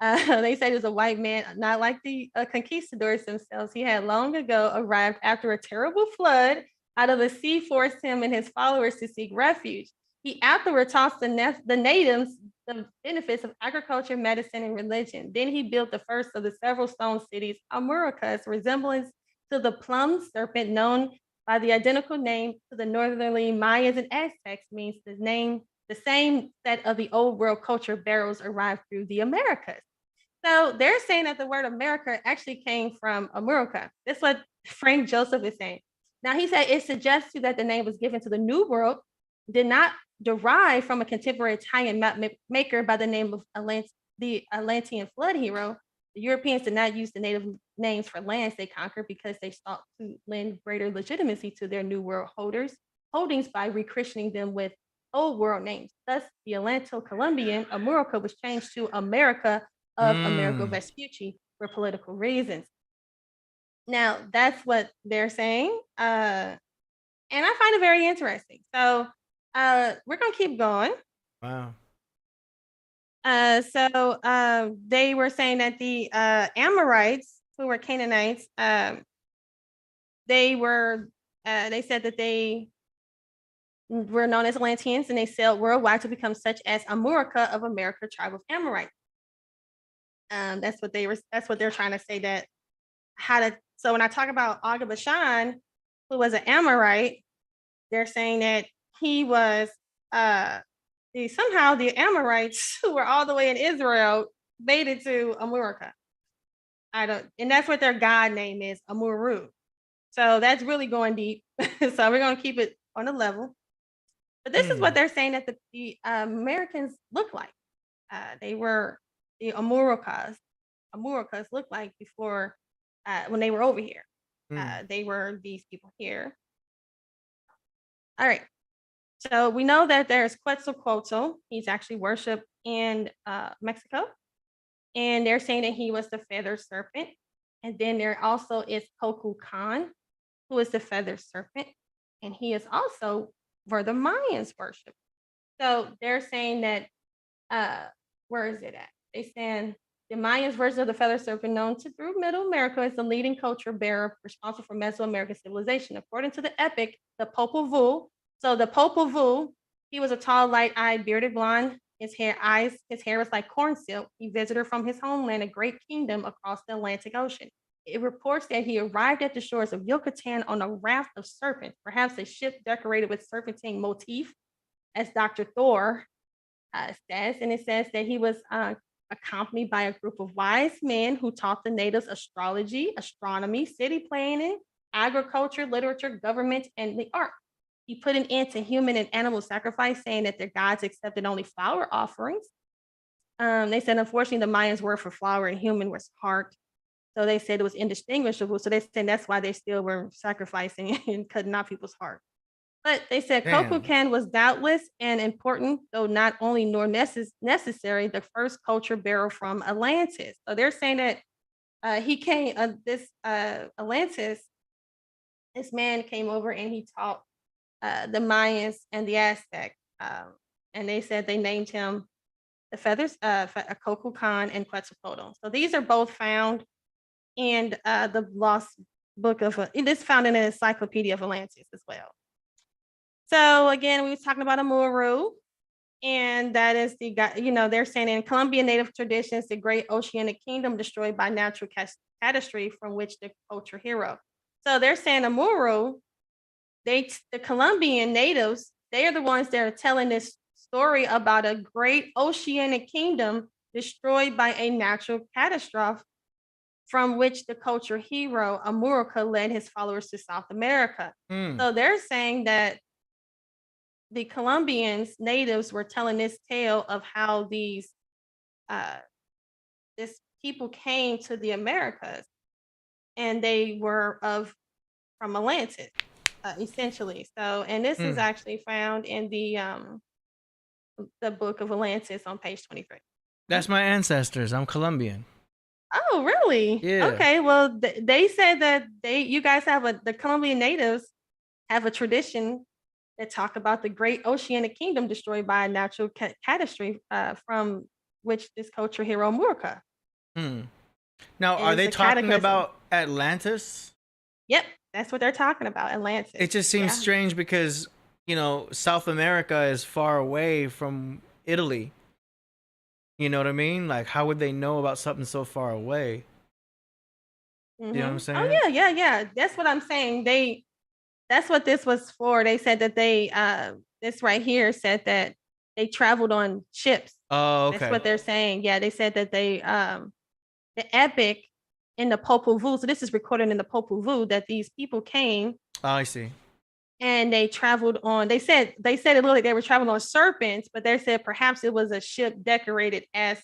they said he was a white man, not like the conquistadors themselves. He had long ago arrived after a terrible flood out of the sea, forced him and his followers to seek refuge. He afterward taught the natives the benefits of agriculture, medicine, and religion. Then he built the first of the several stone cities, Amuraka's resemblance to the plum serpent, known by the identical name to the northerly Mayas and Aztecs, means the same set of the old world culture barrows arrived through the Americas. So they're saying that the word America actually came from Amuraka. That's what Frank Joseph is saying. Now he said it suggests that the name was given to the New World, did not derive from a contemporary Italian map maker by the name of the Atlantean flood hero. The Europeans did not use the native names for lands they conquered because they sought to lend greater legitimacy to their New World holdings by rechristening them with Old World names. Thus, the Atlanto-Colombian Amuraka was changed to America of Amerigo Vespucci for political reasons. Now, that's what they're saying. And I find it very interesting. So we're going to keep going. Wow. So they were saying that the Amorites, who were Canaanites, they said that they were known as Atlanteans, and they sailed worldwide to become such as Amuraka of America, tribe of Amorites. That's what they're trying to say, that so when I talk about Aga Bashan, who was an Amorite, they're saying that he was somehow the Amorites who were all the way in Israel made it to Amuraka. And that's what their god name is, Amuru. So that's really going deep. So we're going to keep it on the level. But this is what they're saying that the Americans look like. They were the Amurakas looked like before when they were over here. They were these people here. All right. So we know that there's Quetzalcoatl. He's actually worshipped in Mexico. And they're saying that he was the feather serpent. And then there also is Kukulkan, who is the feather serpent. And he is also where the Mayans worship. So they're saying that, where is it at? They saying the Mayans version of the feather serpent, known to through Middle America, is the leading culture bearer responsible for Mesoamerican civilization. According to the epic, the Popol Vuh. So the Popol Vuh, he was a tall, light-eyed, bearded blonde. His hair was like corn silk. He visited from his homeland, a great kingdom across the Atlantic Ocean. It reports that he arrived at the shores of Yucatan on a raft of serpents, perhaps a ship decorated with serpentine motif, as Dr. Thor says. And it says that he was accompanied by a group of wise men who taught the natives astrology, astronomy, city planning, agriculture, literature, government, and the arts. He put an end to human and animal sacrifice, saying that their gods accepted only flower offerings. They said, unfortunately, the Mayans' word for flower and human was heart. So they said it was indistinguishable. So they said that's why they still were sacrificing and cutting off people's heart. But they said Kukulkan was doubtless and important, though not only nor necessary, the first culture bearer from Atlantis. So they're saying that he came, Atlantis, this man came over and he taught the Mayans and the Aztecs. And they said they named him the feathers, Kukulkan and Quetzalcoatl. So these are both found in the lost book of, it is found in an encyclopedia of Atlantis as well. So again, we was talking about Amuru, and that is the guy, they're saying in Colombian native traditions, the great oceanic kingdom destroyed by natural catastrophe from which the culture hero. So they're saying Amuru, the Colombian natives, they are the ones that are telling this story about a great oceanic kingdom destroyed by a natural catastrophe from which the culture hero Amurka led his followers to South America. So they're saying that the Colombians natives were telling this tale of how these this people came to the Americas, and they were from Atlantis, essentially. So, and this is actually found in the book of Atlantis on page 23. That's my ancestors. I'm Colombian. Oh, really? Yeah. Okay. Well, they said that you guys have the Colombian natives have a tradition that talk about the great oceanic kingdom destroyed by a natural catastrophe from which this culture hero Murka. Now, are they talking about Atlantis? Yep, that's what they're talking about, Atlantis. It just seems strange because, you know, South America is far away from Italy. You know what I mean? Like, how would they know about something so far away? You know what I'm saying? Oh, yeah. That's what I'm saying. That's what this was for. They said that this right here said that they traveled on ships. Oh, okay. That's what they're saying. Yeah, they said that the epic in the Popol Vuh. So this is recorded in the Popol Vuh that these people came. Oh, I see. And they traveled on. They said it looked like they were traveling on serpents, but they said perhaps it was a ship decorated as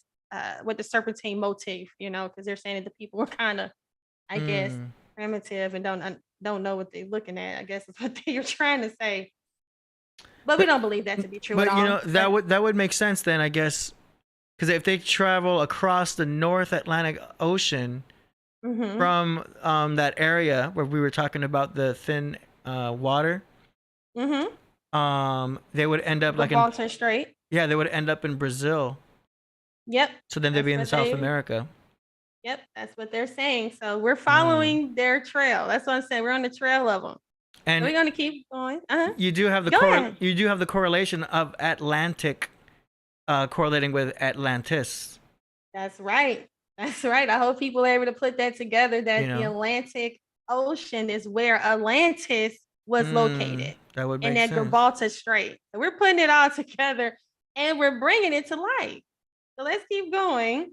with the serpentine motif. You know, because they're saying that the people were kind of, I guess, primitive and don't know what they're looking at. I guess is what they were trying to say. But we don't believe that to be true at all. But you know, that would make sense then, I guess, because if they travel across the North Atlantic Ocean from that area where we were talking about the thin water, they would end up like in Strait. Yeah, they would end up in Brazil. Yep. So then they'd be in South America. Yep, that's what they're saying. So we're following their trail. That's what I'm saying. We're on the trail of them. And we're gonna keep going. You do have the correlation of Atlantic correlating with Atlantis. That's right. That's right. I hope people are able to put that together. That the Atlantic Ocean is where Atlantis was located. That would make in sense. that Gibraltar Strait. So we're putting it all together, and we're bringing it to life. So let's keep going.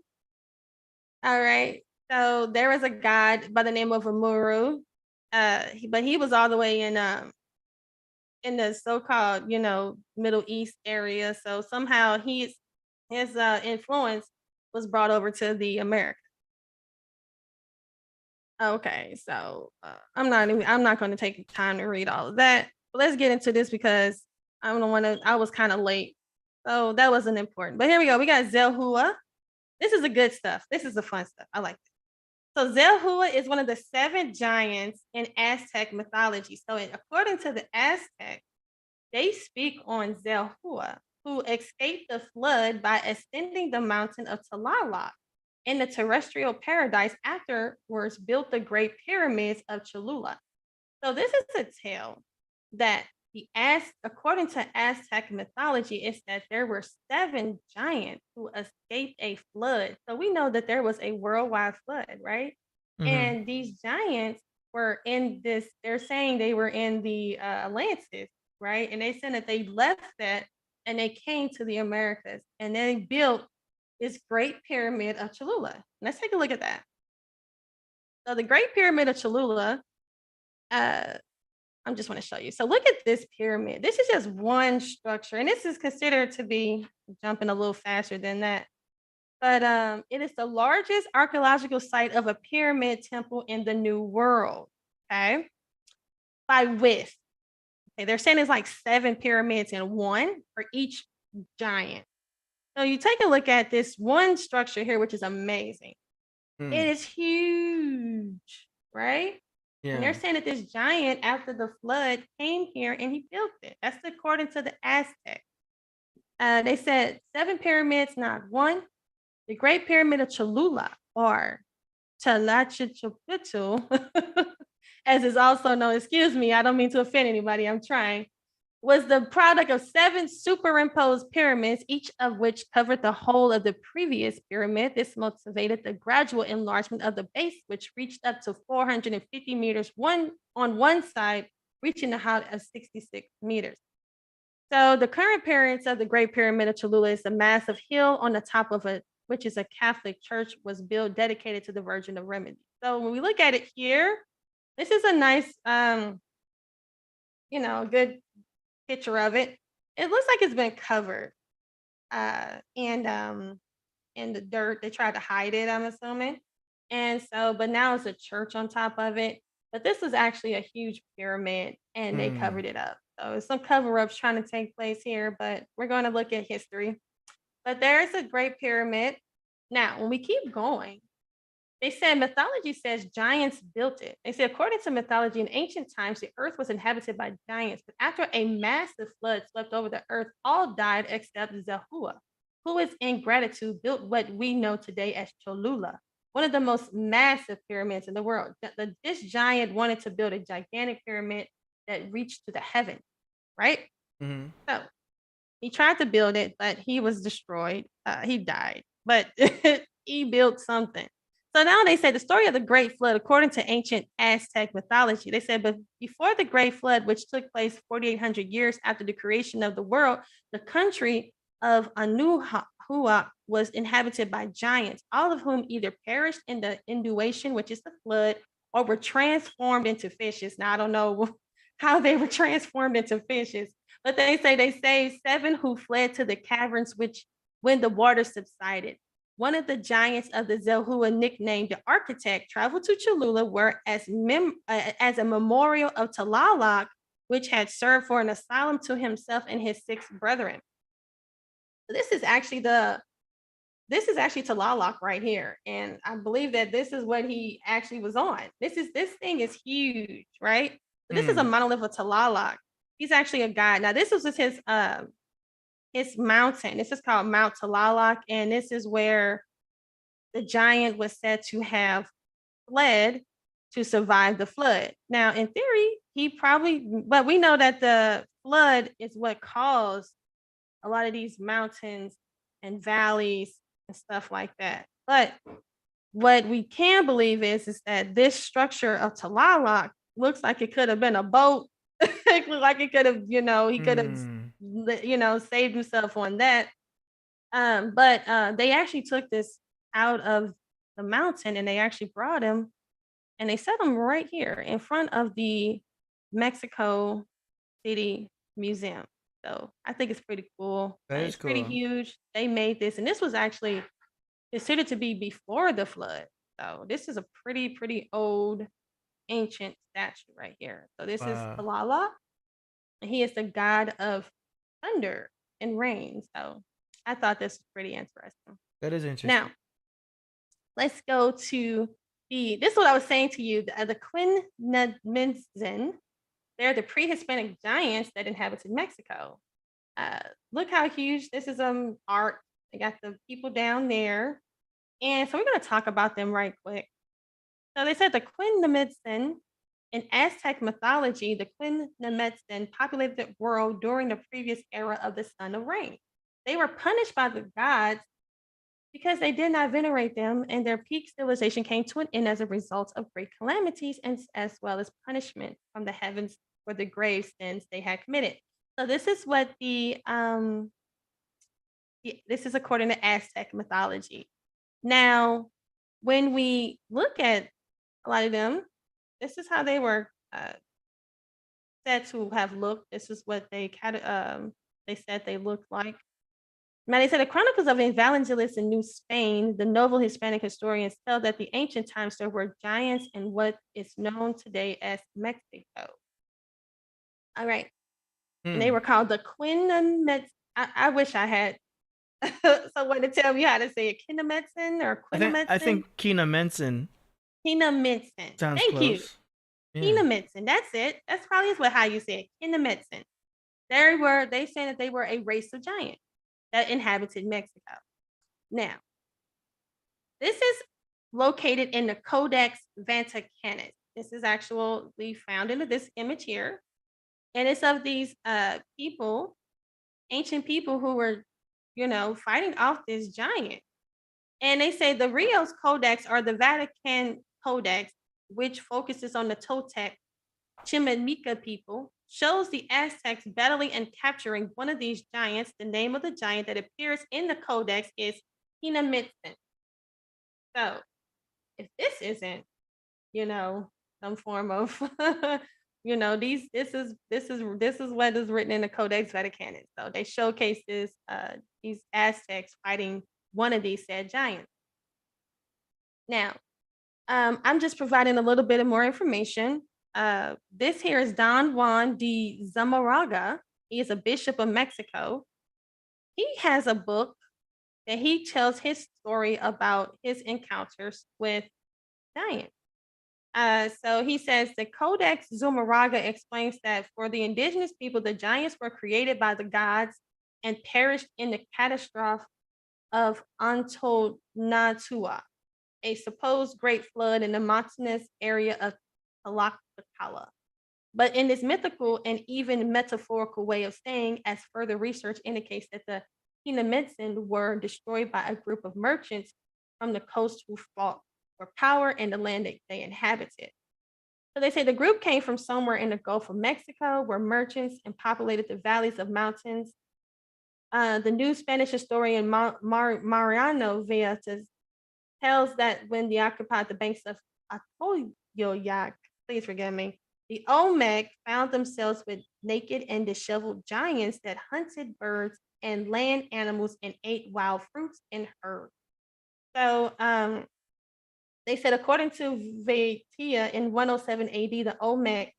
All right. So there was a god by the name of Amuru. But he was all the way in the so-called, Middle East area. So somehow his influence was brought over to the Americas. Okay, so I'm not going to take time to read all of that. But let's get into this because I was kind of late. So that wasn't important. But here we go. We got Zelhua. This is the good stuff. This is the fun stuff. I like this. So Zelhua is one of the 7 giants in Aztec mythology. So according to the Aztec, they speak on Zelhua, who escaped the flood by ascending the mountain of Tlaloc in the terrestrial paradise, afterwards built the Great Pyramids of Cholula. So this is a tale that according to Aztec mythology, it's that there were 7 giants who escaped a flood. So we know that there was a worldwide flood, right? And these giants were in this, they're saying they were in the Atlantis, right? And they said that they left that and they came to the Americas and they built this Great Pyramid of Cholula. Let's take a look at that. So the Great Pyramid of Cholula, I just want to show you. So look at this pyramid. This is just one structure, and this is considered to be jumping a little faster than that. But it is the largest archaeological site of a pyramid temple in the New World. Okay, by width. Okay, they're saying it's like 7 pyramids in one for each giant. So you take a look at this one structure here, which is amazing. It is huge, right? And they're saying that this giant, after the flood, came here and he built it. That's according to the Aztec. They said 7 pyramids, not one. The Great Pyramid of Cholula, or Tlachtoltepetl, as is also known, excuse me, I don't mean to offend anybody, I'm trying, was the product of 7 superimposed pyramids, each of which covered the whole of the previous pyramid. This motivated the gradual enlargement of the base, which reached up to 450 meters on one side, reaching a height of 66 meters. So the current appearance of the Great Pyramid of Cholula is a massive hill on the top of a which is a Catholic church, was built dedicated to the Virgin of Remedy. So when we look at it here, this is a nice, good picture of it. It looks like it's been covered, and in the dirt. They tried to hide it, I'm assuming. And so, but now it's a church on top of it. But this was actually a huge pyramid, and they covered it up. So it's some cover-ups trying to take place here, but we're going to look at history. But there's a great pyramid. Now, when we keep going, they said mythology says giants built it. They say, according to mythology, in ancient times, the earth was inhabited by giants. But after a massive flood swept over the earth, all died except Zahui, who is in gratitude built what we know today as Cholula, one of the most massive pyramids in the world. This giant wanted to build a gigantic pyramid that reached to the heaven, right? Mm-hmm. So he tried to build it, but he was destroyed. He died, but he built something. So now they say the story of the Great Flood, according to ancient Aztec mythology, they said, but before the Great Flood, which took place 4,800 years after the creation of the world, the country of Anuhua was inhabited by giants, all of whom either perished in the inundation, which is the flood, or were transformed into fishes. Now, I don't know how they were transformed into fishes, but they say they saved 7 who fled to the caverns, which when the water subsided. One of the giants of the Zahui, nicknamed the Architect, traveled to Cholula, where as a memorial of Tlaloc, which had served for an asylum to himself and his 6 brethren. So this is actually Tlaloc right here, and I believe that this is what he actually was on. This thing is huge, right? So this is a monolith of Tlaloc. He's actually a god. Now this was just his mountain. This is called Mount Tlaloc, and this is where the giant was said to have fled to survive the flood. Now, in theory, but we know that the flood is what caused a lot of these mountains and valleys and stuff like that. But what we can believe is that this structure of Tlaloc looks like it could have been a boat. It looked like it could have, he could have, saved himself on that. But they actually took this out of the mountain, and they actually brought him, and they set him right here in front of the Mexico City Museum. So I think it's pretty cool. It's pretty huge. They made this, and this was actually considered to be before the flood. So this is a pretty old, ancient statue right here. So this is Tlaloc, and he is the god of thunder and rain. So I thought this was pretty interesting. That is interesting. Now, let's go to this is what I was saying to you, the Quinnamintzen. They're the pre-Hispanic giants that inhabited Mexico. Look how huge this is. Art. They got the people down there, and so we're going to talk about them right quick. So they said the Quinnamintzen in Aztec mythology, the Quinnamintzen populated the world during the previous era of the Sun of Rain. They were punished by the gods because they did not venerate them, and their peak civilization came to an end as a result of great calamities and as well as punishment from the heavens for the grave sins they had committed. So this is what this is according to Aztec mythology. Now, when we look at a lot of them, this is how they were said to have looked. This is what they said they looked like. Now, they said the Chronicles of Evangelists in New Spain, the noble Hispanic historians tell that the ancient times there were giants in what is known today as Mexico. All right. And they were called the Quinnamintzen. I wish I had someone to tell me how to say it. Quinnamintzen or Quinnamintzen? I think Quinnamintzen. Quinnamintzen. Sounds Thank close. you. Yeah. Quinnamintzen. That's it. That's probably how you say it. Quinnamintzen. They said that they were a race of giants that inhabited Mexico. Now, this is located in the Codex Vaticanus. This is actually found in this image here. And it's of these people, ancient people who were, fighting off this giant. And they say the Rios Codex or the Vatican Codex, which focuses on the Toltec Chichimeca people, shows the Aztecs battling and capturing one of these giants. The name of the giant that appears in the codex is Hinamitten. So if this isn't, some form of, this is what is written in the Codex Vaticanus. So they showcase these Aztecs fighting one of these said giants. Now, I'm just providing a little bit of more information. This here is Don Juan de Zamaraga. He is a bishop of Mexico. He has a book that he tells his story about his encounters with giants. So he says the Codex Zumarraga explains that for the indigenous people, the giants were created by the gods and perished in the catastrophe of Antonatua, a supposed great flood in the mountainous area of Tlaxcala. But in this mythical and even metaphorical way of saying, as further research indicates that the Hinamitten were destroyed by a group of merchants from the coast who fought for power in the land that they inhabited. So they say the group came from somewhere in the Gulf of Mexico, where merchants and populated the valleys of mountains. The new Spanish historian Mariano Vietas tells that when they occupied the banks of Atoyac, please forgive me, the Olmec found themselves with naked and disheveled giants that hunted birds and land animals and ate wild fruits and herbs. So they said, according to Vietia, in 107 AD, the Olmec,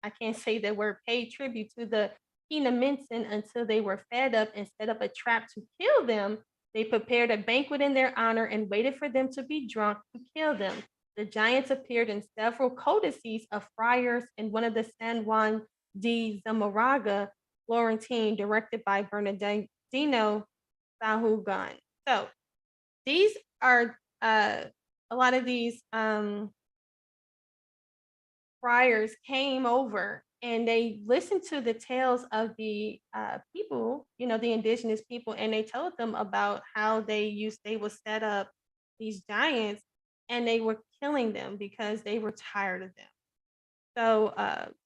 I can't say that word, paid tribute to the Hinamitten until they were fed up and set up a trap to kill them. They prepared a banquet in their honor and waited for them to be drunk to kill them. The giants appeared in several codices of friars in one of the San Juan de Zamaraga, Florentine, directed by Bernardino Sahugan. So these are a lot of these friars came over and they listened to the tales of the people, the indigenous people, and they told them about how they would set up these giants and they were killing them because they were tired of them. So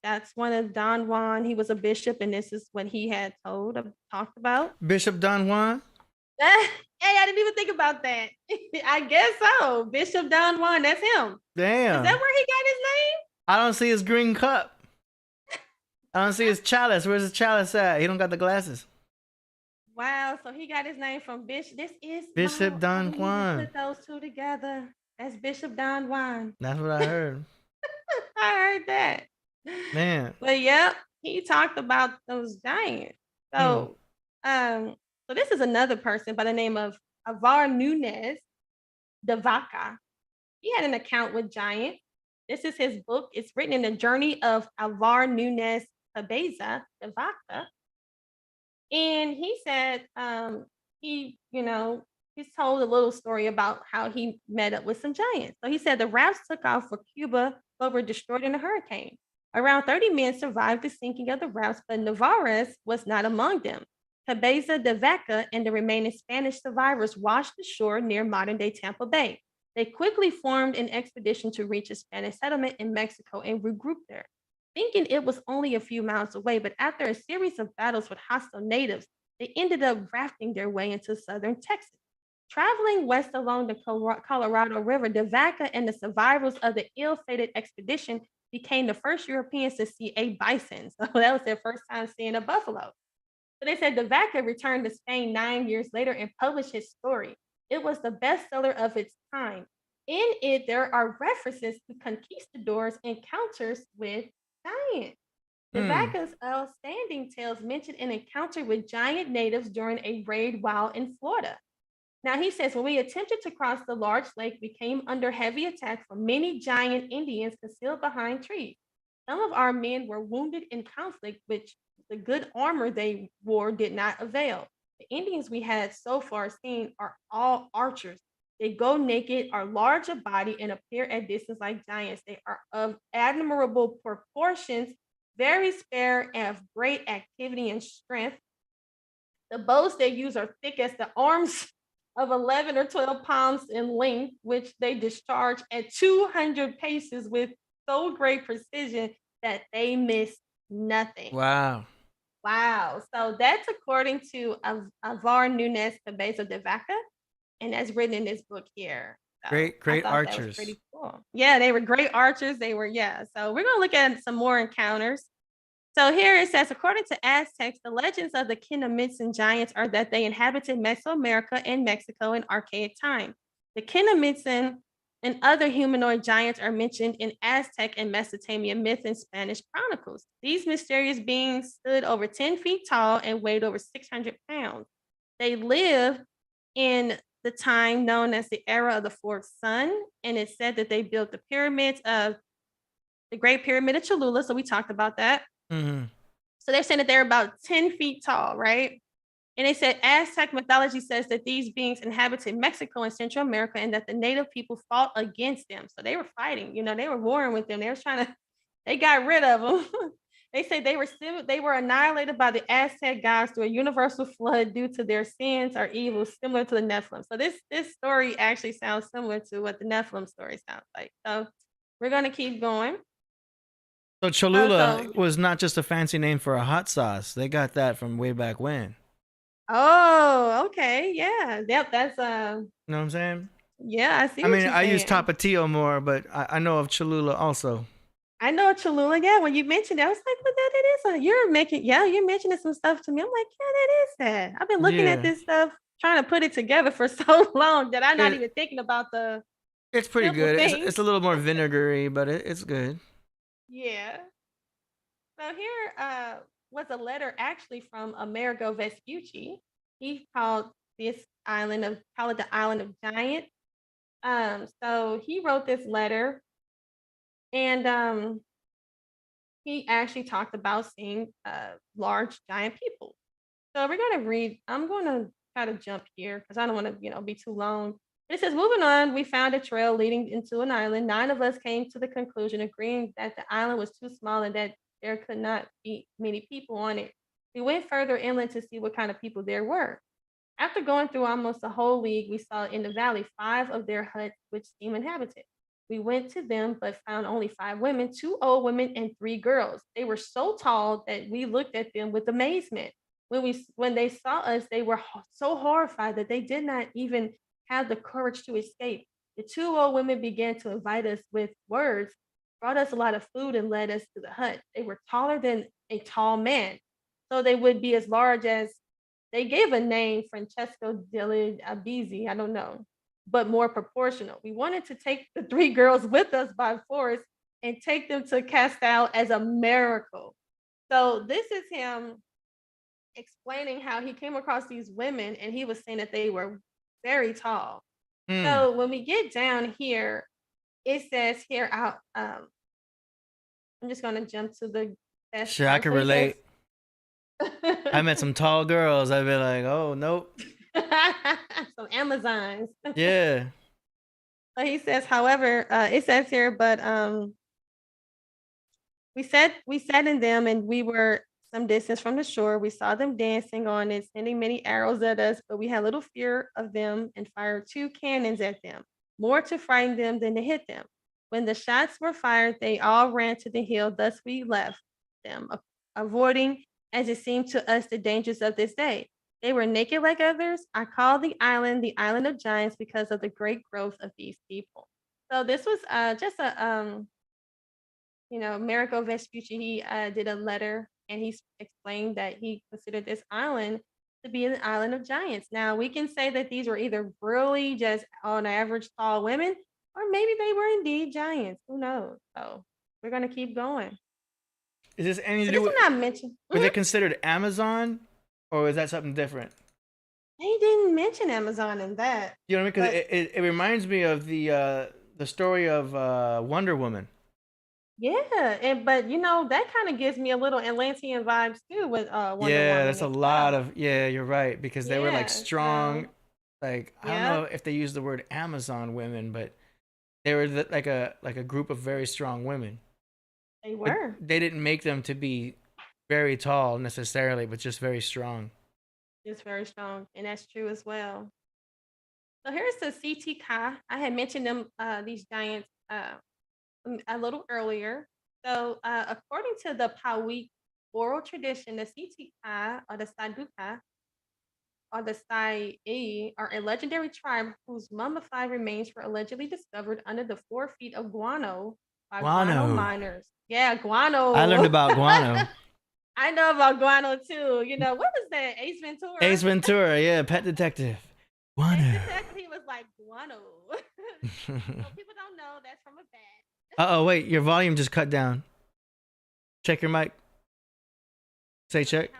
that's one of Don Juan. He was a bishop, and this is what he had talked about. Bishop Don Juan? Hey, I didn't even think about that. I guess so. Bishop Don Juan, that's him. Damn. Is that where he got his name? I don't see his green cup. I don't see his chalice. Where's his chalice at? He don't got the glasses. Wow, so he got his name from Bishop. This is Bishop Don Juan. Put those two together. That's Bishop Don Juan. That's what I heard. I heard that. Man. But yep, he talked about those giants. So, so this is another person by the name of Avar Nunez de Vaca. He had an account with giants. This is his book. It's written in the journey of Avar Nunez Cabeza de Vaca. And he said he's told a little story about how he met up with some giants. So he said the rafts took off for Cuba, but were destroyed in a hurricane. Around 30 men survived the sinking of the rafts, but Navarez was not among them. Cabeza de Vaca and the remaining Spanish survivors washed ashore near modern-day Tampa Bay. They quickly formed an expedition to reach a Spanish settlement in Mexico and regrouped there, thinking it was only a few miles away. But after a series of battles with hostile natives, they ended up rafting their way into southern Texas. Traveling west along the Colorado River, de Vaca and the survivors of the ill-fated expedition became the first Europeans to see a bison. So that was their first time seeing a buffalo. So they said de Vaca returned to Spain 9 years later and published his story. It was the bestseller of its time. In it, there are references to conquistadors' encounters with giants. De Vaca's outstanding tales mentioned an encounter with giant natives during a raid while in Florida. Now, he says, when we attempted to cross the large lake, we came under heavy attack from many giant Indians concealed behind trees. Some of our men were wounded in conflict, which the good armor they wore did not avail. The Indians we had so far seen are all archers. They go naked, are large of body, and appear at distance like giants. They are of admirable proportions, very spare, and of great activity and strength. The bows they use are thick as the arms of 11 or 12 pounds in length, which they discharge at 200 paces with so great precision that they miss nothing. Wow. Wow. So that's according to Avar Nunez Cabeza de Vaca. and that's written in this book here. So Great I thought that was archers. pretty cool. Yeah, they were great archers. They were, yeah. So we're gonna look at some more encounters. So here it says, according to Aztecs, the legends of the Kinamitsan giants are that they inhabited Mesoamerica and Mexico in archaic time. The Kinamitsan and other humanoid giants are mentioned in Aztec and Mesopotamian myth and Spanish chronicles. These mysterious beings stood over 10 feet tall and weighed over 600 pounds. They lived in the time known as the era of the fourth sun, and it's said that they built the pyramids of the Great Pyramid of Cholula. So we talked about that. Mm-hmm. So they're saying that they're about 10 feet tall, right? And they said Aztec mythology says that these beings inhabited Mexico and Central America and that the native people fought against them. So they were fighting, they were warring with them. They were trying to, they got rid of them. They say they were annihilated by the Aztec gods through a universal flood due to their sins or evils, similar to the Nephilim. So this story actually sounds similar to what the Nephilim story sounds like. So we're going to keep going. So Cholula was not just a fancy name for a hot sauce. They got that from way back when. Oh, okay. Yeah. Yep. That's You know what I'm saying? Yeah, I see. I what mean, you're I use saying. Tapatio more, but I know of Cholula also. I know Cholula. Yeah, when you mentioned it, I was like, "What that it is?" You're mentioning some stuff to me. I'm like, "Yeah, that is that." I've been looking at this stuff, trying to put it together for so long that I'm not even thinking about the. It's pretty simple good. things. It's a little more vinegary, but it's good. Yeah. So here was a letter actually from Amerigo Vespucci. He called this call it the Island of Giants. So he wrote this letter, and he actually talked about seeing large giant people. So we're gonna read. I'm gonna try to jump here because I don't want to, be too long. It says, moving on, we found a trail leading into an island. 9 of us came to the conclusion, agreeing that the island was too small and that there could not be many people on it. We went further inland to see what kind of people there were. After going through almost the whole league, we saw in the valley 5 of their huts which seemed inhabited. We went to them, but found only 5 women, 2 old women, and 3 girls. They were so tall that we looked at them with amazement. When they saw us, they were so horrified that they did not even have the courage to escape. The 2 old women began to invite us with words, brought us a lot of food, and led us to the hut. They were taller than a tall man, so they would be as large as, they gave a name, Francesco delle Abizi, I don't know, but more proportional. We wanted to take the 3 girls with us by force and take them to Castel as a miracle. So this is him explaining how he came across these women and he was saying that they were very tall. So when we get down here, it says here out. I'm just gonna jump to the best. Sure, I can relate. I met some tall girls. I'd be like, oh nope. Some Amazons. Yeah. So he says, however, it says here, but we sat in them and we were some distance from the shore. We saw them dancing on it, sending many arrows at us, but we had little fear of them and fired 2 cannons at them, more to frighten them than to hit them. When the shots were fired, they all ran to the hill. Thus we left them, avoiding, as it seemed to us, the dangers of this day. They were naked like others. I call the island of giants because of the great growth of these people. So this was just a Amerigo Vespucci. He did a letter and he explained that he considered this island to be an island of giants. Now we can say that these were either really just on average tall women, or maybe they were indeed giants. Who knows? So we're gonna keep going. Is this anything to So do this with? one I mentioned. Were they considered Amazon, or is that something different? They didn't mention Amazon in that. You know what I mean? Because it reminds me of the story of Wonder Woman. Yeah, but that kind of gives me a little Atlantean vibes too with Wonder Woman. Yeah, that's a lot of you're right, because they were like Yeah, strong. so Like I don't know if they use the word Amazon women, but they were like a group of very strong women. they But were. they didn't make them to be very tall necessarily, but just very strong. It's very strong, and that's true as well. So here's the CT Kai. I had mentioned them, these giants, a little earlier. So according to the Pawik oral tradition, the CT Kai or the Saduka or the Sai are a legendary tribe whose mummified remains were allegedly discovered under the 4 feet of guano by guano Guano. miners. Yeah, guano. I learned about guano. I know about guano too. You know, what was that? Ace Ventura? Ace Ventura, yeah, Pet Detective. Guano. Ace Detective, he was like guano. So people don't know that's from a bat. Uh-oh, wait, your volume just cut down. Check your mic. Say check.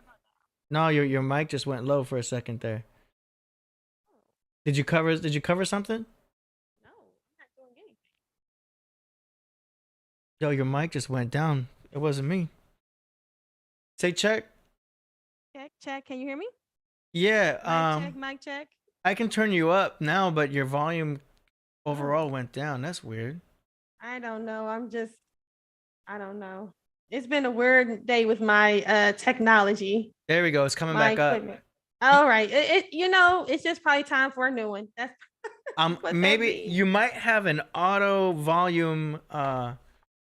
No, your mic just went low for a second there. Did you cover something? No, I'm not doing anything. Yo, your mic just went down. It wasn't me. Say check. Check. Can you hear me? Yeah, Mic check. I can turn you up now, but your volume overall went down. That's weird. I don't know. I don't know. It's been a weird day with my technology. There we go. It's coming back equipment. All right. It's just probably time for a new one. That's maybe you might have an auto volume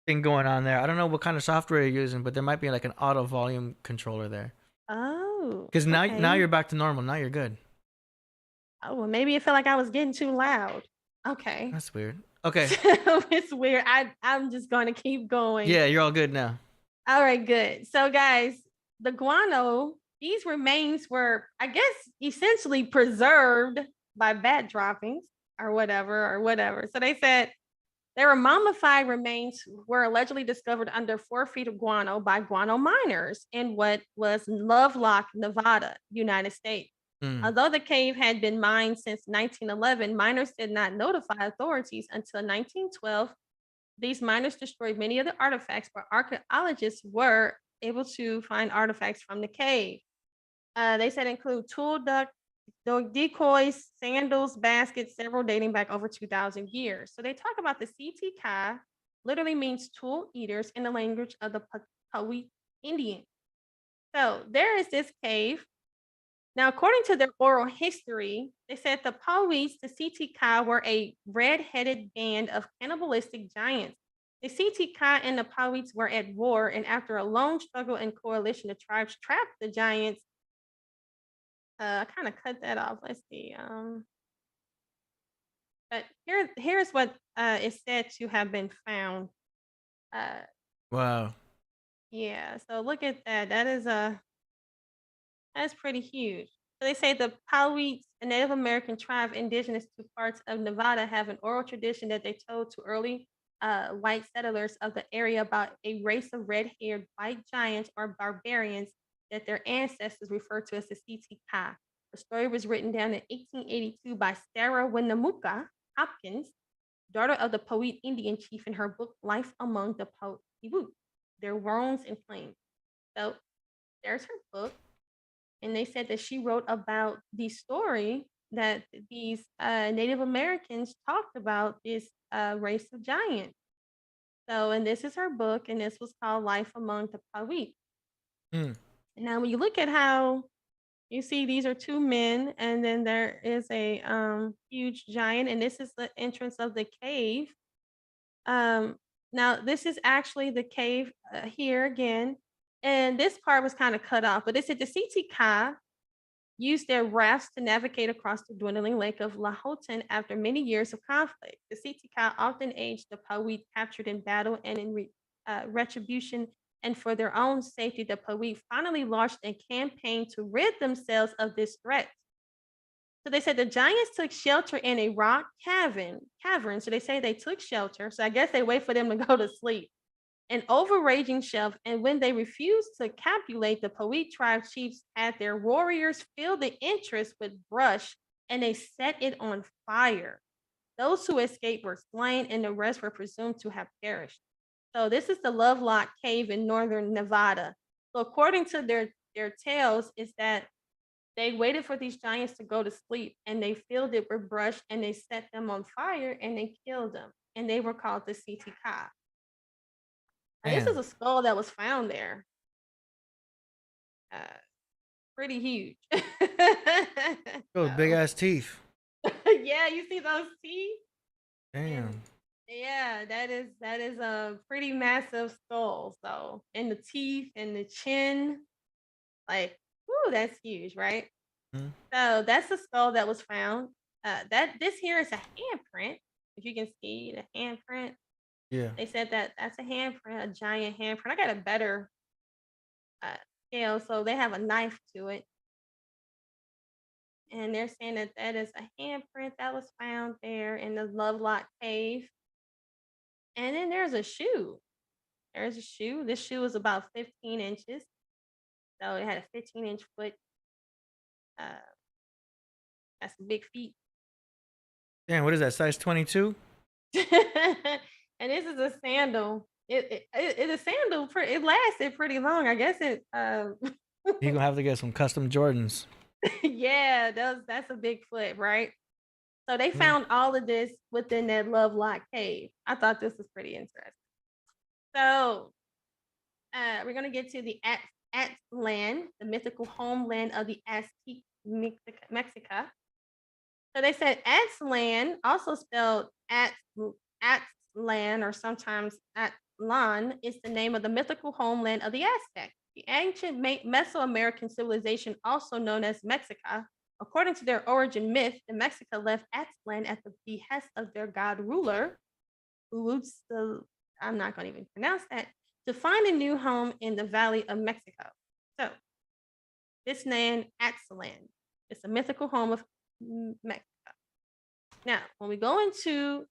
thing going on there. I don't know what kind of software you're using, but there might be like an auto volume controller there. Oh. Because now you're back to normal. Now you're good. Oh, well, maybe it felt like I was getting too loud. Okay. That's weird. Okay. It's weird. I'm just going to keep going. Yeah, you're all good now. All right, good. So, guys, the guano, these remains were, I guess, essentially preserved by bat droppings or whatever. So they said they were mummified remains were allegedly discovered under 4 feet of guano by guano miners in what was Lovelock, Nevada, United States. Although the cave had been mined since 1911, miners did not notify authorities until 1912. These miners destroyed many of the artifacts, but archaeologists were able to find artifacts from the cave. They said include tool decoys, sandals, baskets, several dating back over 2,000 years. So they talk about the CT Kai, literally means tool eaters in the language of the Pauit Indian. So there is this cave. Now, according to their oral history, they said the Pauits, the CT Kai, were a red-headed band of cannibalistic giants. The CT Kai and the Pauits were at war, and after a long struggle and coalition, the tribes trapped the giants. I kind of cut that off. Let's see. But here's what is said to have been found. Wow. Yeah. So look at that. That's pretty huge. So they say the Pauits, a Native American tribe indigenous to parts of Nevada, have an oral tradition that they told to early white settlers of the area about a race of red-haired white giants or barbarians that their ancestors referred to as the CT Kai. The story was written down in 1882 by Sarah Winnemucca Hopkins, daughter of the Pauit Indian chief, in her book Life Among the Pauit, Their Wrongs and Claims. So there's her book. And they said that she wrote about the story that these Native Americans talked about this race of giants. So, and this is her book, and this was called Life Among the Pauit. Now, when you look at how you see these are two men, and then there is a huge giant, and this is the entrance of the cave. Now, this is actually the cave here again. And this part was kind of cut off, but it said the CT Kai used their rafts to navigate across the dwindling lake of Lahontan after many years of conflict. The CT Kai often aided the Pauit captured in battle and in retribution, and for their own safety, the Pauit finally launched a campaign to rid themselves of this threat. So they said the giants took shelter in a rock cavern. So they say they took shelter. So I guess they wait for them to go to sleep. An overraging shelf, and when they refused to capitulate, the Pauit tribe chiefs had their warriors fill the entrance with brush, and they set it on fire. Those who escaped were slain, and the rest were presumed to have perished. So this is the Lovelock Cave in northern Nevada. So according to their tales, is that they waited for these giants to go to sleep, and they filled it with brush, and they set them on fire, and they killed them, and they were called the CT Kai. This is a skull that was found there. Pretty huge. Those big ass teeth. Yeah, you see those teeth? Damn. Yeah, that is a pretty massive skull. So, and the teeth and the chin, like, whoo, that's huge, right? So that's the skull that was found. This here is a handprint. If you can see the handprint, Yeah. they said that that's a handprint, a giant handprint. I got a better scale, so they have a knife to it, and they're saying that that is a handprint that was found there in the Lovelock Cave. And then there's a shoe. There's a shoe. This shoe is about 15 inches, so it had a 15-inch foot. Uh, that's big feet. Damn, what is that? Size 22? And this is a sandal. It's a sandal. It lasted pretty long. I guess it. You're gonna have to get some custom Jordans. Yeah, that's a big foot, right? So they found all of this within that Lovelock Cave. I thought this was pretty interesting. So we're gonna get to the Aztlan, the mythical homeland of the Aztec Mexica. So they said Aztlan, also spelled Aztlan or sometimes Atlan, is the name of the mythical homeland of the Aztecs. The ancient Mesoamerican civilization, also known as Mexica, according to their origin myth, the Mexica left Aztlan at the behest of their god ruler, I'm not going to even pronounce that, to find a new home in the Valley of Mexico. So this land, Aztlan, is a mythical home of Mexico. Now, when we go into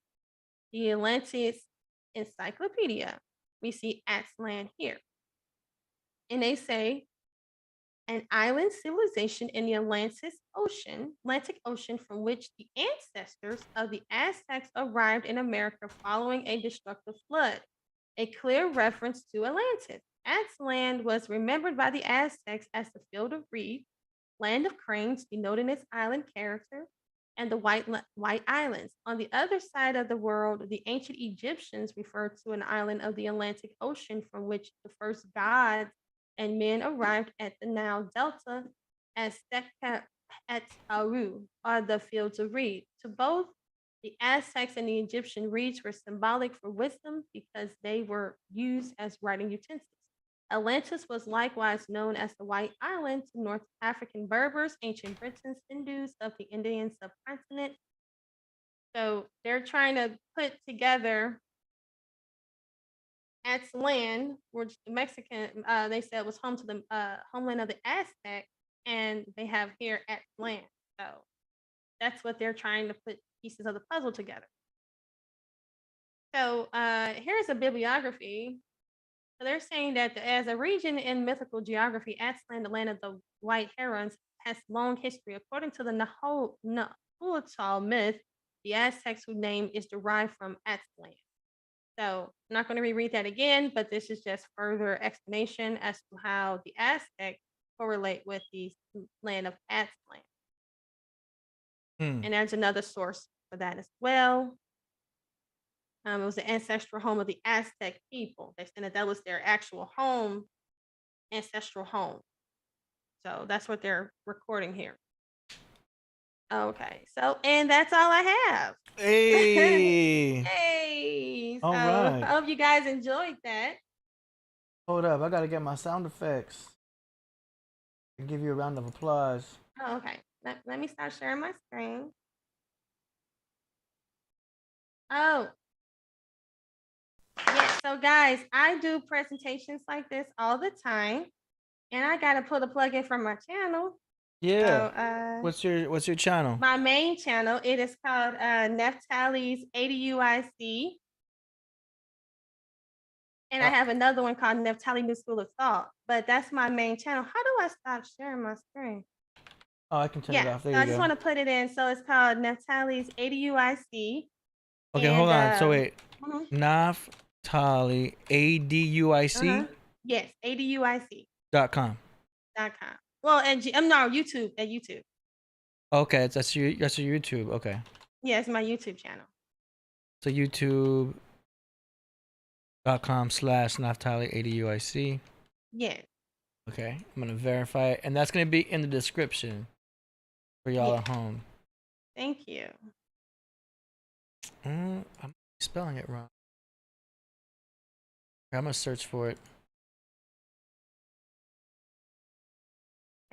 the Atlantis Encyclopedia, we see Aztlan here. And they say an island civilization in the Atlantic Ocean from which the ancestors of the Aztecs arrived in America following a destructive flood. A clear reference to Atlantis. Aztlan was remembered by the Aztecs as the field of reeds, land of cranes, denoting its island character, and the White Islands. On the other side of the world, the ancient Egyptians referred to an island of the Atlantic Ocean from which the first gods and men arrived at the Nile Delta as Sekhet-Aru, or the fields of reed. To both the Aztecs and the Egyptian, reeds were symbolic for wisdom because they were used as writing utensils. Atlantis was likewise known as the White Island to North African Berbers, ancient Britons, Hindus of the Indian subcontinent. So they're trying to put together Aztlan, which the Mexican, they said was home to the homeland of the Aztec, and they have here Aztlan. So that's what they're trying to put pieces of the puzzle together. So here's a bibliography. So they're saying that as a region in mythical geography, Aztlan, the land of the white herons, has long history. According to the Nahuatl myth, the Aztecs whose name is derived from Aztlan. So I'm not going to reread that again, but this is just further explanation as to how the Aztecs correlate with the land of Aztlan. And there's another source for that as well. It was the ancestral home of the Aztec people. They said that was their actual home, ancestral home. So that's what they're recording here. Okay, so and that's all I have. Hey. Hey. So All right. I hope you guys enjoyed that. Hold up, I gotta get my sound effects. I'll give you a round of applause. Oh, okay. Let me start sharing my screen. Oh. Yeah, so guys, I do presentations like this all the time. And I gotta put a plug in for my channel. Yeah. So, what's your channel? my main channel, it is called Naftali's ADUIC. And I have another one called Naftali New School of Thought. But that's my main channel. How do I stop sharing my screen? Oh, I can turn it off. There so you I just go. want to put it in. So it's called Naftali's ADUIC. Okay, hold on. So wait. Naftali, ADUIC? Yes, ADUIC. .com. Well, and I'm not YouTube. At YouTube. Okay, that's your YouTube. Okay. Yeah, it's my YouTube channel. So YouTube.com/Naftali ADUIC. Yeah. Okay, I'm gonna verify it, and that's gonna be in the description for y'all at home. Thank you. I'm spelling it wrong. I'm gonna search for it.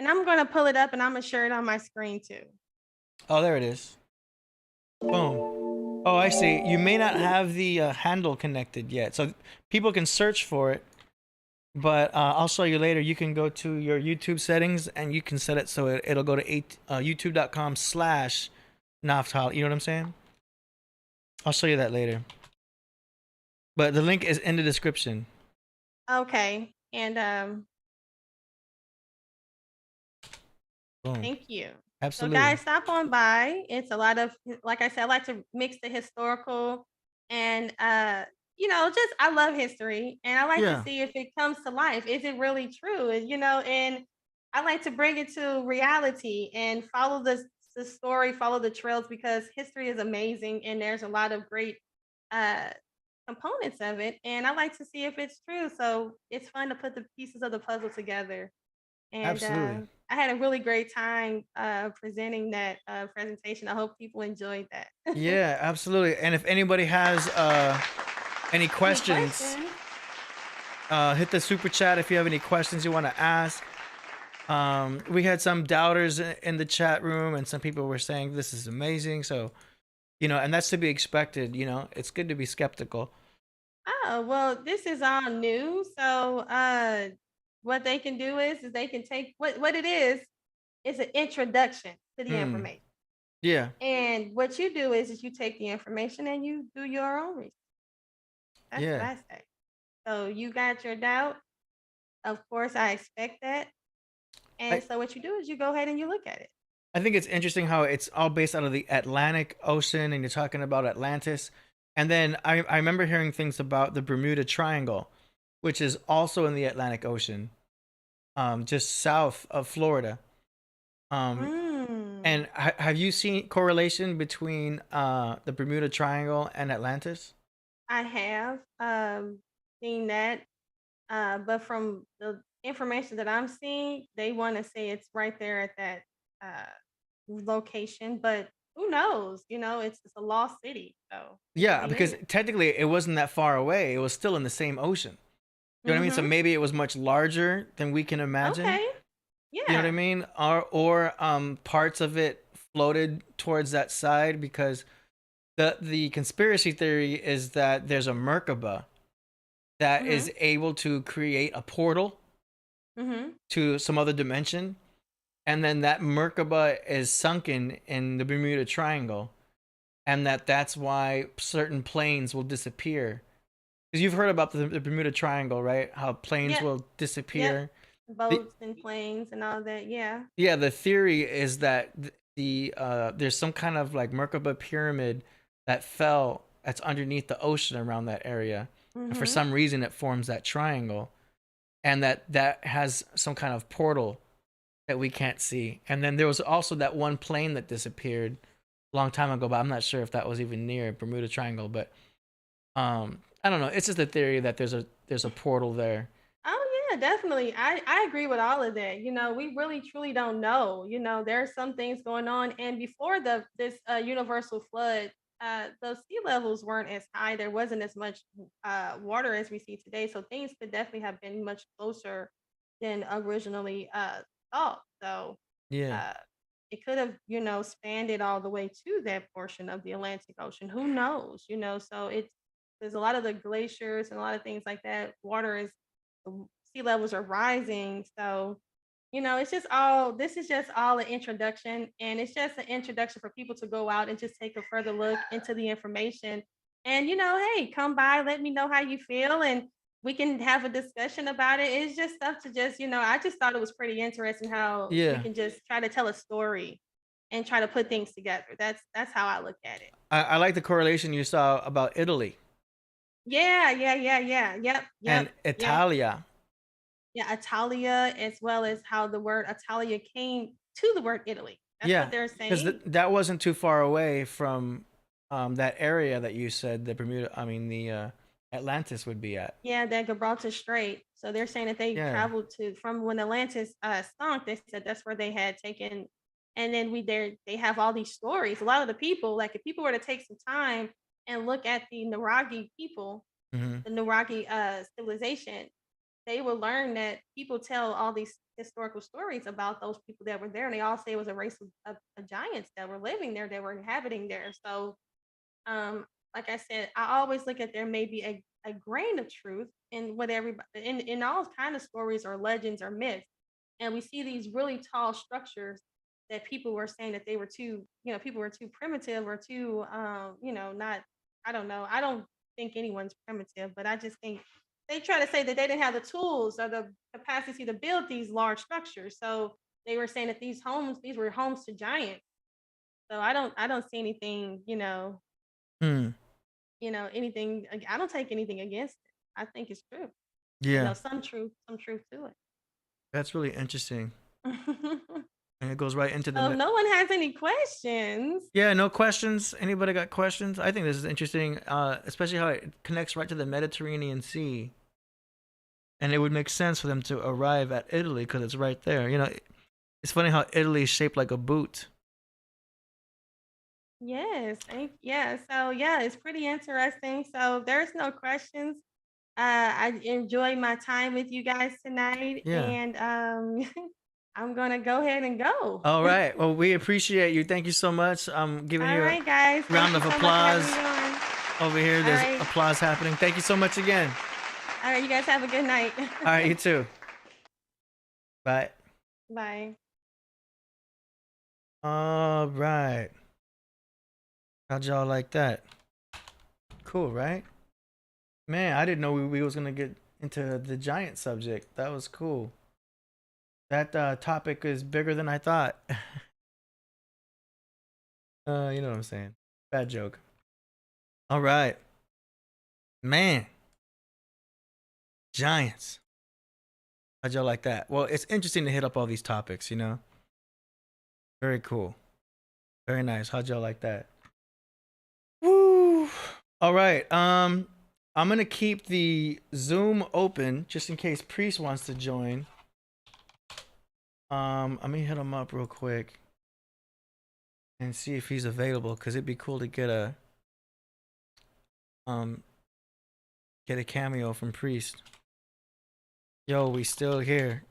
And I'm gonna pull it up and I'm gonna share it on my screen too. Oh, there it is. Boom. Oh, I see. You may not have the handle connected yet, so people can search for it. But I'll show you later. You can go to your YouTube settings and you can set it so it'll go to youtube.com/Naftali. You know what I'm saying? I'll show you that later. But the link is in the description. Okay. And Boom. thank you. Absolutely. So guys, stop on by. It's a lot of, like I said, I like to mix the historical and just I love history and I like to Yeah. see if it comes to life. Is it really true? And I like to bring it to reality and follow the story, follow the trails because history is amazing and there's a lot of great uh components of it. And I like to see if it's true. So it's fun to put the pieces of the puzzle together. And Absolutely. I had a really great time presenting that presentation. I hope people enjoyed that. Yeah, absolutely. And if anybody has any Any questions, questions? hit the super chat if you have any questions you want to ask. We had some doubters in the chat room, and some people were saying this is amazing. So, and that's to be expected. It's good to be skeptical. Oh, well, this is all new. So what they can do is they can take what it is an introduction to the Hmm. information. Yeah. And what you do is you take the information and you do your own research. That's what Yeah. I say. So you got your doubt. Of course, I expect that. And I, so what you do is you go ahead and you look at it. I think it's interesting how it's all based out of the Atlantic Ocean, and you're talking about Atlantis. And then I remember hearing things about the Bermuda Triangle, which is also in the Atlantic Ocean, just south of Florida. And have you seen correlation between the Bermuda Triangle and Atlantis? I have seen that, but from the information that I'm seeing, they want to say it's right there at that location. But who knows? It's a lost city, so it could Yeah, be because anywhere. technically it wasn't that far away. It was still in the same ocean. You know what I mean? So maybe it was much larger than we can imagine. Okay. You know what I Yeah. mean? Or parts of it floated towards that side, because the conspiracy theory is that there's a Merkaba that is able to create a portal to some other dimension, and then that Merkaba is sunken in the Bermuda Triangle, and that's why certain planes will disappear. Because you've heard about the Bermuda Triangle, right? How planes Yep. will disappear. Yep. Boats and planes and all that. Yeah. Yeah, the theory is that there's some kind of like Merkaba pyramid that fell that's underneath the ocean around that area, and for some reason it forms that triangle, and that has some kind of portal that we can't see. And then there was also that one plane that disappeared a long time ago, but I'm not sure if that was even near Bermuda Triangle. But I don't know. It's just a theory that there's a portal there. Oh yeah, definitely. I agree with all of that. We really truly don't know. There are some things going on, and before this universal flood, the sea levels weren't as high. There wasn't as much water as we see today, so things could definitely have been much closer than originally thought. So Yeah. it could have, spanned it all the way to that portion of the Atlantic Ocean. Who knows? So there's a lot of the glaciers and a lot of things like that. The sea levels are rising. So, this is just all an introduction. And it's just an introduction for people to go out and just take a further look into the information. And, hey, come by, let me know how you feel. And we can have a discussion about it. It's just stuff to just, I just thought it was pretty interesting how we Yeah. can just try to tell a story and try to put things together. That's how I look at it. I like the correlation you saw about Italy Yeah. Yep. and Italia. Yeah, Italia, as well as how the word Italia came to the word Italy. That's Yeah, what they're because saying. that wasn't too far away from that area that you said the Atlantis would be at. Yeah, that Gibraltar Strait. So they're saying that they Yeah. traveled from when Atlantis sunk. They said that's where they had taken, and then they have all these stories. A lot of the people, like if people were to take some time and look at the Nuragi people, Mhm. the Nuragi civilization, they will learn that people tell all these historical stories about those people that were there, and they all say it was a race of giants that were living there, that were inhabiting there. So, like I said, I always look at there may be a grain of truth in what everybody in all kind of stories or legends or myths. And we see these really tall structures that people were saying that they were too, people were too primitive or too, not, I don't know. I don't think anyone's primitive, but I just think they try to say that they didn't have the tools or the capacity to build these large structures. So they were saying that these were homes to giants. So I don't see anything, anything. I don't take anything against it. I think it's true. Yeah. Some truth to it. That's really interesting. And it goes right into the. Oh, no one has any questions. Yeah, no questions. Anybody got questions? I think this is interesting, especially how it connects right to the Mediterranean Sea. And it would make sense for them to arrive at Italy because it's right there. It's funny how Italy is shaped like a boot. Yes. Yeah. So yeah, it's pretty interesting. So there's no questions. I enjoyed my time with you guys tonight, Yeah. and I'm gonna go ahead and go. All right. Well, we appreciate you. Thank you so much. I'm giving All you right, a guys. round of Thank you so much applause for having me on. over here. There's All right. applause happening. Thank you so much again. All right, you guys have a good night. All right, you too. Bye. Bye. All right. How'd y'all like that? Cool, right? Man, I didn't know we was gonna get into the giant subject. That was cool. That topic is bigger than I thought. You know what I'm saying? Bad joke. All right. Man. Giants. How'd y'all like that? Well, it's interesting to hit up all these topics, Very cool. Very nice. How'd y'all like that? Woo. All right. I'm gonna keep the Zoom open just in case Priest wants to join. Let me hit him up real quick and see if he's available, because it'd be cool to get a cameo from Priest. Yo, we still here.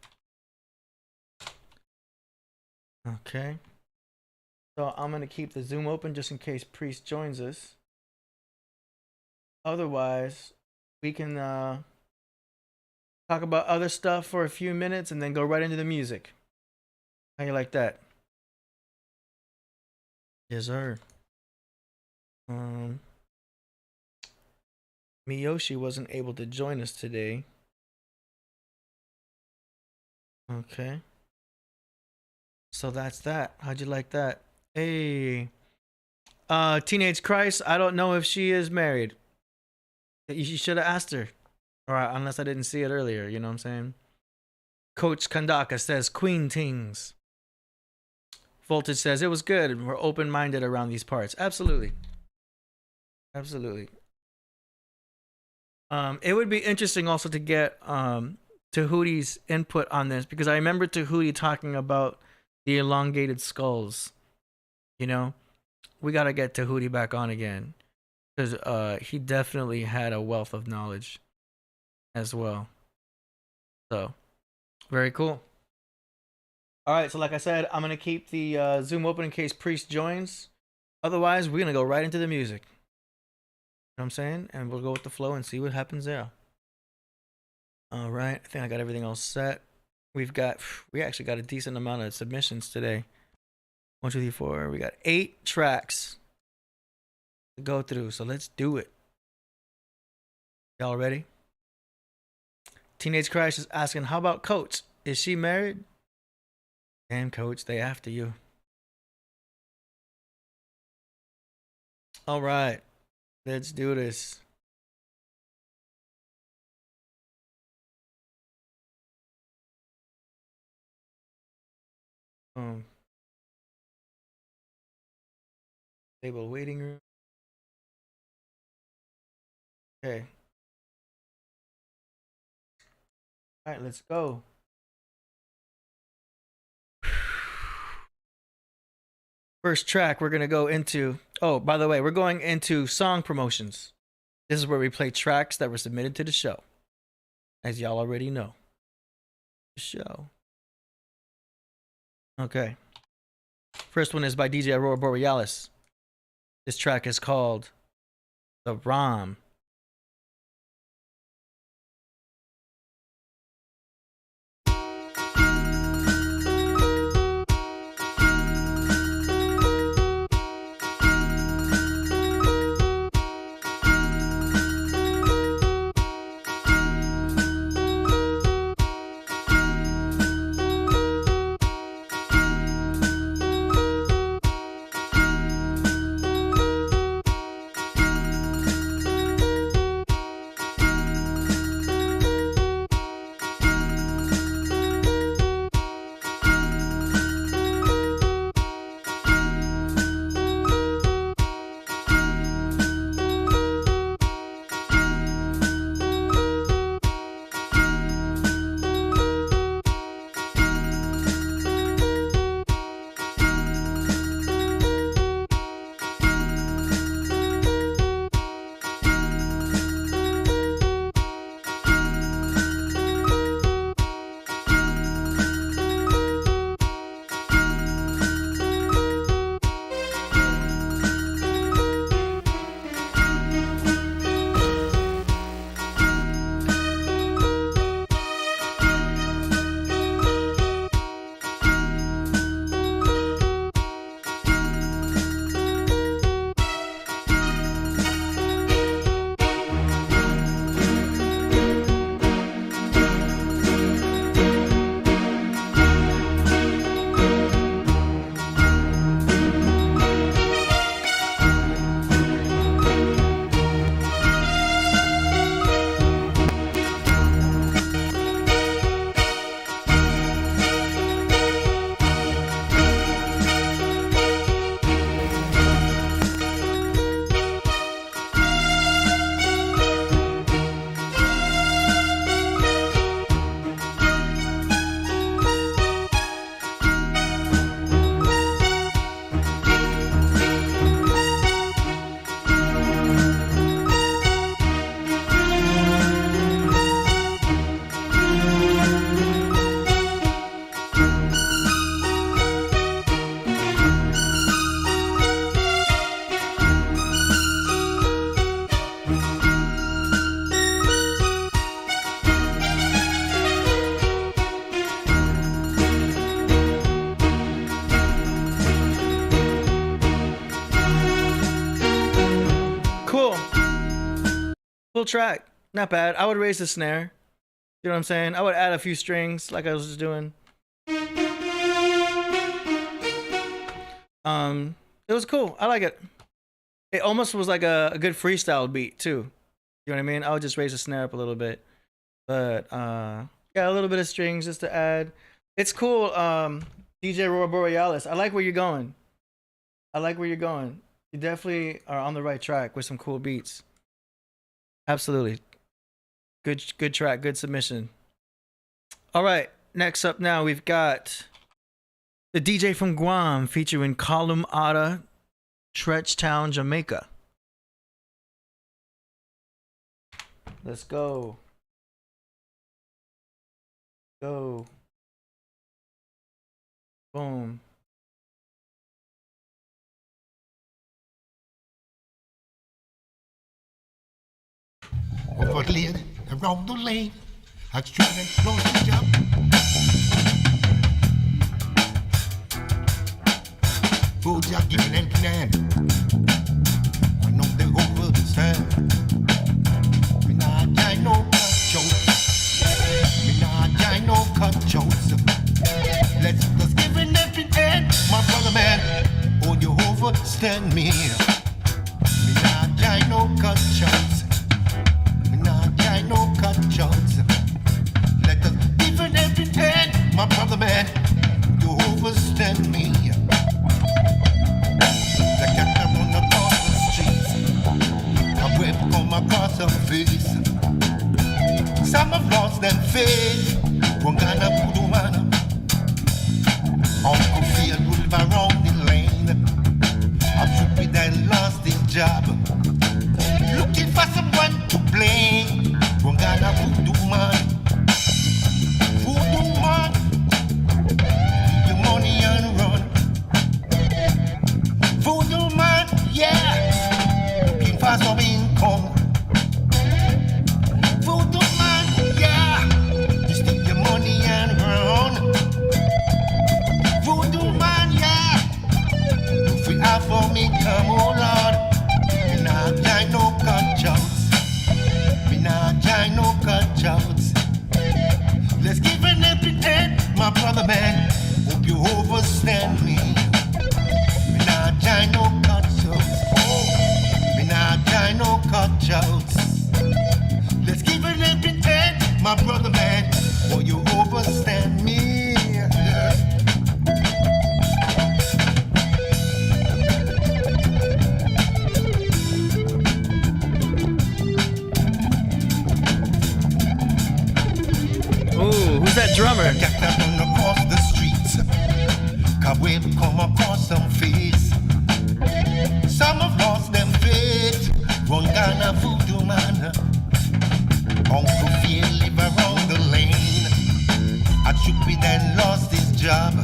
Okay. So I'm gonna keep the Zoom open just in case Priest joins us. Otherwise, we can talk about other stuff for a few minutes and then go right into the music. How you like that? Yes, sir. Miyoshi wasn't able to join us today. Okay. So that's that. How'd you like that? Hey. Teenage Christ, I don't know if she is married. You should have asked her. Or unless I didn't see it earlier, you know what I'm saying? Coach Kandaka says Queen Tings. Voltage says it was good. We're open-minded around these parts. Absolutely. Absolutely. It would be interesting also to get Tahuti's input on this, because I remember Tahuti talking about the elongated skulls. We got to get Tahuti back on again, because he definitely had a wealth of knowledge as well. So, very cool. All right, so like I said, I'm going to keep the Zoom open in case Priest joins. Otherwise, we're going to go right into the music. You know what I'm saying? And we'll go with the flow and see what happens there. All right, I think I got everything all set. We actually got a decent amount of submissions today. 1, 2, 3, 4. We got 8 tracks to go through, so let's do it. Y'all ready? Teenage Crash is asking, how about Coach? Is she married? Damn, Coach, they after you. All right, let's do this. Table waiting room. Okay. All right, let's go. First track we're going to go into. Oh, by the way, we're going into song promotions. This is where we play tracks that were submitted to the show. as y'all already know. The show. Okay. First one is by DJ Aurora Borealis. This track is called The ROM. Cool track. Not bad. I would raise the snare. You know what I'm saying? I would add a few strings like I was just doing. It was cool. I like it. It almost was like a good freestyle beat too. You know what I mean? I would just raise the snare up a little bit. But yeah, a little bit of strings just to add. It's cool. DJ Aurora Borealis. I like where you're going. I like where you're going. You definitely are on the right track with some cool beats. Absolutely. Good track, good submission. All right, next up now we've got the DJ from Guam featuring Column Otta, Tretchtown, Jamaica. Let's go. Go. Boom. Over the lane, around the lane, I straight and close the jump. Food ya giving and can. I know they overstand. Me nah die no controls. Me nah die no controls. Let's just give in every end, my brother man. Oh, you overstand me. Me nah die no controls. No conscience. Let us even every hand, my brother man, you overstand me. The cat that run across the streets, a whip come across her face. Some have lost their faith. Wangana voodoo man, Uncle Phil will around the lane. A stupid and lost his job, looking for someone to blame. Wangana voodoo man, man, hope you overstand me. Me not try no cutouts. Oh, me not try no cutouts. Let's give it a bit hand, my brother man, will you overstand me? Ooh, who's that drummer? Get that run across the streets. Cause we've come across some face. Some have lost them faith. Run Ghana voodoo man. Uncle Phil live around the lane. A Chupi then lost his job.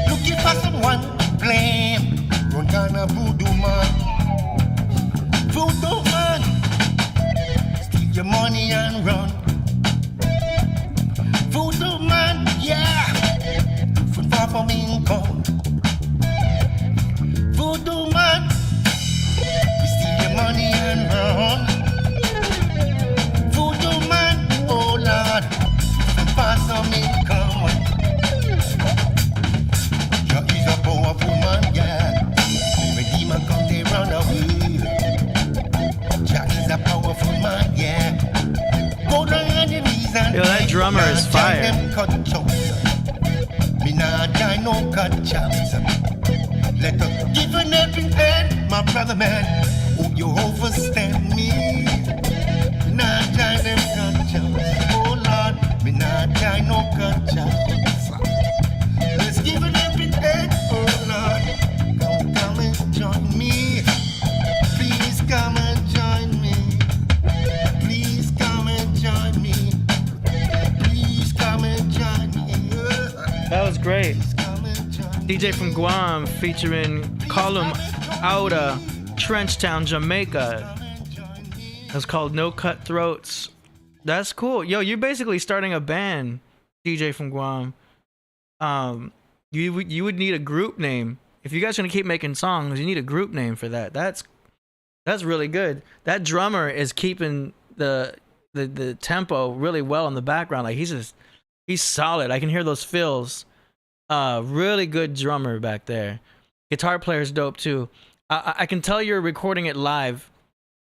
Looking for someone to blame. Run Ghana voodoo man. Voodoo man. Steal your money and run. Voodoo man, yeah, from far from income. Voodoo man, we steal your money and run. Voodoo man, oh Lord, from far from income. Jah is a powerful man, yeah. When demon come, they run away. Jah is a powerful man, yeah. Go down on your knees and yo, that drummer is fire. Me nah die no cut chops. Let us give an helping hand, my brother man. Hope you overstand me. Me nah die them cut chops. Oh Lord, me nah die no cut chops. Let's give an helping hand, oh Lord. Come and join me. Please come and join me. Please come and join me. Please come and join me. That was great. DJ from Guam featuring Column Outa, Trenchtown, Jamaica. It's called No Cutthroats. That's cool. Yo, you're basically starting a band, DJ from Guam. You would need a group name. If you guys are gonna keep making songs, you need a group name for that. That's really good. That drummer is keeping the tempo really well in the background. Like he's solid. I can hear those fills. Really good drummer back there. Guitar player's dope too. I can tell you're recording it live.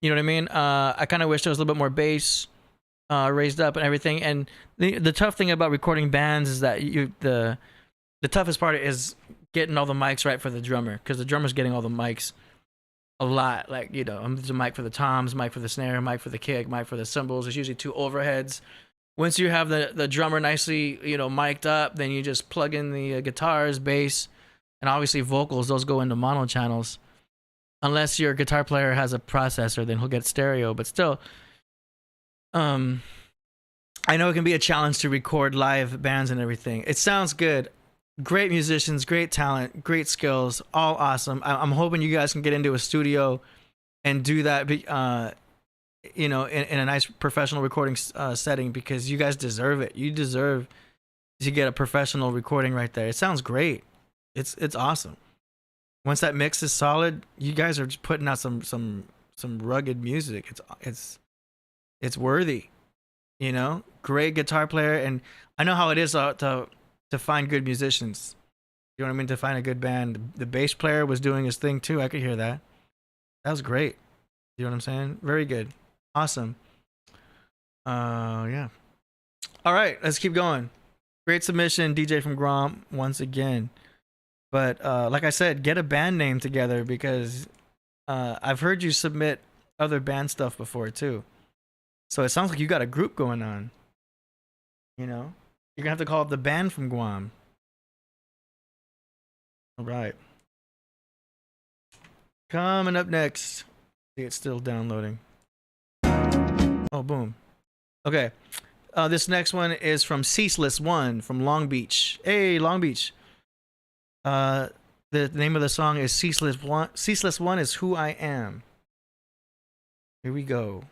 You know what I mean? I kind of wish there was a little bit more bass raised up and everything. And the tough thing about recording bands is that the toughest part is getting all the mics right for the drummer, because the drummer's getting all the mics a lot. Like, you know, there's a mic for the toms, mic for the snare, mic for the kick, mic for the cymbals. There's usually 2 overheads. Once you have the drummer nicely, you know, mic'd up, then you just plug in the guitars, bass, and obviously vocals. Those go into mono channels. Unless your guitar player has a processor, then he'll get stereo. But still, I know it can be a challenge to record live bands and everything. It sounds good. Great musicians, great talent, great skills, all awesome. I'm hoping you guys can get into a studio and do that, you know, in a nice professional recording setting, because you guys deserve it. You deserve to get a professional recording right there. It sounds great. It's awesome. Once that mix is solid, you guys are just putting out some rugged music. It's worthy, you know. Great guitar player, and I know how it is to find good musicians. You know what I mean? To find a good band. The bass player was doing his thing too. I could hear that. That was great. You know what I'm saying? Very good. Awesome. Yeah. All right, let's keep going. Great submission, DJ from Guam, once again. But like I said, get a band name together, because I've heard you submit other band stuff before too. So it sounds like you got a group going on. You know? You're gonna have to call it the Band from Guam. All right. Coming up next. It's still downloading. Oh, boom. Okay. This next one is from Ceaseless One from Long Beach. Hey, Long Beach. The name of the song is Ceaseless One. Ceaseless One is Who I Am. Here we go.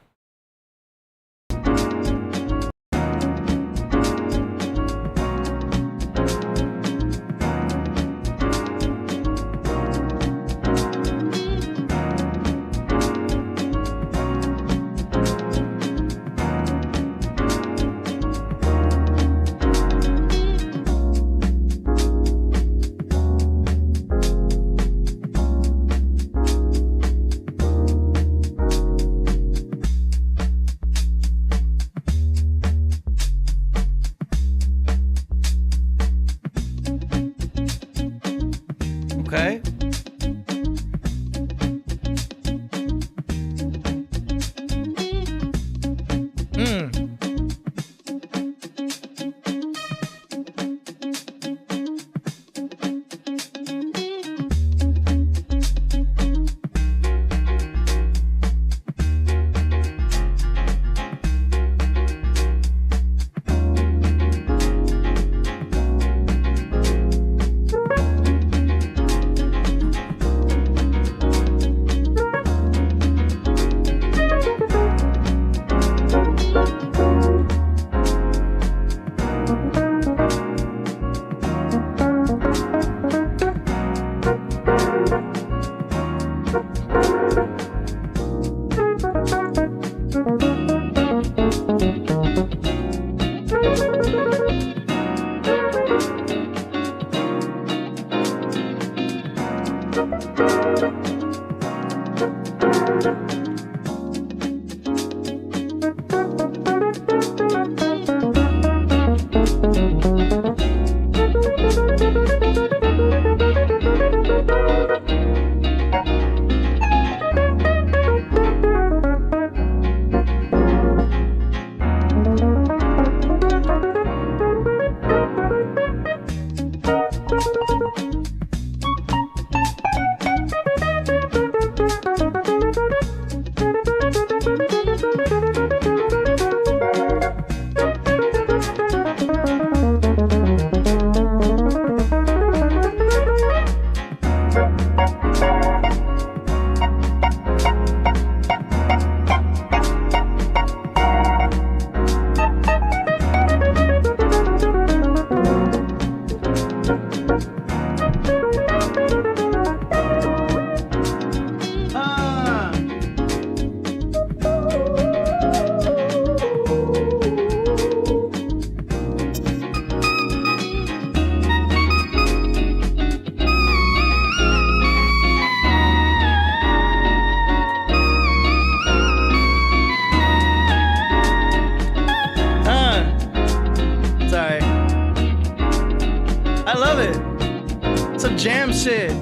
Jam shit. I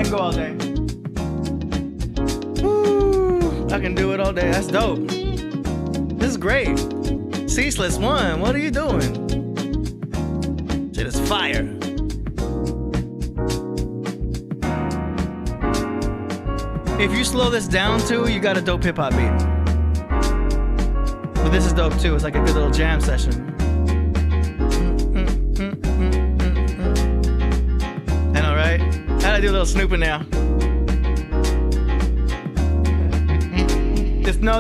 can go all day. Woo, I can do it all day. That's dope. This is great. Ceaseless One, what are you doing? Shit is fire. If you slow this down too, you got a dope hip hop beat. But this is dope too. It's like a good little jam session. I know, right? How do I do a little snooping now?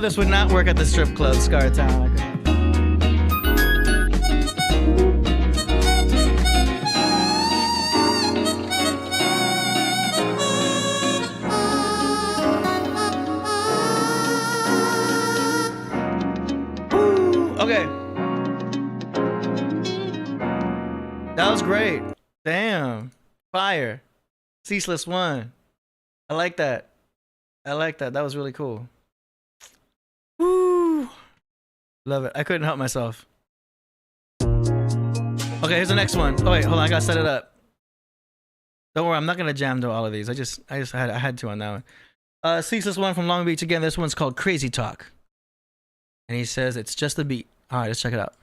This would not work at the strip club, Scar Town. Okay. That was great. Damn. Fire. Ceaseless One. I like that. I like that. That was really cool. Woo. Love it. I couldn't help myself. Okay, here's the next one. Oh wait, hold on. I gotta set it up. Don't worry, I'm not gonna jam to all of these. I had to on that one. Ceaseless One from Long Beach again. This one's called Crazy Talk. And he says it's just a beat. All right, let's check it out.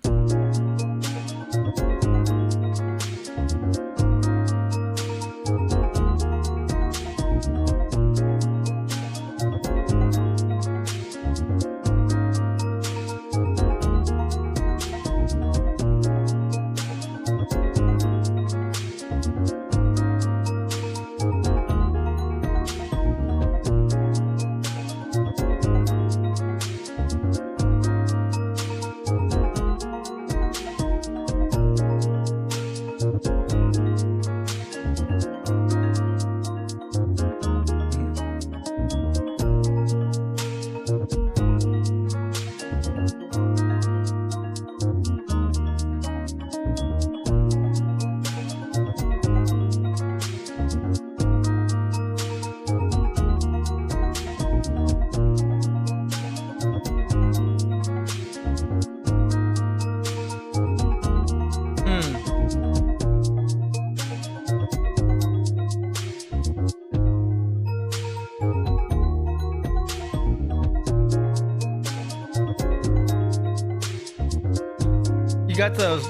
got those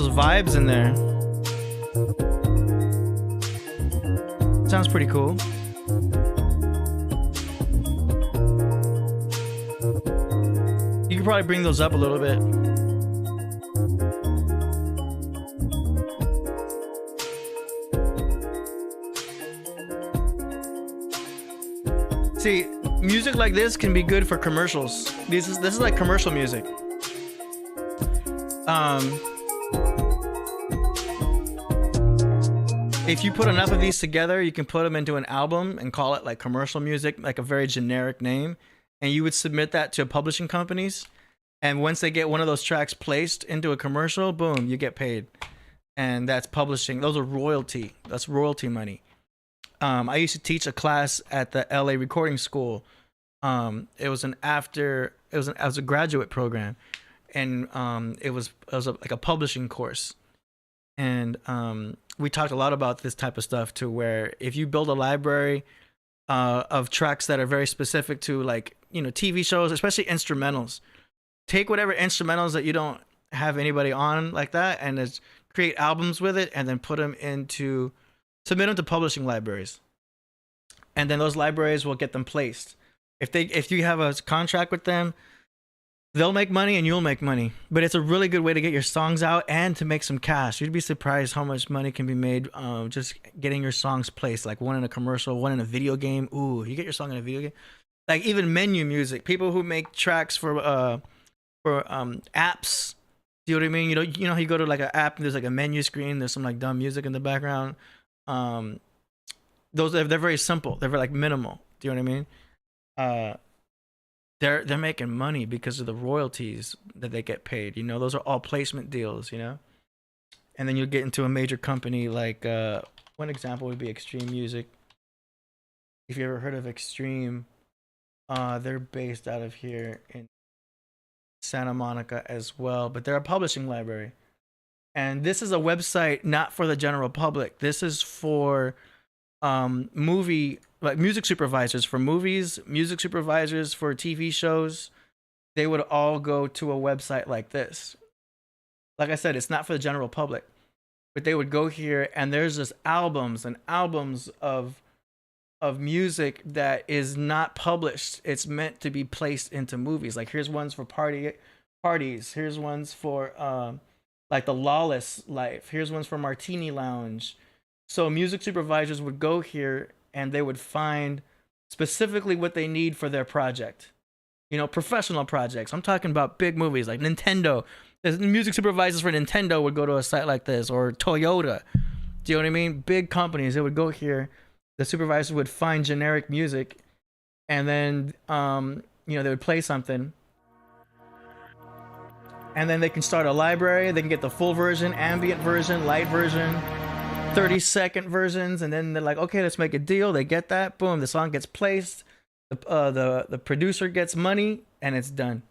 vibes in there. Sounds pretty cool. You could probably bring those up a little bit. See, music like this can be good for commercials. This is like commercial music. If you put enough of these together, you can put them into an album and call it like commercial music, like a very generic name, and you would submit that to publishing companies. And once they get one of those tracks placed into a commercial, boom, you get paid. And that's publishing. Those are royalty. That's royalty money. I used to teach a class at the LA Recording School. It was a graduate program, and it was like a publishing course. And we talked a lot about this type of stuff too, where if you build a library of tracks that are very specific to, like, you know, TV shows, especially instrumentals, take whatever instrumentals that you don't have anybody on like that, and just create albums with it, and then submit them to publishing libraries, and then those libraries will get them placed. If you have a contract with them, they'll make money and you'll make money. But it's a really good way to get your songs out and to make some cash. You'd be surprised how much money can be made just getting your songs placed, like one in a commercial, one in a video game. Ooh, you get your song in a video game. Like even menu music, people who make tracks for apps. Do you know what I mean? You know how you go to like an app and there's like a menu screen, there's some like dumb music in the background. Those they're very simple. They're very like minimal. Do you know what I mean? They're making money because of the royalties that they get paid. You know, those are all placement deals. You know, and then you get into a major company like one example would be Extreme Music. If you ever heard of Extreme, they're based out of here in Santa Monica as well, but they're a publishing library. And this is a website not for the general public. This is for music supervisors for movies, music supervisors for TV shows. They would all go to a website like this. Like I said, it's not for the general public, but they would go here, and there's just albums and albums of music that is not published. It's meant to be placed into movies. Like here's ones for parties. Here's ones for like The Lawless Life. Here's ones for Martini Lounge. So music supervisors would go here and they would find specifically what they need for their project. You know, professional projects. I'm talking about big movies like Nintendo. The music supervisors for Nintendo would go to a site like this, or Toyota. Do you know what I mean? Big companies, they would go here. The supervisor would find generic music, and then they would play something. And then they can start a library. They can get the full version, ambient version, light version, 30-second versions, and then they're like, okay, let's make a deal. They get that. Boom, the song gets placed. The producer gets money, and it's done.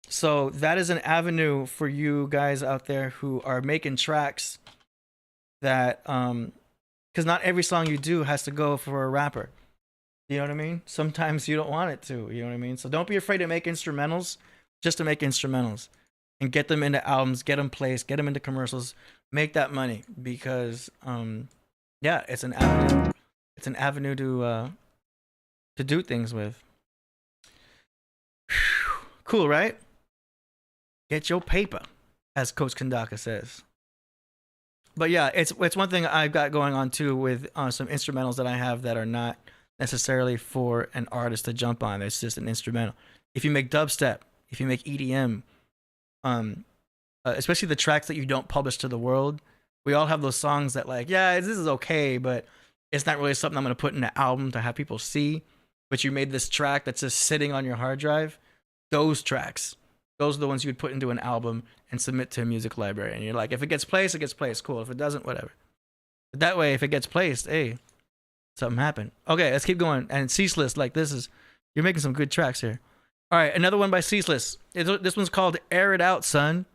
So that is an avenue for you guys out there who are making tracks that, because not every song you do has to go for a rapper. You know what I mean? Sometimes you don't want it to. You know what I mean? So don't be afraid to make instrumentals just to make instrumentals. And get them into albums, get them placed, get them into commercials, make that money, because it's an avenue. It's an avenue to do things with. Whew. Cool, right? Get your paper, as Coach Kandaka says. But yeah, it's one thing I've got going on too with some instrumentals that I have that are not necessarily for an artist to jump on. It's just an instrumental. If you make dubstep, if you make EDM, especially the tracks that you don't publish to the world, we all have those songs that like, yeah, this is okay, but it's not really something I'm going to put in an album to have people see. But you made this track that's just sitting on your hard drive. Those tracks, those are the ones you would put into an album and submit to a music library. And you're like, if it gets placed, it gets placed. Cool. If it doesn't, whatever. But that way, if it gets placed, hey, something happened. Okay, let's keep going. And Ceaseless, like you're making some good tracks here. All right, another one by Ceaseless. This one's called Air It Out, Son.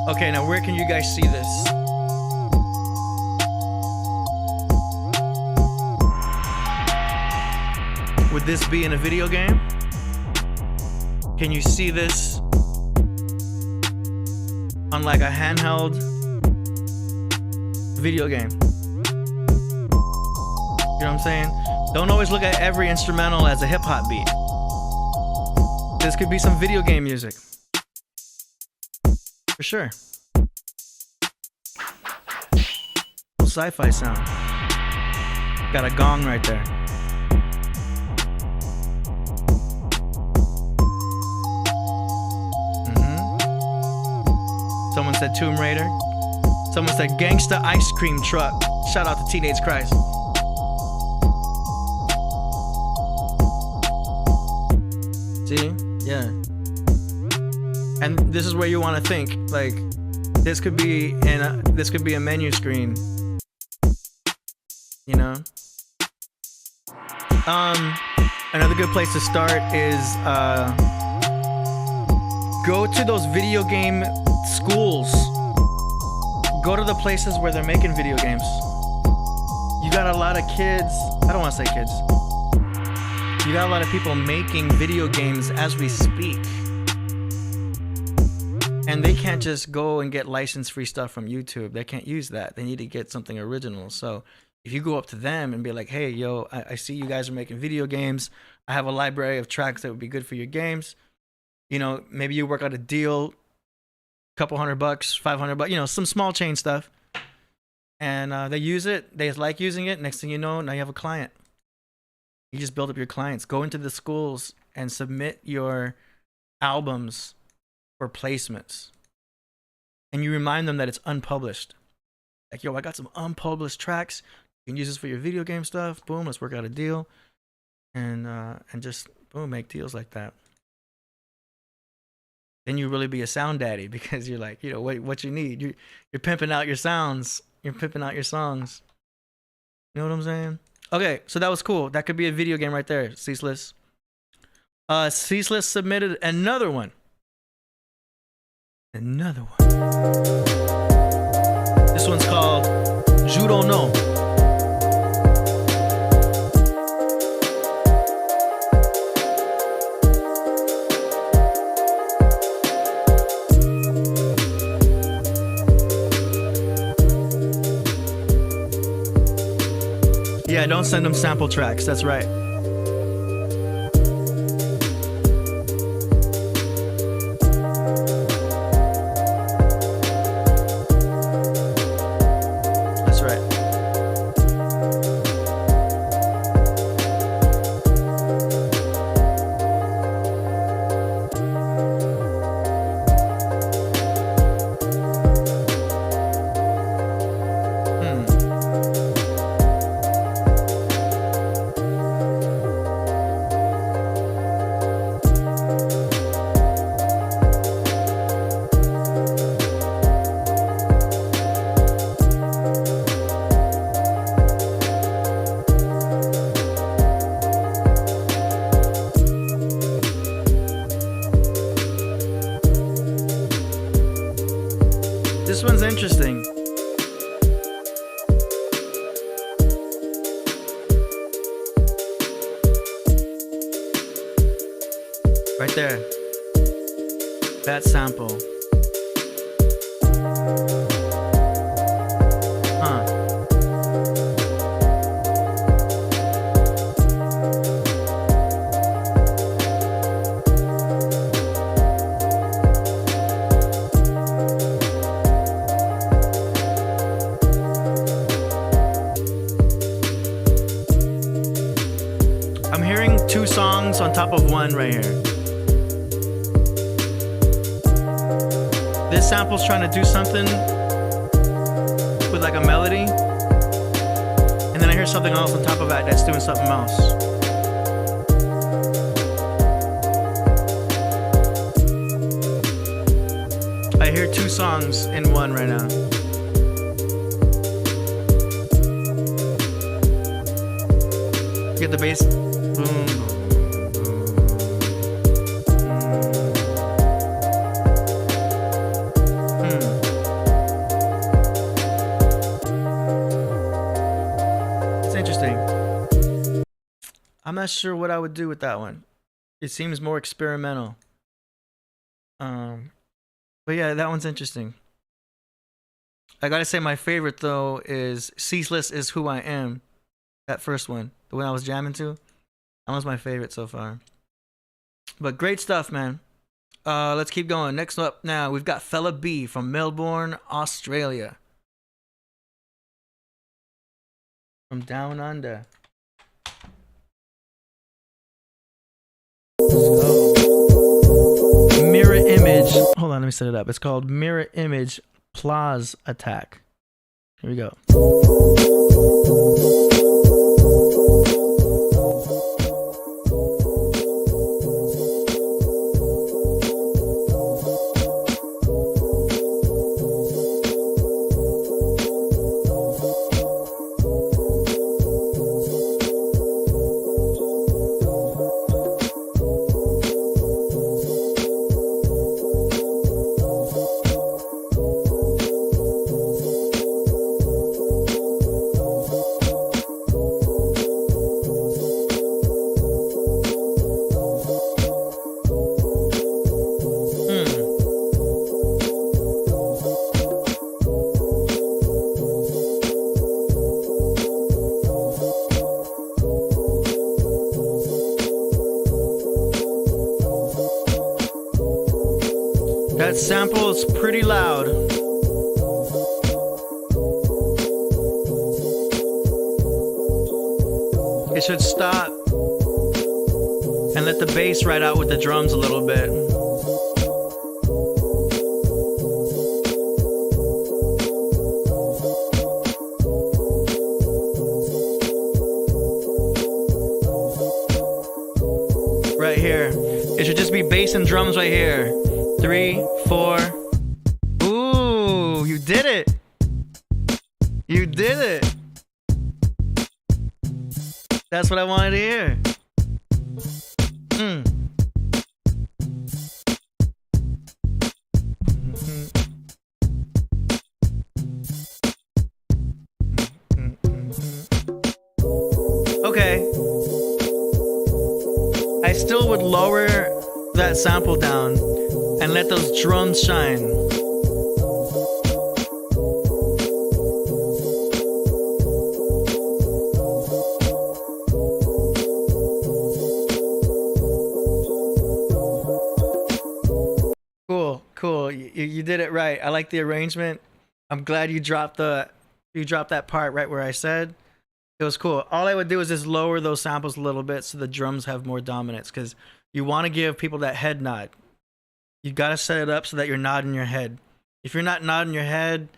Okay, now where can you guys see this? Would this be in a video game? Can you see this on like a handheld video game? You know what I'm saying? Don't always look at every instrumental as a hip hop beat. This could be some video game music. For sure. Sci-fi sound. Got a gong right there. Someone said Tomb Raider. Someone said Gangsta Ice Cream Truck. Shout out to Teenage Christ. See? Yeah. And this is where you want to think. Like, this could be a menu screen. You know? Another good place to start is go to those video game schools. Go to the places where they're making video games. You got a lot of kids. I don't want to say kids. You got a lot of people making video games as we speak. And they can't just go and get license-free stuff from YouTube. They can't use that. They need to get something original. So if you go up to them and be like, hey, yo, I see you guys are making video games. I have a library of tracks that would be good for your games. You know, maybe you work out a deal, couple $100, $500, you know, some small chain stuff. And they use it. They like using it. Next thing you know, now you have a client. You just build up your clients. Go into the schools and submit your albums for placements. And you remind them that it's unpublished. Like, yo, I got some unpublished tracks. You can use this for your video game stuff. Boom, let's work out a deal. And just, boom, make deals like that. Then you really be a sound daddy because you're like, you know, what you need. You're pimping out your sounds. You're pimping out your songs. You know what I'm saying? Okay, so that was cool. That could be a video game right there, Ceaseless. Ceaseless submitted another one. Another one. This one's called Juro No. Yeah, don't send them sample tracks. That's right. That's right. This one's interesting. Right there. That sample. I'm hearing two songs on top of one right here. This sample's trying to do something with like a melody, and then I hear something else on top of that that's doing something else. I hear two songs in one right now. Get the bass. Boom. not sure what I would do with that one. It seems more experimental. But yeah, that one's interesting. I gotta say my favorite though is Ceaseless Is Who I Am. That first one, the one I was jamming to. That was my favorite so far. But great stuff, man. Let's keep going. Next up now, we've got Fella B from Melbourne, Australia. From down under. Mirror Image. Hold on, let me set it up. It's called Mirror Image Plaza Attack. Here we go. That sample is pretty loud. It should stop and let the bass ride out with the drums a little bit. Right here. It should just be bass and drums right here. 3, 4. Ooh, you did it. You did it. That's what I wanted to hear. Okay. I still would lower that sample down and let those drums shine. Cool. You did it right. I like the arrangement. I'm glad you dropped that part right where I said. It was cool. All I would do is just lower those samples a little bit so the drums have more dominance, because you want to give people that head nod. You got to set it up so that you're nodding your head. If you're not nodding your head,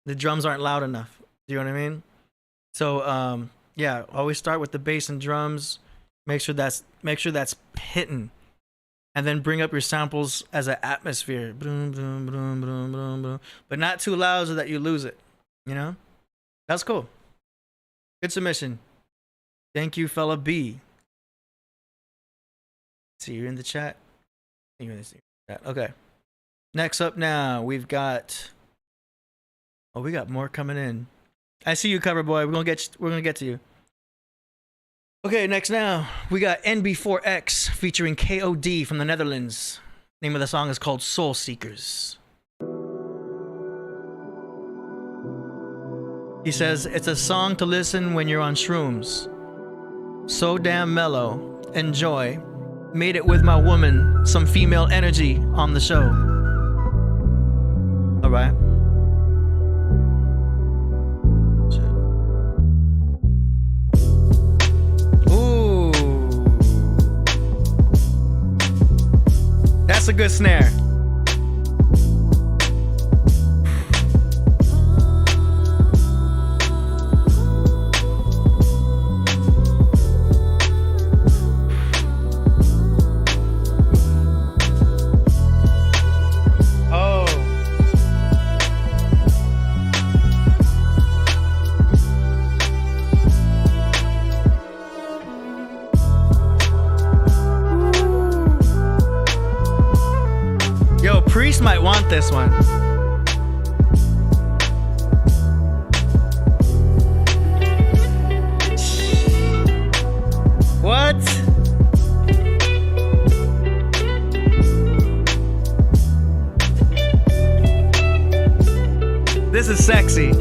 the drums aren't loud enough. Do you know what I mean? So yeah, always start with the bass and drums. Make sure that's hitting, and then bring up your samples as an atmosphere. Boom, boom, boom, boom, boom, boom. But not too loud so that you lose it. You know? That's cool. Good submission. Thank you, Fella B. See, you're in the chat. You're in the chat. Okay. Next up now, we've got... Oh, we got more coming in. I see you, Cover Boy. We're gonna get to you. Okay, next now, we got NB4X featuring KOD from the Netherlands. Name of the song is called Soul Seekers. He says, it's a song to listen when you're on shrooms. So damn mellow. Enjoy. Made it with my woman. Some female energy on the show. All right. Ooh. That's a good snare. Priest might want this one. What? This is sexy.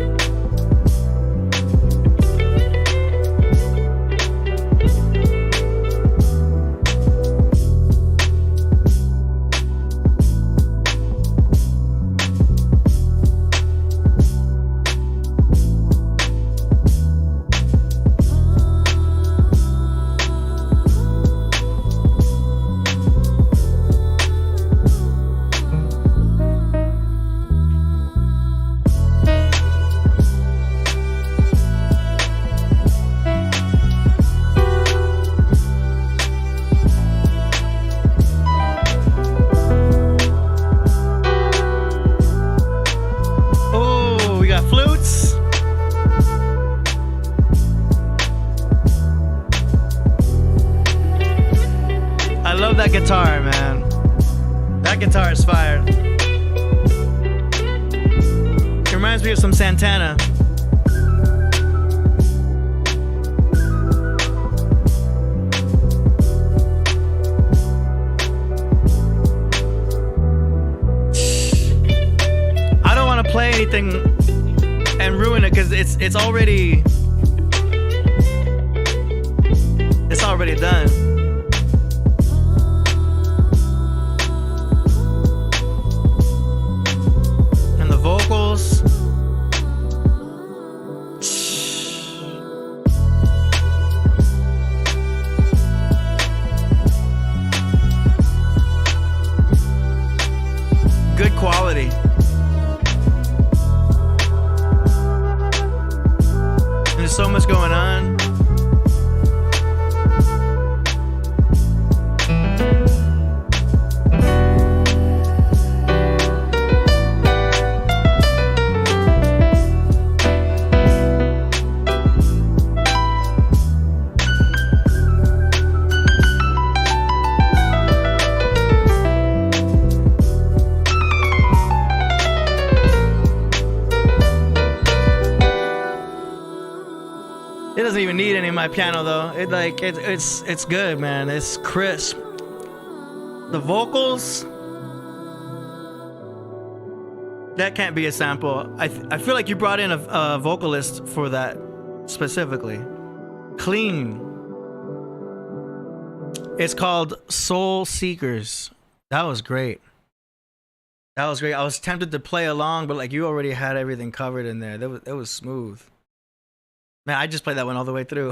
Guitar, man. That guitar is fire. It reminds me of some Santana. I don't want to play anything and ruin it because it's already done. Vocals. Good quality. And there's so much going on. It doesn't even need any of my piano though. It's good, man. It's crisp. The vocals, that can't be a sample. I feel like you brought in a vocalist for that specifically. Clean. It's called Soul Seekers. That was great. That was great. I was tempted to play along, but like you already had everything covered in there. That was smooth. Man, I just played that one all the way through.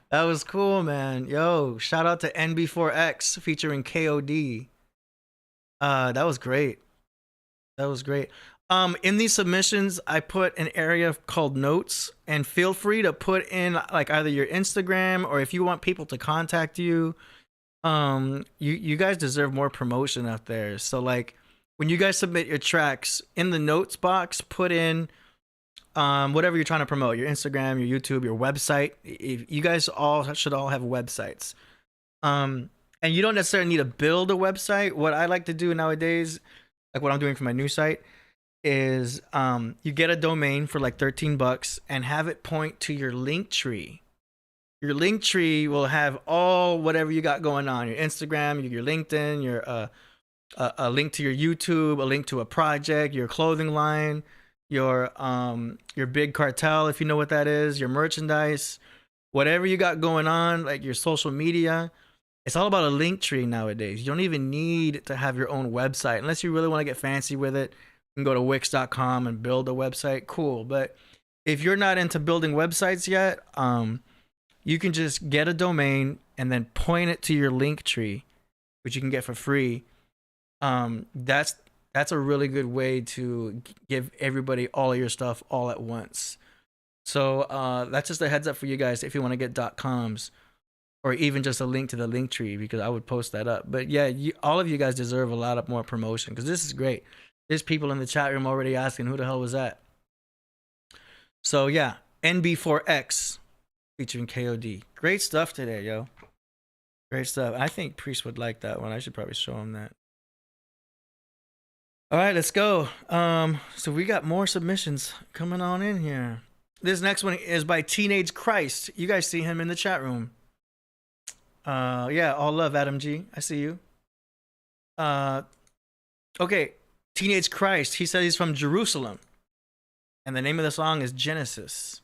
That was cool, man. Yo, shout out to NB4X featuring KOD. That was great. That was great. In these submissions, I put an area called notes, and feel free to put in like either your Instagram or if you want people to contact you. You guys deserve more promotion out there. So like when you guys submit your tracks in the notes box, put in whatever you're trying to promote, your Instagram, your YouTube, your website. If you guys should all have websites. And you don't necessarily need to build a website. What I like to do nowadays, like what I'm doing for my new site, is you get a domain for like $13 and have it point to your link tree. Your link tree will have all whatever you got going on, your Instagram, your LinkedIn, your a link to your YouTube, a link to a project, your clothing line, your big cartel, if you know what that is, your merchandise, whatever you got going on, like your social media. It's all about a link tree nowadays. You don't even need to have your own website unless you really want to get fancy with it. You can go to Wix.com and build a website. Cool. But if you're not into building websites yet, you can just get a domain and then point it to your link tree, which you can get for free. That's a really good way to give everybody all of your stuff all at once. So that's just a heads up for you guys if you want to get .coms or even just a link to the link tree, because I would post that up. But yeah, all of you guys deserve a lot of more promotion because this is great. There's people in the chat room already asking who the hell was that. So yeah, NB4X featuring KOD. Great stuff today, yo. Great stuff. I think Priest would like that one. I should probably show him that. All right, let's go. So we got more submissions coming on in here. This next one is by Teenage Christ. You guys see him in the chat room. Yeah, all love, Adam G. I see you. Okay, Teenage Christ. He said he's from Jerusalem. And the name of the song is Genesis.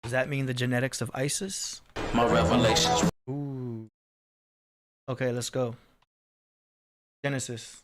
Does that mean the genetics of ISIS? My revelations. Ooh. Okay, let's go. Genesis.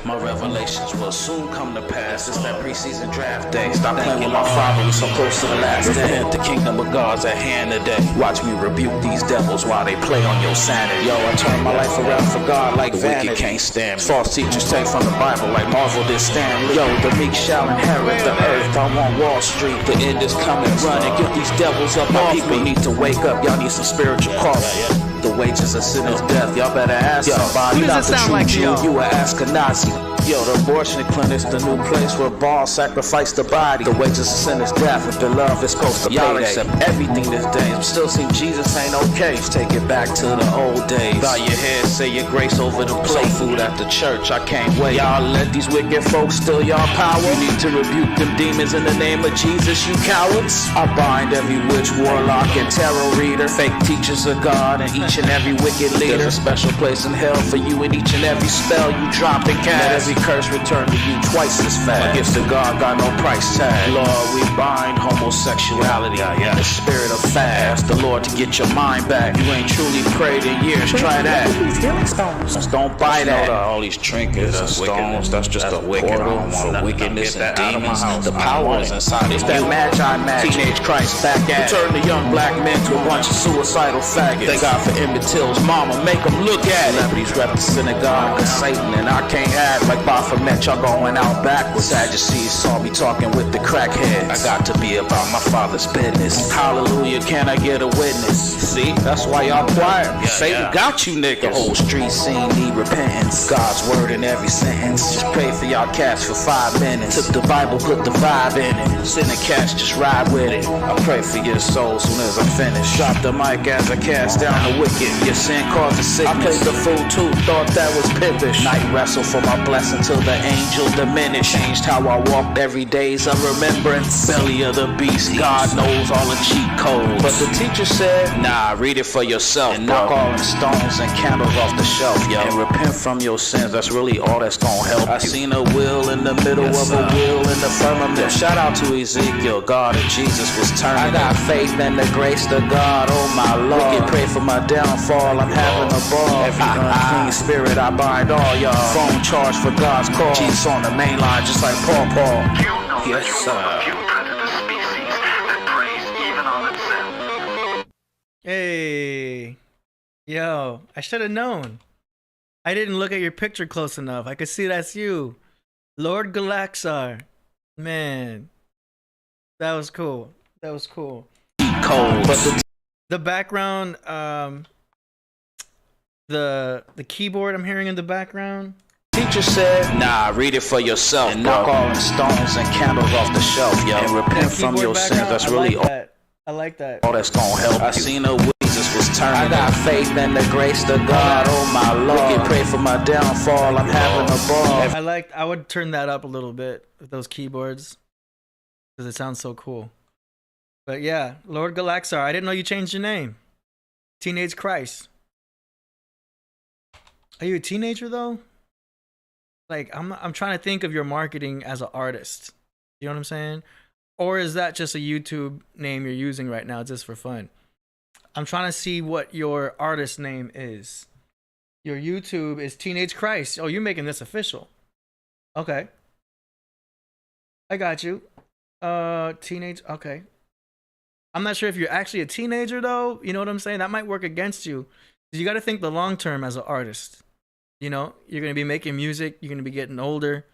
My revelations will soon come to pass. It's that preseason draft day. Stop playing with my father. We so close to the last day. The kingdom of God's at hand today. Watch me rebuke these devils while they play on your sanity. Yo, I turn my life around for God like vanity. The wicked can't stand me. False teachers take from the Bible like Marvel did Stanley. Yo, the meek shall inherit the earth. I'm on Wall Street. The end is coming. Run and get these devils up off me. People need to wake up. Y'all need some spiritual coffee. The wages of sin is death. Y'all better ask somebody. Who does it sound like, yo? You an Ashkenazi. Yo, the abortion clinic's the new place where balls sacrifice the body. The wages of sin is death. If the love is supposed to y'all accept everything this day. I'm still seeing Jesus ain't okay. Just take it back to the old days. Bow your head, say your grace over the plate. Food at the church, I can't wait. Y'all let these wicked folks steal y'all power. You need to rebuke them demons in the name of Jesus, you cowards. I bind every witch, warlock, and tarot reader. Fake teachers of God and each and every wicked leader. There's a special place in hell for you and each and every spell you drop and cast. Let every curse return to you twice as fast. My gifts to God got no price tag. Lord, we bind homosexuality in the spirit of fast. Ask the Lord to get your mind back. You ain't truly prayed in years. Try that. These healing stones. Don't buy that. All these trinkets and stones. That's just a portal for wickedness and demons. The power is inside. It's that magi magic. Teenage Christ back at. Turn the young black men to a bunch of suicidal faggots. Thank God for Emmett Till's mama. Make them look at it. Celebrities rep the synagogue of Satan, and I can't act like Baphomet. Y'all going out backwards. Sadducees saw me talking with the crackheads. I got to be about my father's business. Hallelujah, can I get a witness? See, that's why y'all quiet. Satan got you niggas. The whole street scene need repentance. God's word in every sentence. Just pray for y'all cats for 5 minutes. Took the Bible, put the vibe in it. Send the cats, just ride with it. I pray for your soul soon as I finish. Drop the mic as I cast down the wicked. Your sin causes sickness. I played the fool too, thought that was pimpish. Night wrestle for my blessing till the angel diminished. Changed how I walked every day's of remembrance. Belly of the beast, God knows all the cheat codes. But the teacher said, nah, read it for yourself. And knock all the stones and candles off the shelf, yo. And repent from your sins, that's really all that's gonna help. I seen a wheel in the middle of a wheel in the firmament. Shout out to Ezekiel, God and Jesus was turning. I got faith in the grace of God, oh my Lord. Wicked pray for my downfall, I'm having a ball. Every unclean spirit, I bind all y'all. Phone charge for God's call. Jesus on the main line, just like Paul. Yes, sir. Hey. Yo, I should have known. I didn't look at your picture close enough. I could see that's you. Lord Galaxar. Man. That was cool. That was cool. Cold. But the background, the keyboard I'm hearing in the background. Teacher said, nah, read it for yourself. And knock all the stones and candles off the shelf, yo. And repent from your sins. That's really all. I like that. All that's gonna help. I seen a Jesus was turning. I got faith in the grace of God, oh my Lord. Wicked pray for my downfall, I'm having a ball. I would turn that up a little bit with those keyboards because it sounds so cool. But yeah, Lord Galaxar, I didn't know you changed your name. Teenage Christ. Are you a teenager though? Like I'm trying to think of your marketing as an artist. You know what I'm saying? Or is that just a YouTube name you're using right now just for fun? I'm trying to see what your artist name is. Your YouTube is Teenage Christ. Oh, you're making this official. Okay. I got you. Teenage. Okay. I'm not sure if you're actually a teenager though. You know what I'm saying? That might work against you. You got to think the long term as an artist. You know, you're going to be making music. You're going to be getting older.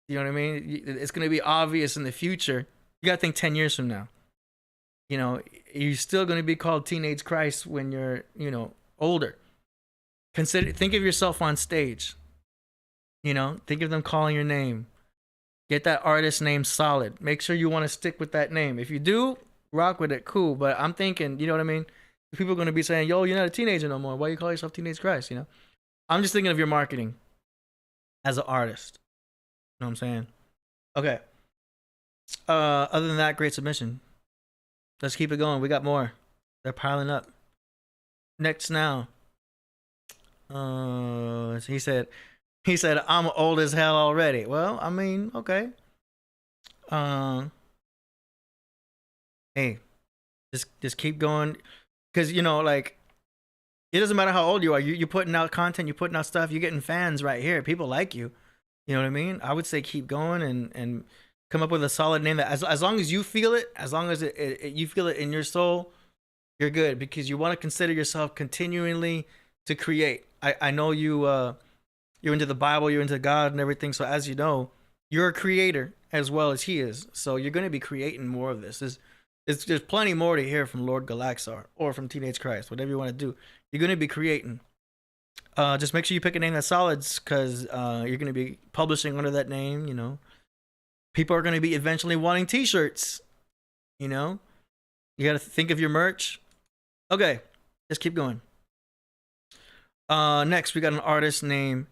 You know what I mean? It's going to be obvious in the future. You got to think 10 years from now. You know, you're still going to be called Teenage Christ when you're, you know, older. Think of yourself on stage. You know, think of them calling your name. Get that artist name solid. Make sure you want to stick with that name. If you do, rock with it, cool. But I'm thinking, you know what I mean? People are going to be saying, yo, you're not a teenager no more. Why you call yourself Teenage Christ, you know? I'm just thinking of your marketing as an artist. You know what I'm saying? Okay. Other than that, great submission. Let's keep it going. We got more. They're piling up. Next now, He said I'm old as hell already. Well, I mean, okay. Hey, just keep going, because like it doesn't matter how old you are. You're putting out content, you're putting out stuff, you're getting fans right here. People like you. You know what I mean? I would say keep going and come up with a solid name that as long as you feel it, as long as you feel it in your soul, you're good, because you want to consider yourself continually to create. I know you're into the Bible, you're into God and everything. So as you know, you're a creator as well as he is. So you're going to be creating more of this. There's plenty more to hear from Lord Galaxar or from Teenage Christ, whatever you want to do. You're going to be creating. Just make sure you pick a name that's solid, because you're going to be publishing under that name. People are going to be eventually wanting t-shirts. You got to think of your merch. Okay, just keep going. Next, we got an artist named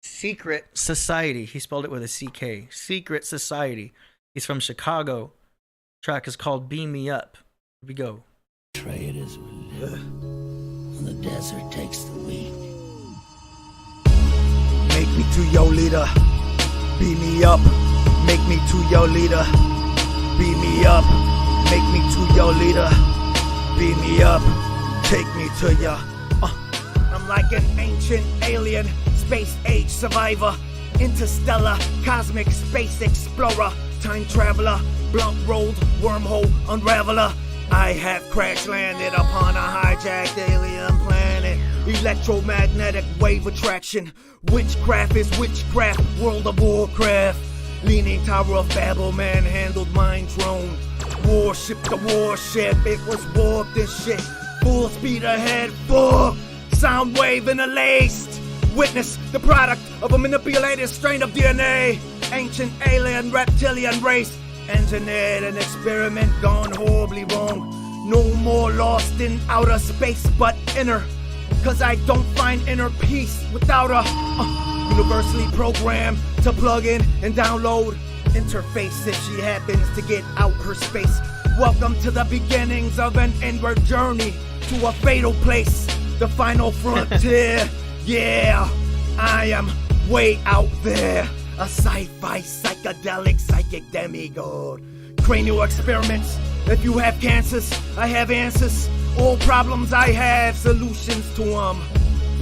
Secret Society. He spelled it with a CK. Secret Society. He's from Chicago. Track is called Beam Me Up. Here we go. Traders will live. The desert takes the wheat. Make me to your leader. Beam me up. Make me to your leader. Beam me up. Make me to your leader. Beam me up. Take me to ya. I'm like an ancient alien, space age survivor, interstellar, cosmic space explorer, time traveler, blunt rolled, wormhole unraveler. I have crash landed upon a hijacked alien planet. Electromagnetic wave attraction. Witchcraft is witchcraft. World of Warcraft. Leaning Tower of Babel, manhandled mine drone. Warship to warship, it was warped and shit. Full speed ahead, full sound wave interlaced. Witness the product of a manipulated strain of DNA. Ancient alien reptilian race. Engineered an experiment gone horribly wrong. No more lost in outer space but inner. Cause I don't find inner peace without a universally programmed to plug in and download interface if she happens to get out her space. Welcome to the beginnings of an inward journey to a fatal place, the final frontier. Yeah, I am way out there. A sci-fi, psychedelic, psychic demigod. Cranial experiments. If you have cancers, I have answers. All problems I have, solutions to them.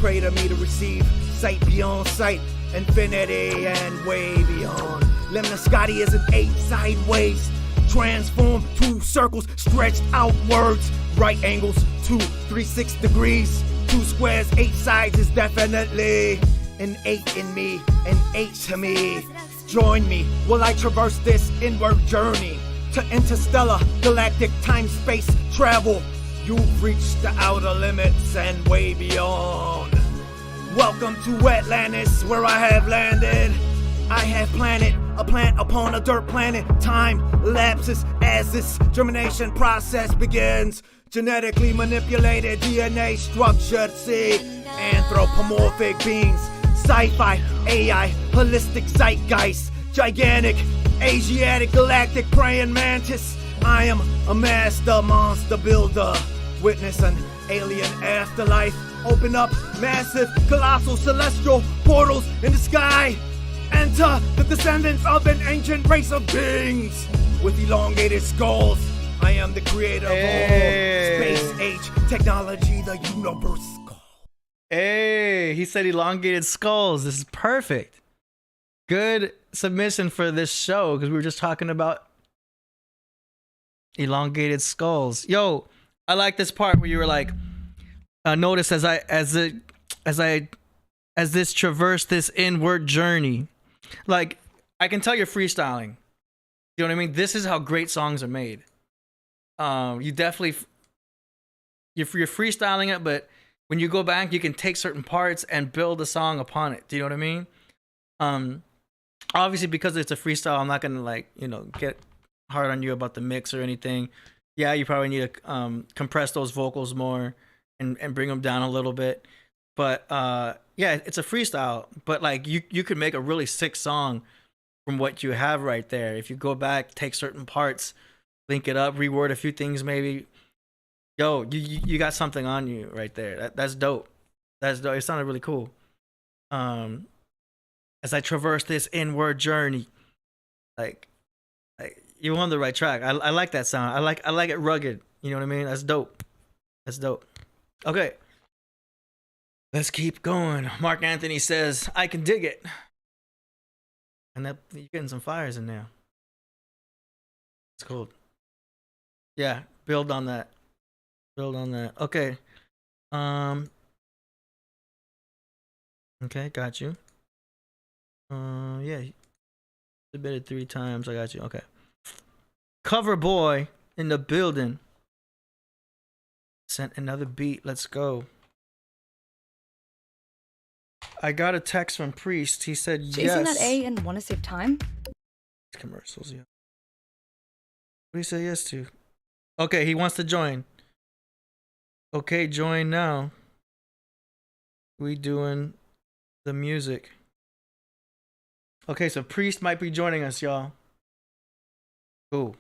Pray to me to receive sight beyond sight. Infinity and way beyond. Lemniscati is an 8 sideways. Transform 2 circles stretched outwards. Right angles, 2 3/6 degrees. 2 squares, 8 sides is definitely an 8 in me, an 8 to me. Join me while I traverse this inward journey to interstellar, galactic time-space travel. You've reached the outer limits and way beyond. Welcome to Atlantis, where I have landed. I have planted a plant upon a dirt planet. Time lapses as this germination process begins. Genetically manipulated DNA structured, see, anthropomorphic beings. Sci-fi, AI, holistic zeitgeist, gigantic, Asiatic, galactic praying mantis. I am a master monster builder. Witness an alien afterlife. Open up massive, colossal, celestial portals in the sky. Enter the descendants of an ancient race of beings with elongated skulls. I am the creator of all space age technology, the universe. Hey, he said elongated skulls. This is perfect. Good submission for this show, because we were just talking about elongated skulls. Yo, I like this part where you were like, notice as this traverse this inward journey. Like, I can tell you're freestyling. You know what I mean? This is how great songs are made. You definitely you're freestyling it, but when you go back, you can take certain parts and build a song upon it. Do you know what I mean? Obviously, because it's a freestyle, I'm not gonna get hard on you about the mix or anything. Yeah, you probably need to compress those vocals more and bring them down a little bit. But yeah, it's a freestyle. But like you could make a really sick song from what you have right there. If you go back, take certain parts, link it up, reword a few things maybe. Yo, you got something on you right there. That's dope. That's dope. It sounded really cool. As I traverse this inward journey, like you're on the right track. I like that sound. I like it rugged. You know what I mean? That's dope. That's dope. Okay. Let's keep going. Mark Anthony says, I can dig it. And that you're getting some fires in there. It's cool. Yeah, build on that. Build on that. Okay. Okay, got you. Yeah. Submitted 3 times. I got you. Okay. Cover boy in the building. Sent another beat. Let's go. I got a text from Priest. He said yes. Chasing that A and want to save time? Commercials, yeah. What do you say yes to? Okay, he wants to join. Okay, join now. We doing the music. Okay, so Priest might be joining us, y'all. Cool.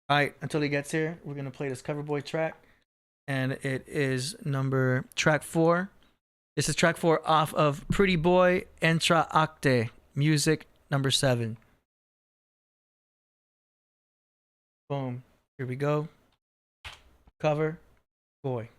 All right, until he gets here, we're gonna play this cover boy track, and it is track 4. This is track 4 off of Pretty Boy Entra Acte, music number 7. Boom. Here we go. Cover boy.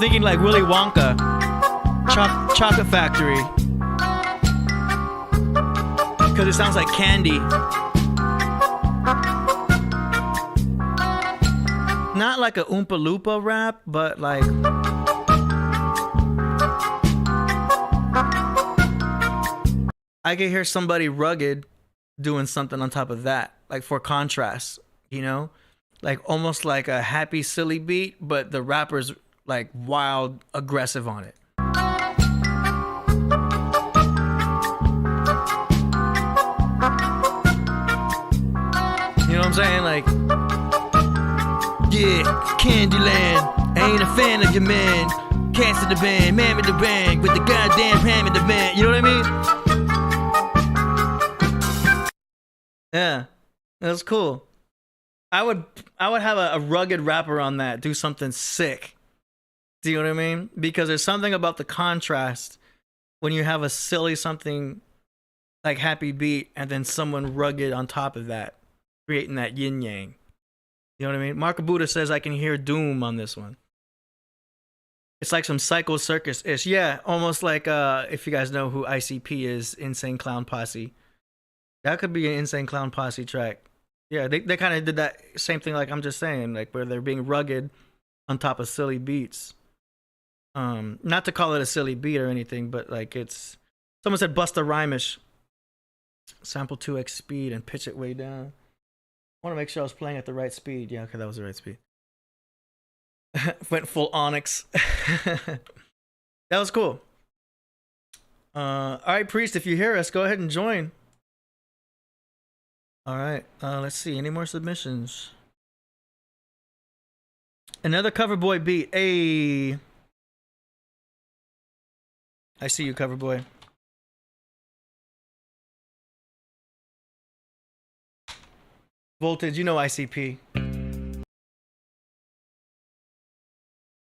Thinking like Willy Wonka, Chocolate Factory, because it sounds like candy. Not like a Oompa Loompa rap, but like I could hear somebody rugged doing something on top of that, like for contrast, you know, like almost like a happy silly beat, but the rapper's like wild aggressive on it. You know what I'm saying? Like, yeah, Candyland, I ain't a fan of your man. Cancel the band, man with the bang, with the goddamn ham in the band. You know what I mean? Yeah, that's cool. I would have a rugged rapper on that, do something sick. Do you know what I mean? Because there's something about the contrast when you have a silly something like happy beat and then someone rugged on top of that, creating that yin yang. You know what I mean? Mark Buddha says I can hear doom on this one. It's like some Psycho Circus-ish. Yeah, almost like if you guys know who ICP is, Insane Clown Posse. That could be an Insane Clown Posse track. Yeah, they kind of did that same thing like I'm just saying, like where they're being rugged on top of silly beats. Not to call it a silly beat or anything, but like it's someone said Busta Rhymish. Sample 2x speed and pitch it way down. I want to make sure I was playing at the right speed. Yeah, okay, that was the right speed. Went full Onyx. That was cool. All right, Priest, if you hear us, go ahead and join. All right, let's see. Any more submissions? Another cover boy beat. Hey. I see you, cover boy. Voltage, you know ICP.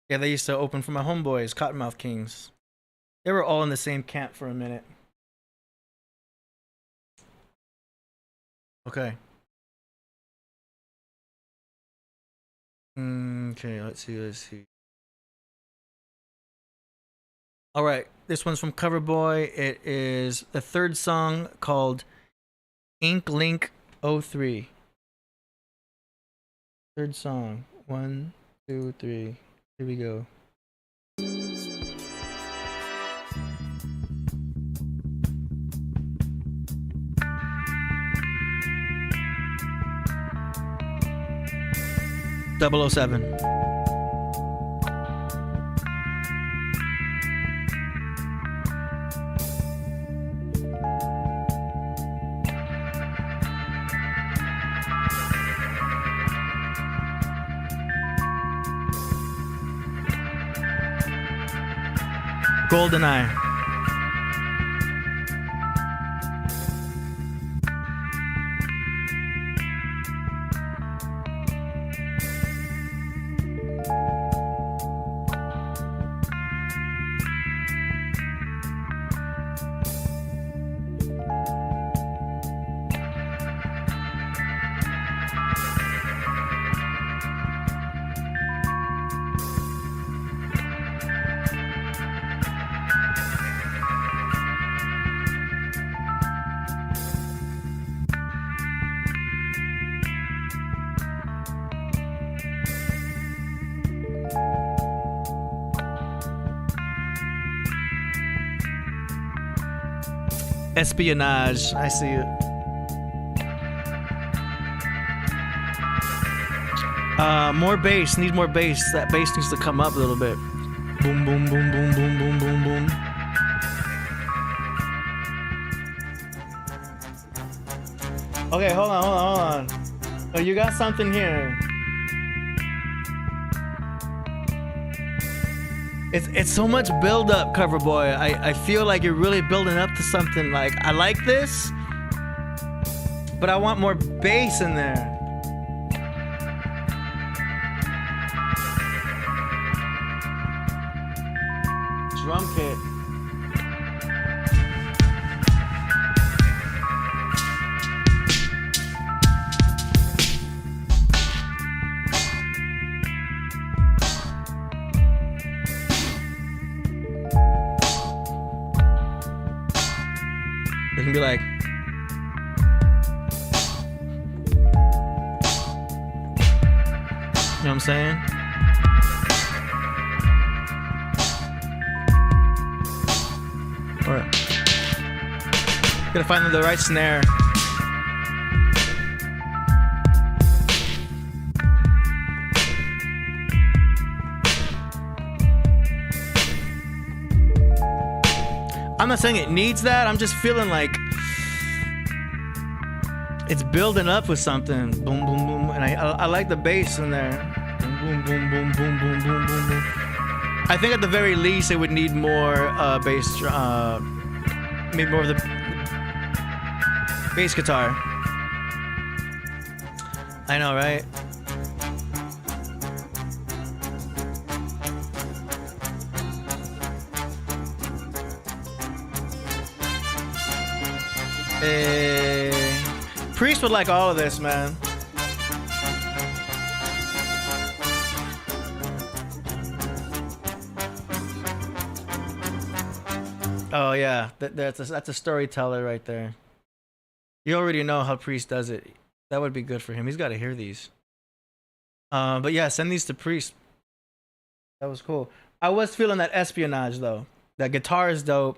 Yeah, they used to open for my homeboys, Cottonmouth Kings. They were all in the same camp for a minute. Okay. Okay, let's see. All right, this one's from Coverboy. It is the third song called Ink Link 03. Third song. 1, 2, 3. Here we go. .007. GoldenEye. Espionage. I see it. More bass. Need more bass. That bass needs to come up a little bit. Boom, boom, boom, boom, boom, boom, boom, boom. Okay, hold on. Oh, you got something here. It's so much build up, Coverboy. I feel like you're really building up to something. Like, I like this, but I want more bass in there. Drum kit. It can be like, you know what I'm saying? Alright. Gotta find the right snare. I'm not saying it needs that. I'm just feeling like it's building up with something. Boom, boom, boom. And I like the bass in there. Boom, boom, boom, boom, boom, boom, boom, boom. I think at the very least it would need more bass, maybe more of the bass guitar. I know, right? Priest would like all of this, man. Oh yeah, that's a storyteller right there. You already know how Priest does it. That would be good for him. He's got to hear these. But yeah, send these to Priest. That was cool. I was feeling that espionage though. That guitar is dope.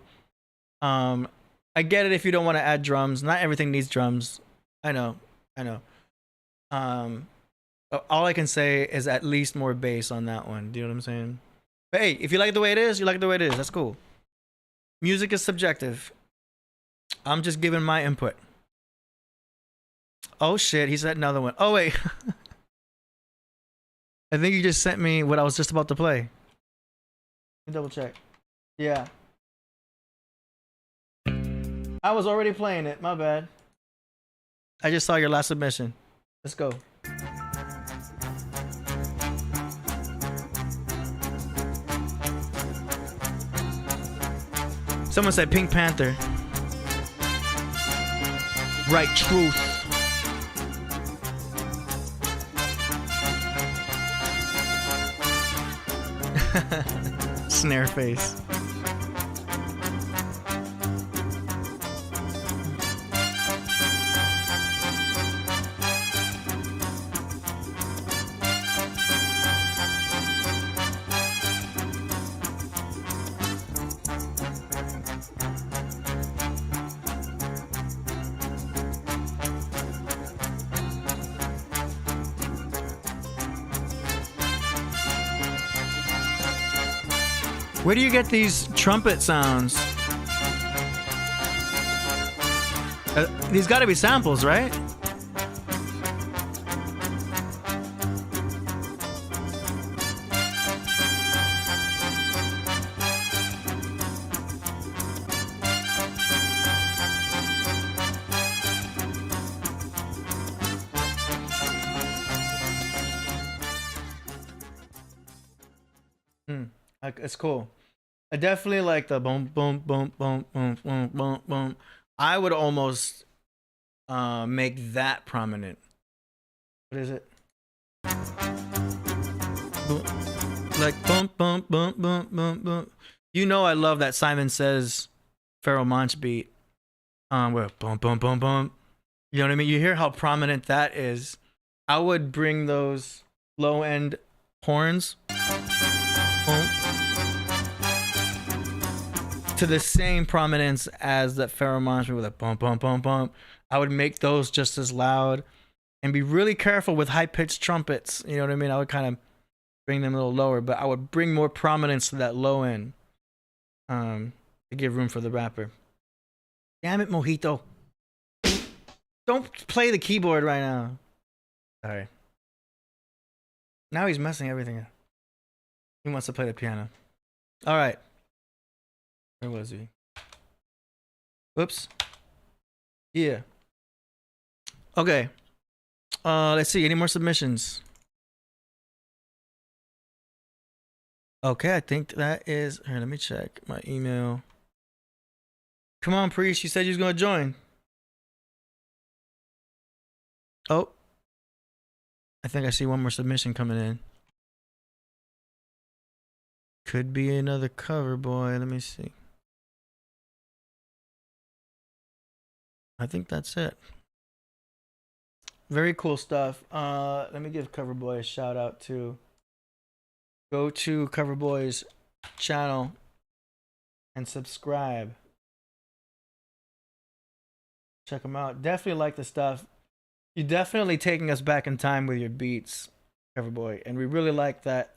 I get it if you don't want to add drums. Not everything needs drums. I know. All I can say is at least more bass on that one. Do you know what I'm saying? But hey, if you like it the way it is, you like it the way it is. That's cool. Music is subjective. I'm just giving my input. Oh shit, he said another one. Oh wait. I think you just sent me what I was just about to play. Let me double check. Yeah. I was already playing it. My bad. I just saw your last submission. Let's go. Someone said Pink Panther. Right truth. Snare face. Where do you get these trumpet sounds? These gotta be samples, right? It's cool. I definitely like the boom, boom, boom, boom, boom, boom, boom, boom. I would almost make that prominent. What is it? Boom. Like boom, boom, boom, boom, boom, boom. You know I love that Simon Says Pharoah Monch beat. Where boom, boom, boom, boom. You know what I mean? You hear how prominent that is. I would bring those low end horns. Boom. To the same prominence as that Pharoah Monch with a bump, bump, bump, bump. I would make those just as loud and be really careful with high-pitched trumpets. You know what I mean? I would kind of bring them a little lower, but I would bring more prominence to that low end to give room for the rapper. Damn it, Mojito. Don't play the keyboard right now. Sorry. Now he's messing everything up. He wants to play the piano. All right. Where was he? Whoops. Yeah. Okay. Let's see. Any more submissions? Okay, I think that is. Here, let me check my email. Come on, Priest. You said you was gonna join. Oh. I think I see one more submission coming in. Could be another cover boy. Let me see. I think that's it. Very cool stuff. Let me give Coverboy a shout out too. Go to Coverboy's channel and subscribe. Check them out. Definitely like the stuff. You're definitely taking us back in time with your beats, Coverboy. And we really like that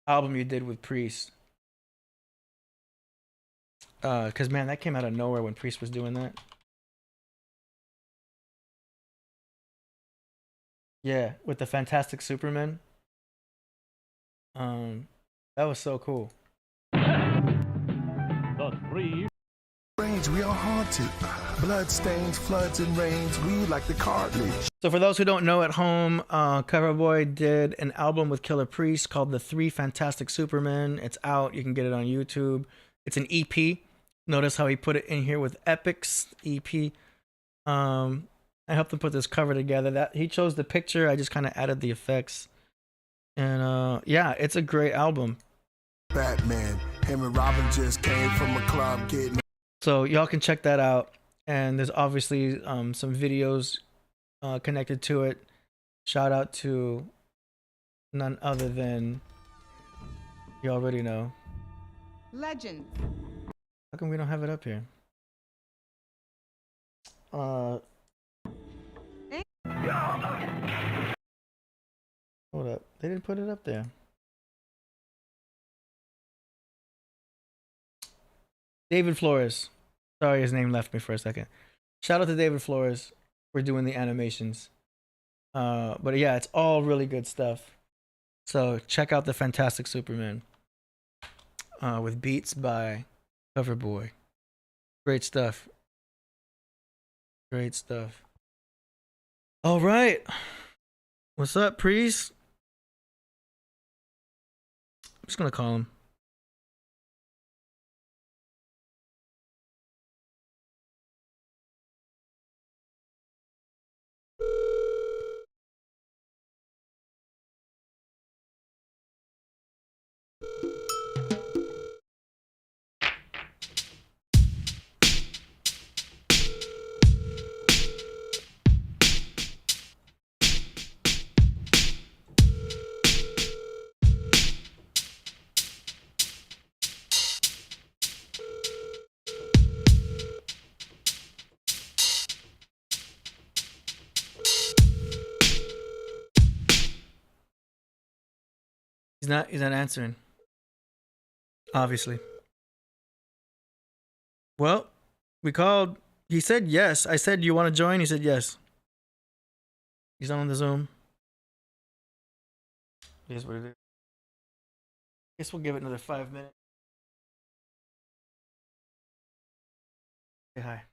album you did with Priest. Cause man, that came out of nowhere when Priest was doing that. Yeah, with the Fantastic Superman. That was so cool. Range, we are haunted. Blood stains, floods, and rains. We like the cartilage. So for those who don't know at home, Coverboy did an album with Killah Priest called The Three Fantastic Supermen. It's out. You can get it on YouTube. It's an EP. Notice how he put it in here with Epics EP. I helped him put this cover together. That he chose the picture. I just kind of added the effects. And yeah, it's a great album. Batman, him and Robin just came from a club getting. So y'all can check that out. And there's obviously some videos connected to it. Shout out to none other than, you already know. Legend. How come we don't have it up here? Hold up. They didn't put it up there. David Flores. Sorry, his name left me for a second. Shout out to David Flores for doing the animations. But yeah, it's all really good stuff. So check out the Fantastic Superman with beats by Coverboy. Great stuff. Great stuff. All right. What's up, Priest? I'm just gonna call him. He's not answering. Obviously. Well, we called. He said yes. I said, "Do you want to join?" He said yes. He's on the Zoom. Here's what it is. Guess we'll give it another 5 minutes. Say hi.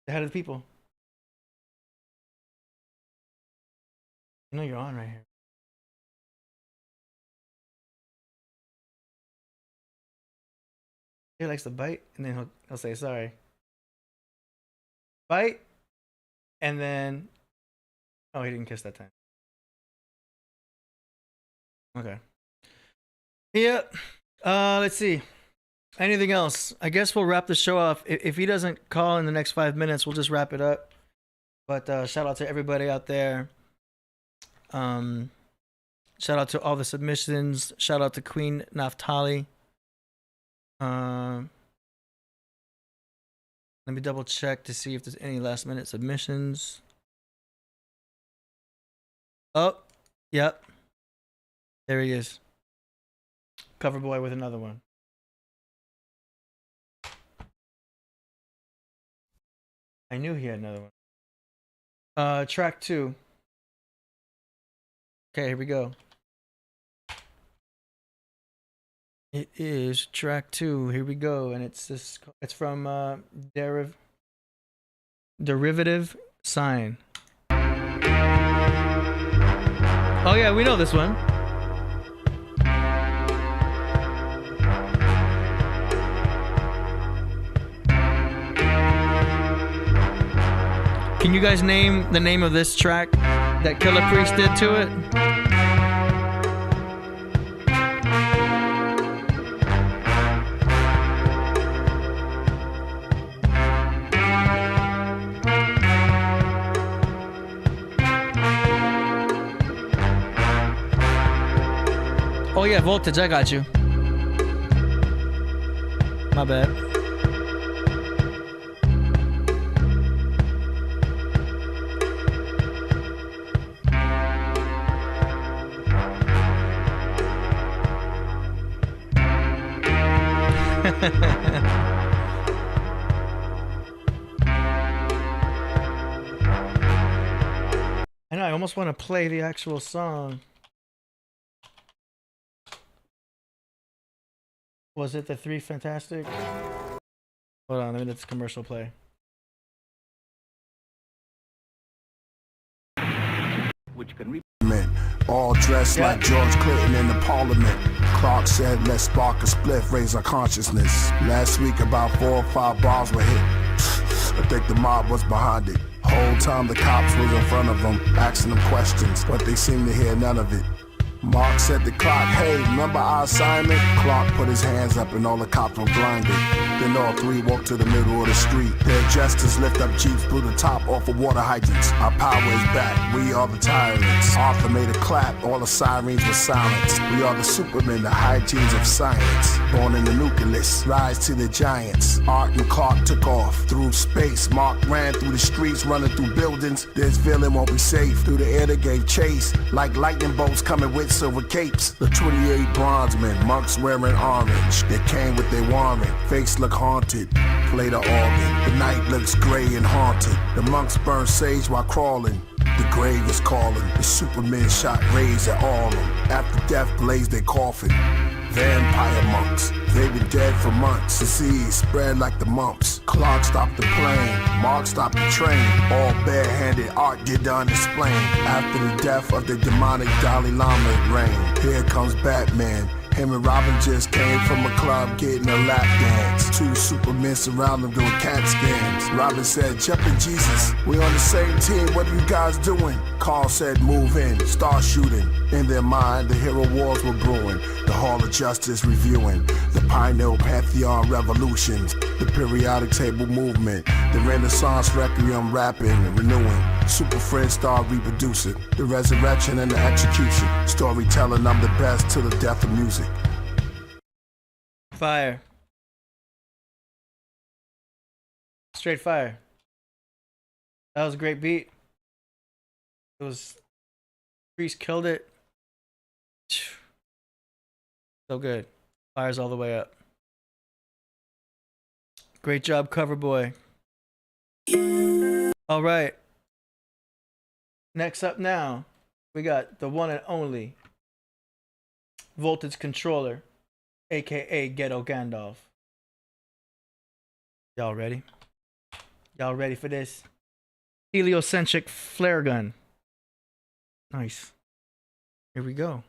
Say hi to the people. You know you're on right here. He likes to bite, and then he'll say sorry. Bite, and then oh, he didn't kiss that time. Okay. Yeah. Let's see. Anything else? I guess we'll wrap the show off. If he doesn't call in the next 5 minutes, we'll just wrap it up. But shout out to everybody out there. Shout out to all the submissions. Shout out to Queen Naftali. Let me double check to see if there's any last minute submissions. Oh, yep. There he is. Coverboy with another one. I knew he had another one. Track 2. Okay, here we go. It is track 2. Here we go, and it's this. It's from Derivative Sign. Oh yeah, we know this one. Can you guys name the name of this track that Killah Priest did to it? Oh yeah, Voltage, I got you. My bad. I know, I almost want to play the actual song. Was it the 3 Fantastic? Hold on, let me let this commercial play. Which can all dressed like George Clinton in the Parliament. Clark said, let's spark a spliff, raise our consciousness. Last week, about 4 or 5 bars were hit. I think the mob was behind it. Whole time the cops was in front of them, asking them questions, but they seemed to hear none of it. Mark said the clock, hey, remember our assignment? Clark put his hands up and all the cops were blinded. Then all 3 walked to the middle of the street. Their jesters lift up jeeps, blew the top off of water hydrants. Our power is back, we are the tyrants. Arthur made a clap, all the sirens were silenced. We are the supermen, the hygienes of science. Born in the nucleus, rise to the giants. Art and Clark took off through space. Mark ran through the streets, running through buildings. This villain won't be safe. Through the air they gave chase, like lightning bolts coming with silver capes. The 28 bronze men, monks wearing orange. They came with their warrant, face look haunted, play the organ. The night looks gray and haunted. The monks burn sage while crawling. The grave is calling. The Superman shot rays at all of them. After death blazed their coffin. Vampire monks, they've been dead for months. Disease spread like the mumps. Clock stopped the plane, Mark stopped the train. All barehanded art did the unexplained. After the death of the demonic Dalai Lama reign. Here comes Batman. Him and Robin just came from a club getting a lap dance. Two supermen surround them doing CAT scans. Robin said, jumping Jesus, we on the same team, what are you guys doing? Carl said, move in, start shooting. In their mind, the hero wars were brewing. The Hall of Justice reviewing. The Pioneer Pantheon revolutions. The periodic table movement. The Renaissance Requiem rapping and renewing. Super Friends start reproducing. The resurrection and the execution. Storytelling, I'm the best till the death of music. Fire. Straight fire. That was a great beat. It was... Priest killed it. So good. Fires all the way up. Great job, cover boy. All right. Next up now, we got the one and only Voltage Controller, aka Ghetto Gandalf. Y'all ready? Y'all ready for this? Heliocentric flare gun. Nice. Here we go.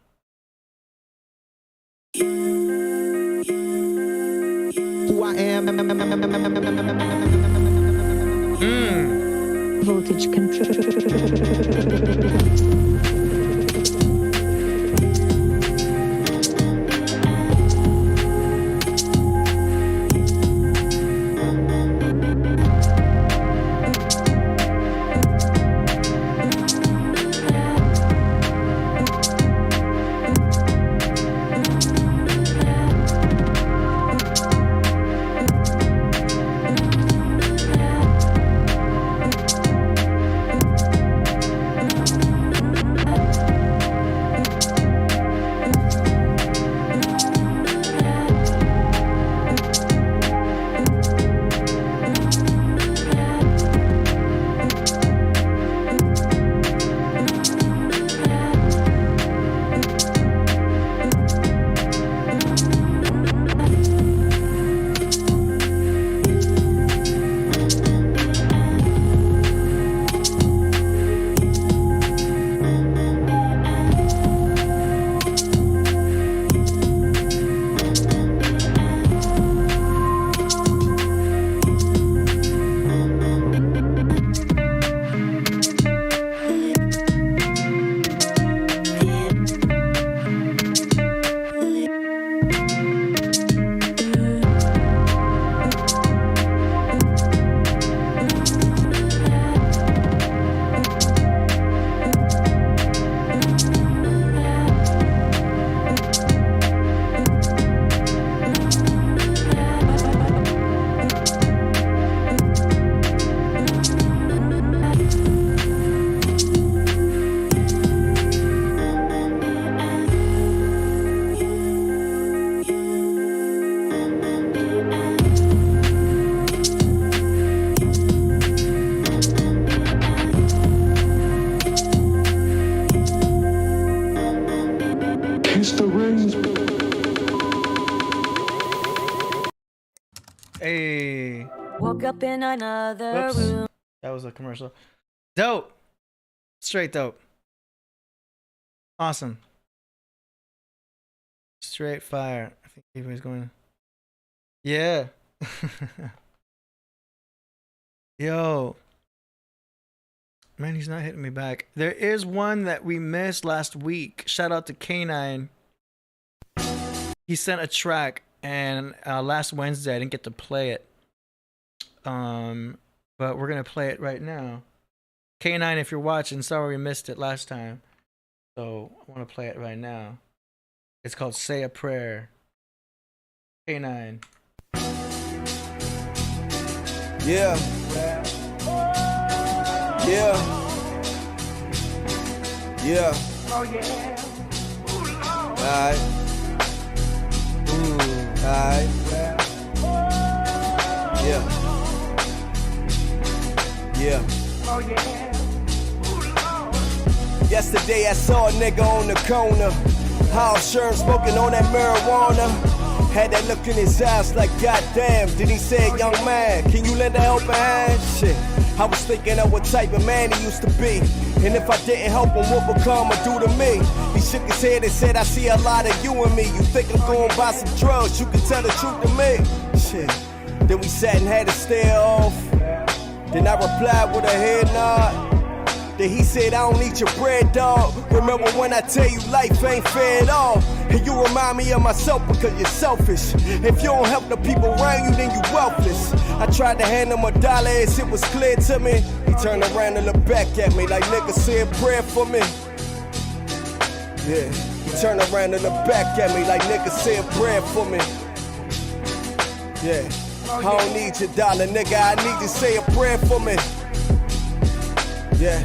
Who I am. Voltage control. Hey. Woke up in another Whoops. room. That was a commercial. Dope. Straight dope. Awesome. Straight fire. I think everybody's going. Yeah. Yo. Man, he's not hitting me back. There is one that we missed last week. Shout out to K9. He sent a track, and last Wednesday I didn't get to play it. But we're gonna play it right now. K9, if you're watching, sorry we missed it last time. So I want to play it right now. It's called Say a Prayer. K9. Yeah. Yeah. Yeah. Oh yeah. Alright. Alright. Yeah. Yeah. Oh yeah. Yesterday I saw a nigga on the corner, Hal Sherm smoking on that marijuana. Had that look in his eyes like, goddamn. Then he said, young man, can you lend a helping hand? Shit, I was thinking of what type of man he used to be, and if I didn't help him, what would karma do to me? He shook his head and said, I see a lot of you in me. You think I'm going buy some drugs, you can tell the truth to me. Shit, then we sat and had to stare off. Then I replied with a head nod. Then he said, I don't need your bread, dog. Remember when I tell you life ain't fair at all? And you remind me of myself because you're selfish. If you don't help the people around you, then you welpless. I tried to hand him $1 as it was clear to me. He turned around and looked back at me like, nigga, say a prayer for me. Yeah, he turned around and looked back at me like, nigga, say a prayer for me. Yeah, I don't need your dollar, nigga, I need you to say a prayer for me. Yeah,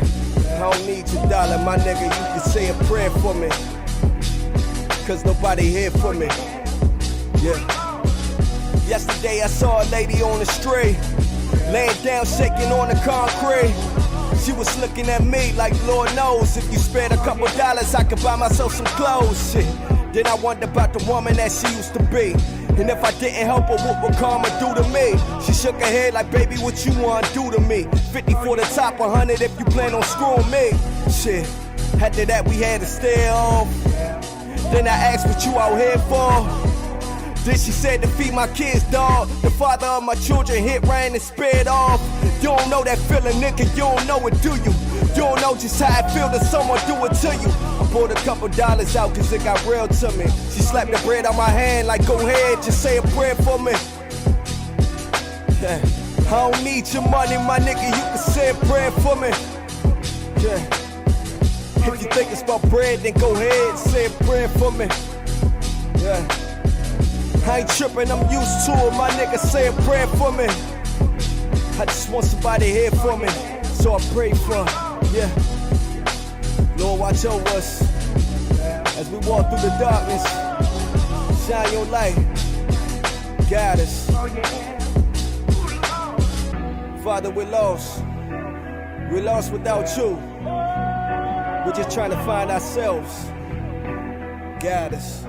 I don't need your dollar, my nigga, you can say a prayer for me. Cause nobody here for me. Yeah. Yesterday I saw a lady on the street, laying down shaking on the concrete. She was looking at me like, Lord knows, if you spared a couple dollars I could buy myself some clothes. Shit. Then I wondered about the woman that she used to be, and if I didn't help her, what would karma do to me? She shook her head like, baby, what you wanna do to me? 50 for the top, 100 if you plan on screwing me. Shit, after that we had to stare off. Then I asked what you out here for. Then she said to feed my kids, dog. The father of my children hit, ran and spared off. You don't know that feeling, nigga, you don't know it, do you? You don't know just how it feel that someone do it to you. I pulled a couple dollars out cause it got real to me. She slapped the bread on my hand like, go ahead, just say a prayer for me. Yeah. I don't need your money, my nigga, you can say a prayer for me. Yeah. If you think it's about bread, then go ahead and say a prayer for me. Yeah. I ain't tripping, I'm used to it, my nigga, say a prayer for me. I just want somebody here for me, so I pray for, yeah. Lord, watch over us as we walk through the darkness. Shine your light, guide us. Father, we're lost without you. We're just trying to find ourselves. Guide us.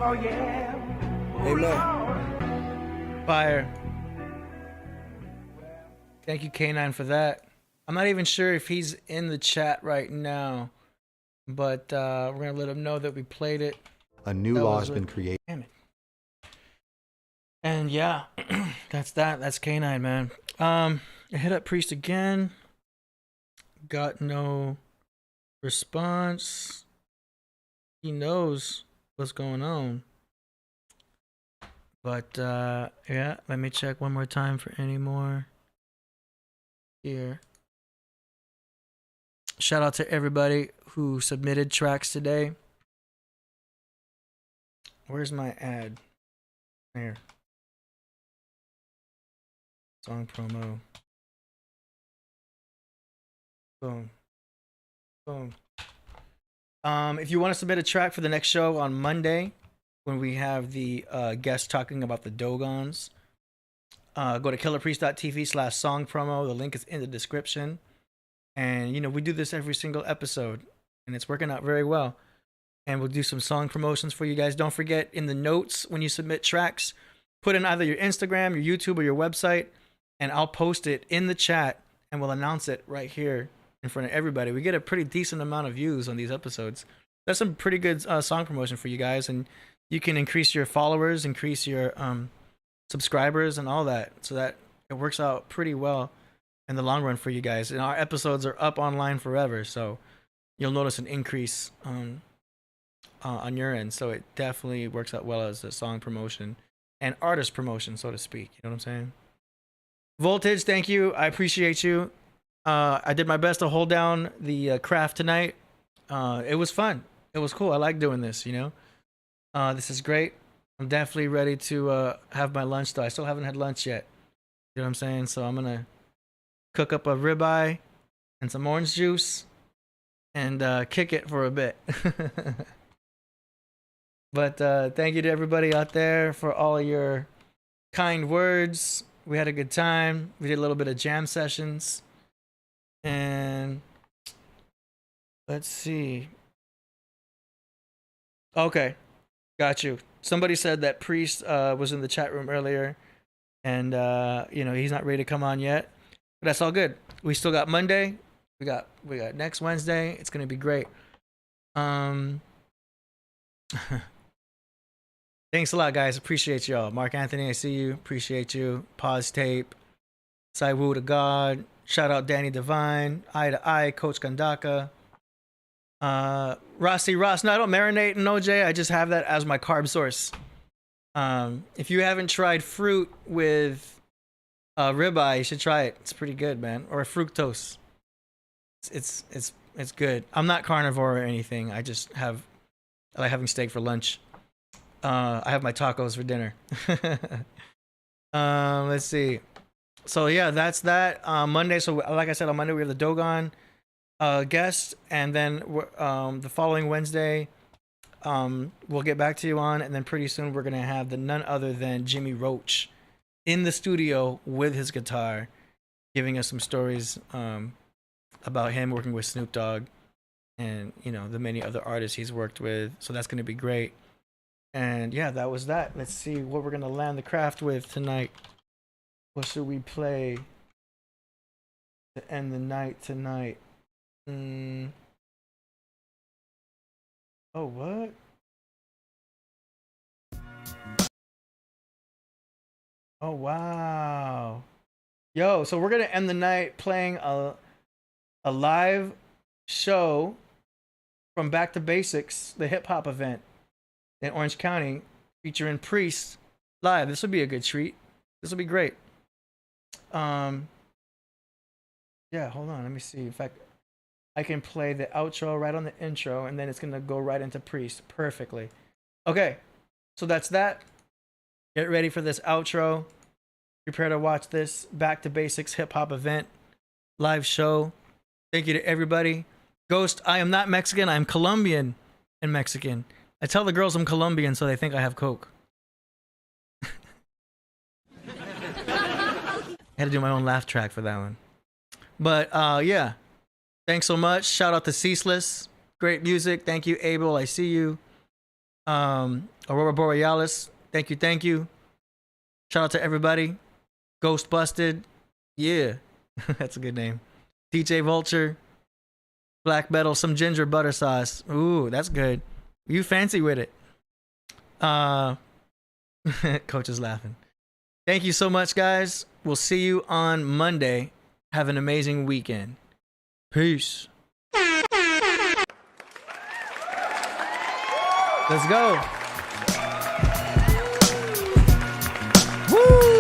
Amen. Fire. Thank you, K9, for that. I'm not even sure if he's in the chat right now, but we're going to let him know that we played it. A new law has been created. Damn it. And yeah, that's that. That's K9, man. I hit up Priest again. Got no response. He knows what's going on. But yeah, let me check one more time for any more here. Shout out to everybody who submitted tracks today. Where's my ad? Here. Song promo. Boom. Boom. If you want to submit a track for the next show on Monday, when we have the guest talking about the Dogons, go to killerpriest.tv/song promo. The link is in the description. And, you know, we do this every single episode, and it's working out very well. And we'll do some song promotions for you guys. Don't forget, in the notes, when you submit tracks, put in either your Instagram, your YouTube, or your website, and I'll post it in the chat, and we'll announce it right here in front of everybody. We get a pretty decent amount of views on these episodes. That's some pretty good song promotion for you guys, and you can increase your followers, increase your subscribers, and all that, so that it works out pretty well in the long run for you guys. And our episodes are up online forever, so you'll notice an increase on your end. So it definitely works out well as a song promotion and artist promotion, so to speak. You know what I'm saying? Voltage, thank you. I appreciate you. I did my best to hold down the craft tonight. It was fun. It was cool. I like doing this, you know? This is great. I'm definitely ready to have my lunch, though. I still haven't had lunch yet. You know what I'm saying? So I'm going to cook up a ribeye and some orange juice and kick it for a bit. But thank you to everybody out there for all your kind words. We had a good time. We did a little bit of jam sessions. And let's see. Okay, got you. Somebody said that Priest was in the chat room earlier, and he's not ready to come on yet. But that's all good. We still got Monday. We got next Wednesday. It's gonna be great. Thanks a lot, guys. Appreciate y'all. Mark Anthony, I see you. Appreciate you. Pause tape. Sai Wu to God. Shout out Danny Divine. Eye to Eye. Coach Kandaka. Rossi Ross. No, I don't marinate in OJ. I just have that as my carb source. If you haven't tried fruit with ribeye, you should try it. It's pretty good, man. Or fructose. It's good. I'm not carnivore or anything. I like having steak for lunch. I have my tacos for dinner. Let's see. So yeah, that's that. Monday. So like I said, on Monday we have the Dogon guest, and then the following Wednesday, we'll get back to you on, and then pretty soon we're gonna have the none other than Jimmy Roach in the studio with his guitar, giving us some stories about him working with Snoop Dogg, and the many other artists he's worked with. So that's gonna be great. And yeah, that was that. Let's see what we're gonna land the craft with tonight. What should we play to end the night tonight? Oh, what? Oh, wow. Yo, so we're gonna end the night playing a live show from Back to Basics, the hip hop event in Orange County, featuring Priest live. This will be a good treat. This will be great. Yeah, hold on. Let me see if I can play the outro right on the intro, and then it's gonna go right into Priest perfectly. Okay, so that's that. Get ready for this outro. Prepare to watch this Back to Basics hip hop event live show. Thank you to everybody. Ghost, I am not Mexican. I'm Colombian and Mexican. I tell the girls I'm Colombian so they think I have coke. I had to do my own laugh track for that one. But yeah, thanks so much. Shout out to Ceaseless. Great music. Thank you, Abel. I see you. Aurora Borealis. Thank you. Shout out to everybody. Ghost Busted. Yeah, that's a good name. DJ Vulture. Black Metal. Some ginger butter sauce. Ooh, that's good. You fancy with it. Coach is laughing. Thank you so much, guys. We'll see you on Monday. Have an amazing weekend. Peace. Let's go. Woo!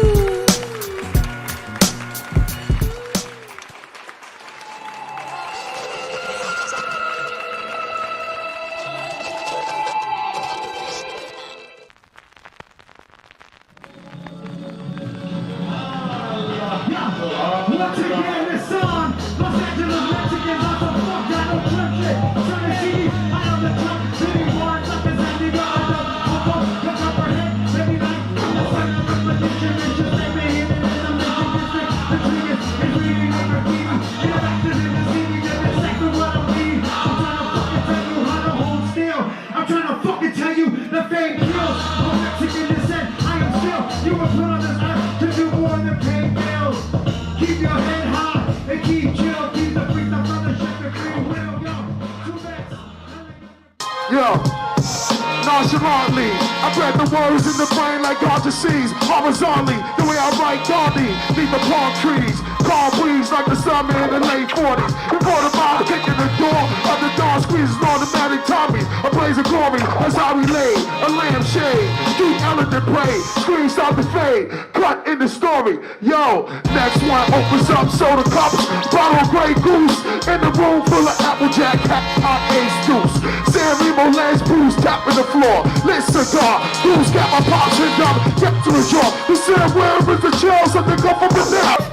Nonchalantly, I read the words in the brain like God sees. Horizontally, the way I write Gandhi, leave the palm trees. Calm breeze like the summer in the late 40s. Before the mouth kicking the door of the dawn squeezes automatic Tommy. A blaze of glory, as I relay. A lampshade, deep elegant prey. Screams out the fade, cut in the story. Yo, next one opens up soda cups. Bottle of Grey Goose in the room full of Applejack, hot ace juice. San Remo Les Bruce tapping the floor. Lit cigar, Bruce got my pops and up, kept to the jaw. He said, where is the chill? Something come from the net.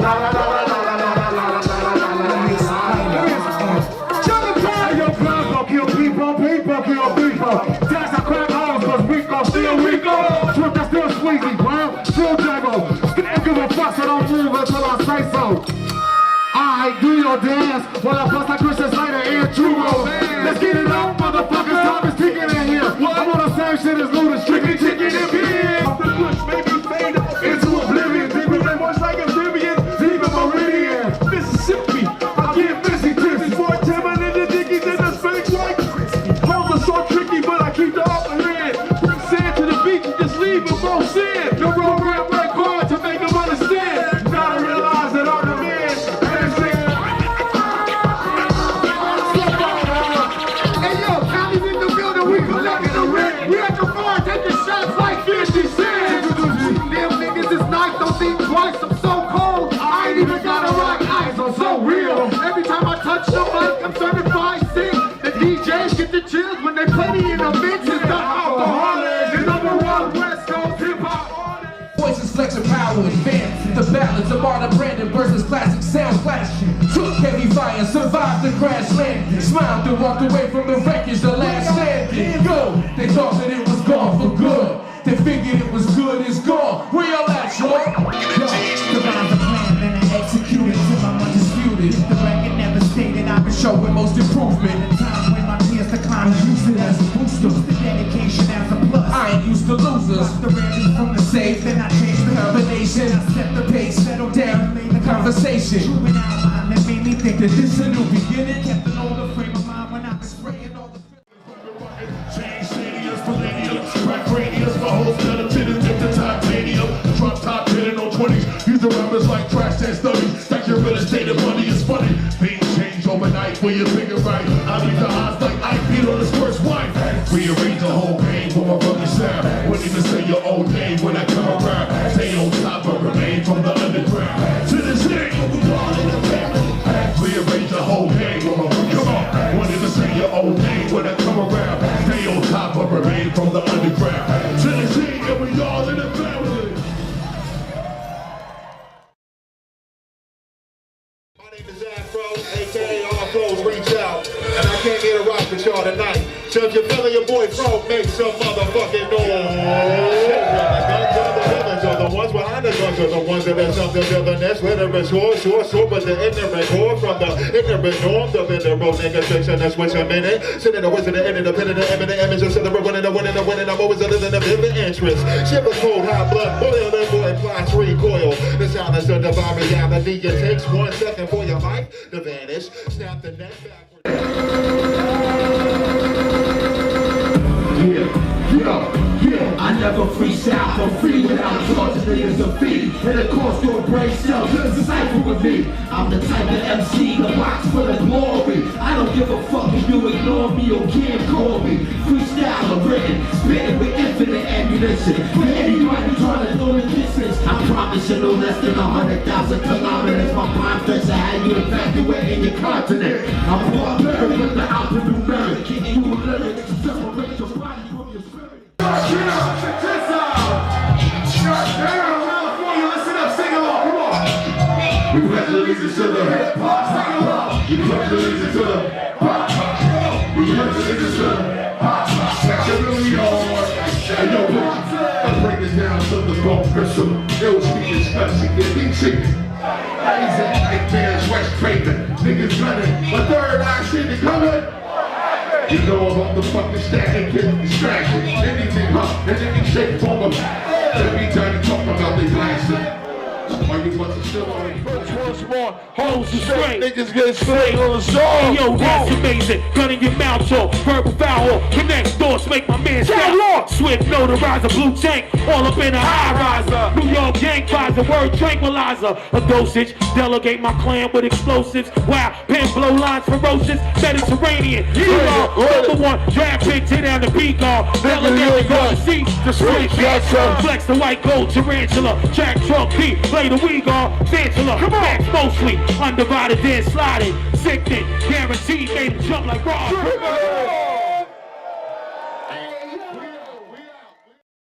Kill people. That's a crack house, cause we gon' steal, we go. Swift, that's still squeezy, bro. Still jaggle. Still give a fuck, so don't move until I say so. I do your dance while I bust like Christian Slater and True. Let's get it up, motherfuckers. Time is ticking in here. I'm on the same shit as Luda, strictly chicken and beer. Off the push, make me fade into oblivion. Deeper than much like amphibian, deep in Meridian. Mississippi, I get busy, tipsy. 410 in the dickies in the space like hoes are so tricky, but I keep the upper hand. Bring sand to the beach and just leave them both sand. The road ran back hard to make them understand. Now I realize that I'm the man. We at the bar taking shots like 50 cents. Them niggas is nice, don't think twice. I'm so cold, I ain't even gotta rock eyes. I'm so real. Every time I touch the mic, I'm certified sick. The DJs get the chills when they play me in the mixes. The alcoholics, the number one West Coast hip hop. Voices flexing power advance. The balance of Marlon Brandon versus classic sound clashing. Took heavy fire, survived the crash landing. Smiled and walked away from the wreckage, the last standing. Go, they thought that it was gone for good. They figured it was good, it's gone. Where y'all at, y'all? The rhymes are planned and I execute it till I'm undisputed. The record never stated I've been showing most improvement. The time when my tears decline, use it as a booster. The dedication as a plus. I ain't used to losers. The rarely from the safe, then I changed the combination. I set the pace, settled down, and made the conversation. Chewing out line that made me think that this is a new beginning. Kept an older frame of mind when I was spraying all the Chain shadiest, palladiums, crack radius, for hoes that are tinted, dip the titanium. Drop top 10 on 20s. Use the rappers like trash test studies. Stack your real estate and money is funny. Things change overnight when you figure right. I leave the odds like I beat on his first wife. Rearrange the whole pain for my fucking sound. Wouldn't even say your own name when I come around. Stay on top but remain from the underground. To this day, we all in the family. Rearrange the whole game for my fucking sound. Wouldn't even say your own name when I come around. Stay on top but remain from the underground. To this day, and we all in the family. My name is Afro, aka All Flows Reach Out, and I came here to rock with y'all tonight. So if you're feeling your boy Fro, make some motherfucking noise. The guns are the villains, are the ones behind the guns are the ones that have something villainous. Literate, sure, but the ignorant whore from the ignorant norm, the mineral nigga fiction, that's what you're minute. Sitting the wizard, the independent, the eminent image of celebrate winning, I'm always a living a vivid interest. Shiver cold, hot blood, boil, and boy, plots recoil. The silence of divine reality, it takes 1 second for your life to vanish. Snap the neck Yeah, I never freestyle for free without charging niggas a fee. And of course, your brain cells decipher with me. I'm the type of MC, the box for the glory. I don't give a fuck if you ignore me or can't call me. Freestyle or written, spitting with infinite ammunition. For anybody trying to know the distance, I promise you no less than 100,000 kilometers. My prime fetch I had you evacuating your continent. I'm barbaric with the alphanumeric. Getting you a lyric to separate your body from your spirit. Check this out! California, listen up, sing along, come on! We pledge allegiance to the hip hop, sing along! We pledge allegiance to the hip hop, we pledge allegiance to the hip hop. That's really hard. And yo, I break it down to the bone crystal. Ill speaking, discussing, getting chicken. Lazy nightmares, West Craven, niggas running. My third eye shit is coming. You know about the fucking stack and get distracted. Anything up in any shape, form of every time you talk about the glasses. Are you fucking still on it? Once more, hoes is straight. Niggas get slayed on the song. Yo, that's amazing. Gun in your mouth, yo. Verbal foul. Connect doors, make my man stop. Swift notarizer, blue tank. All up in a high riser. New York gang visor, word tranquilizer. A dosage. Delegate my clan with explosives. Wow, pen blow lines ferocious. Mediterranean. Number one draft pick, tear down the beat guard. Delegate the seat, the switch. Flex the white gold tarantula. Track truck beat. Play the weed guard. Chancellor. Max mostly. Undivided then sliding. Sickening. Guaranteed made him jump like Rob.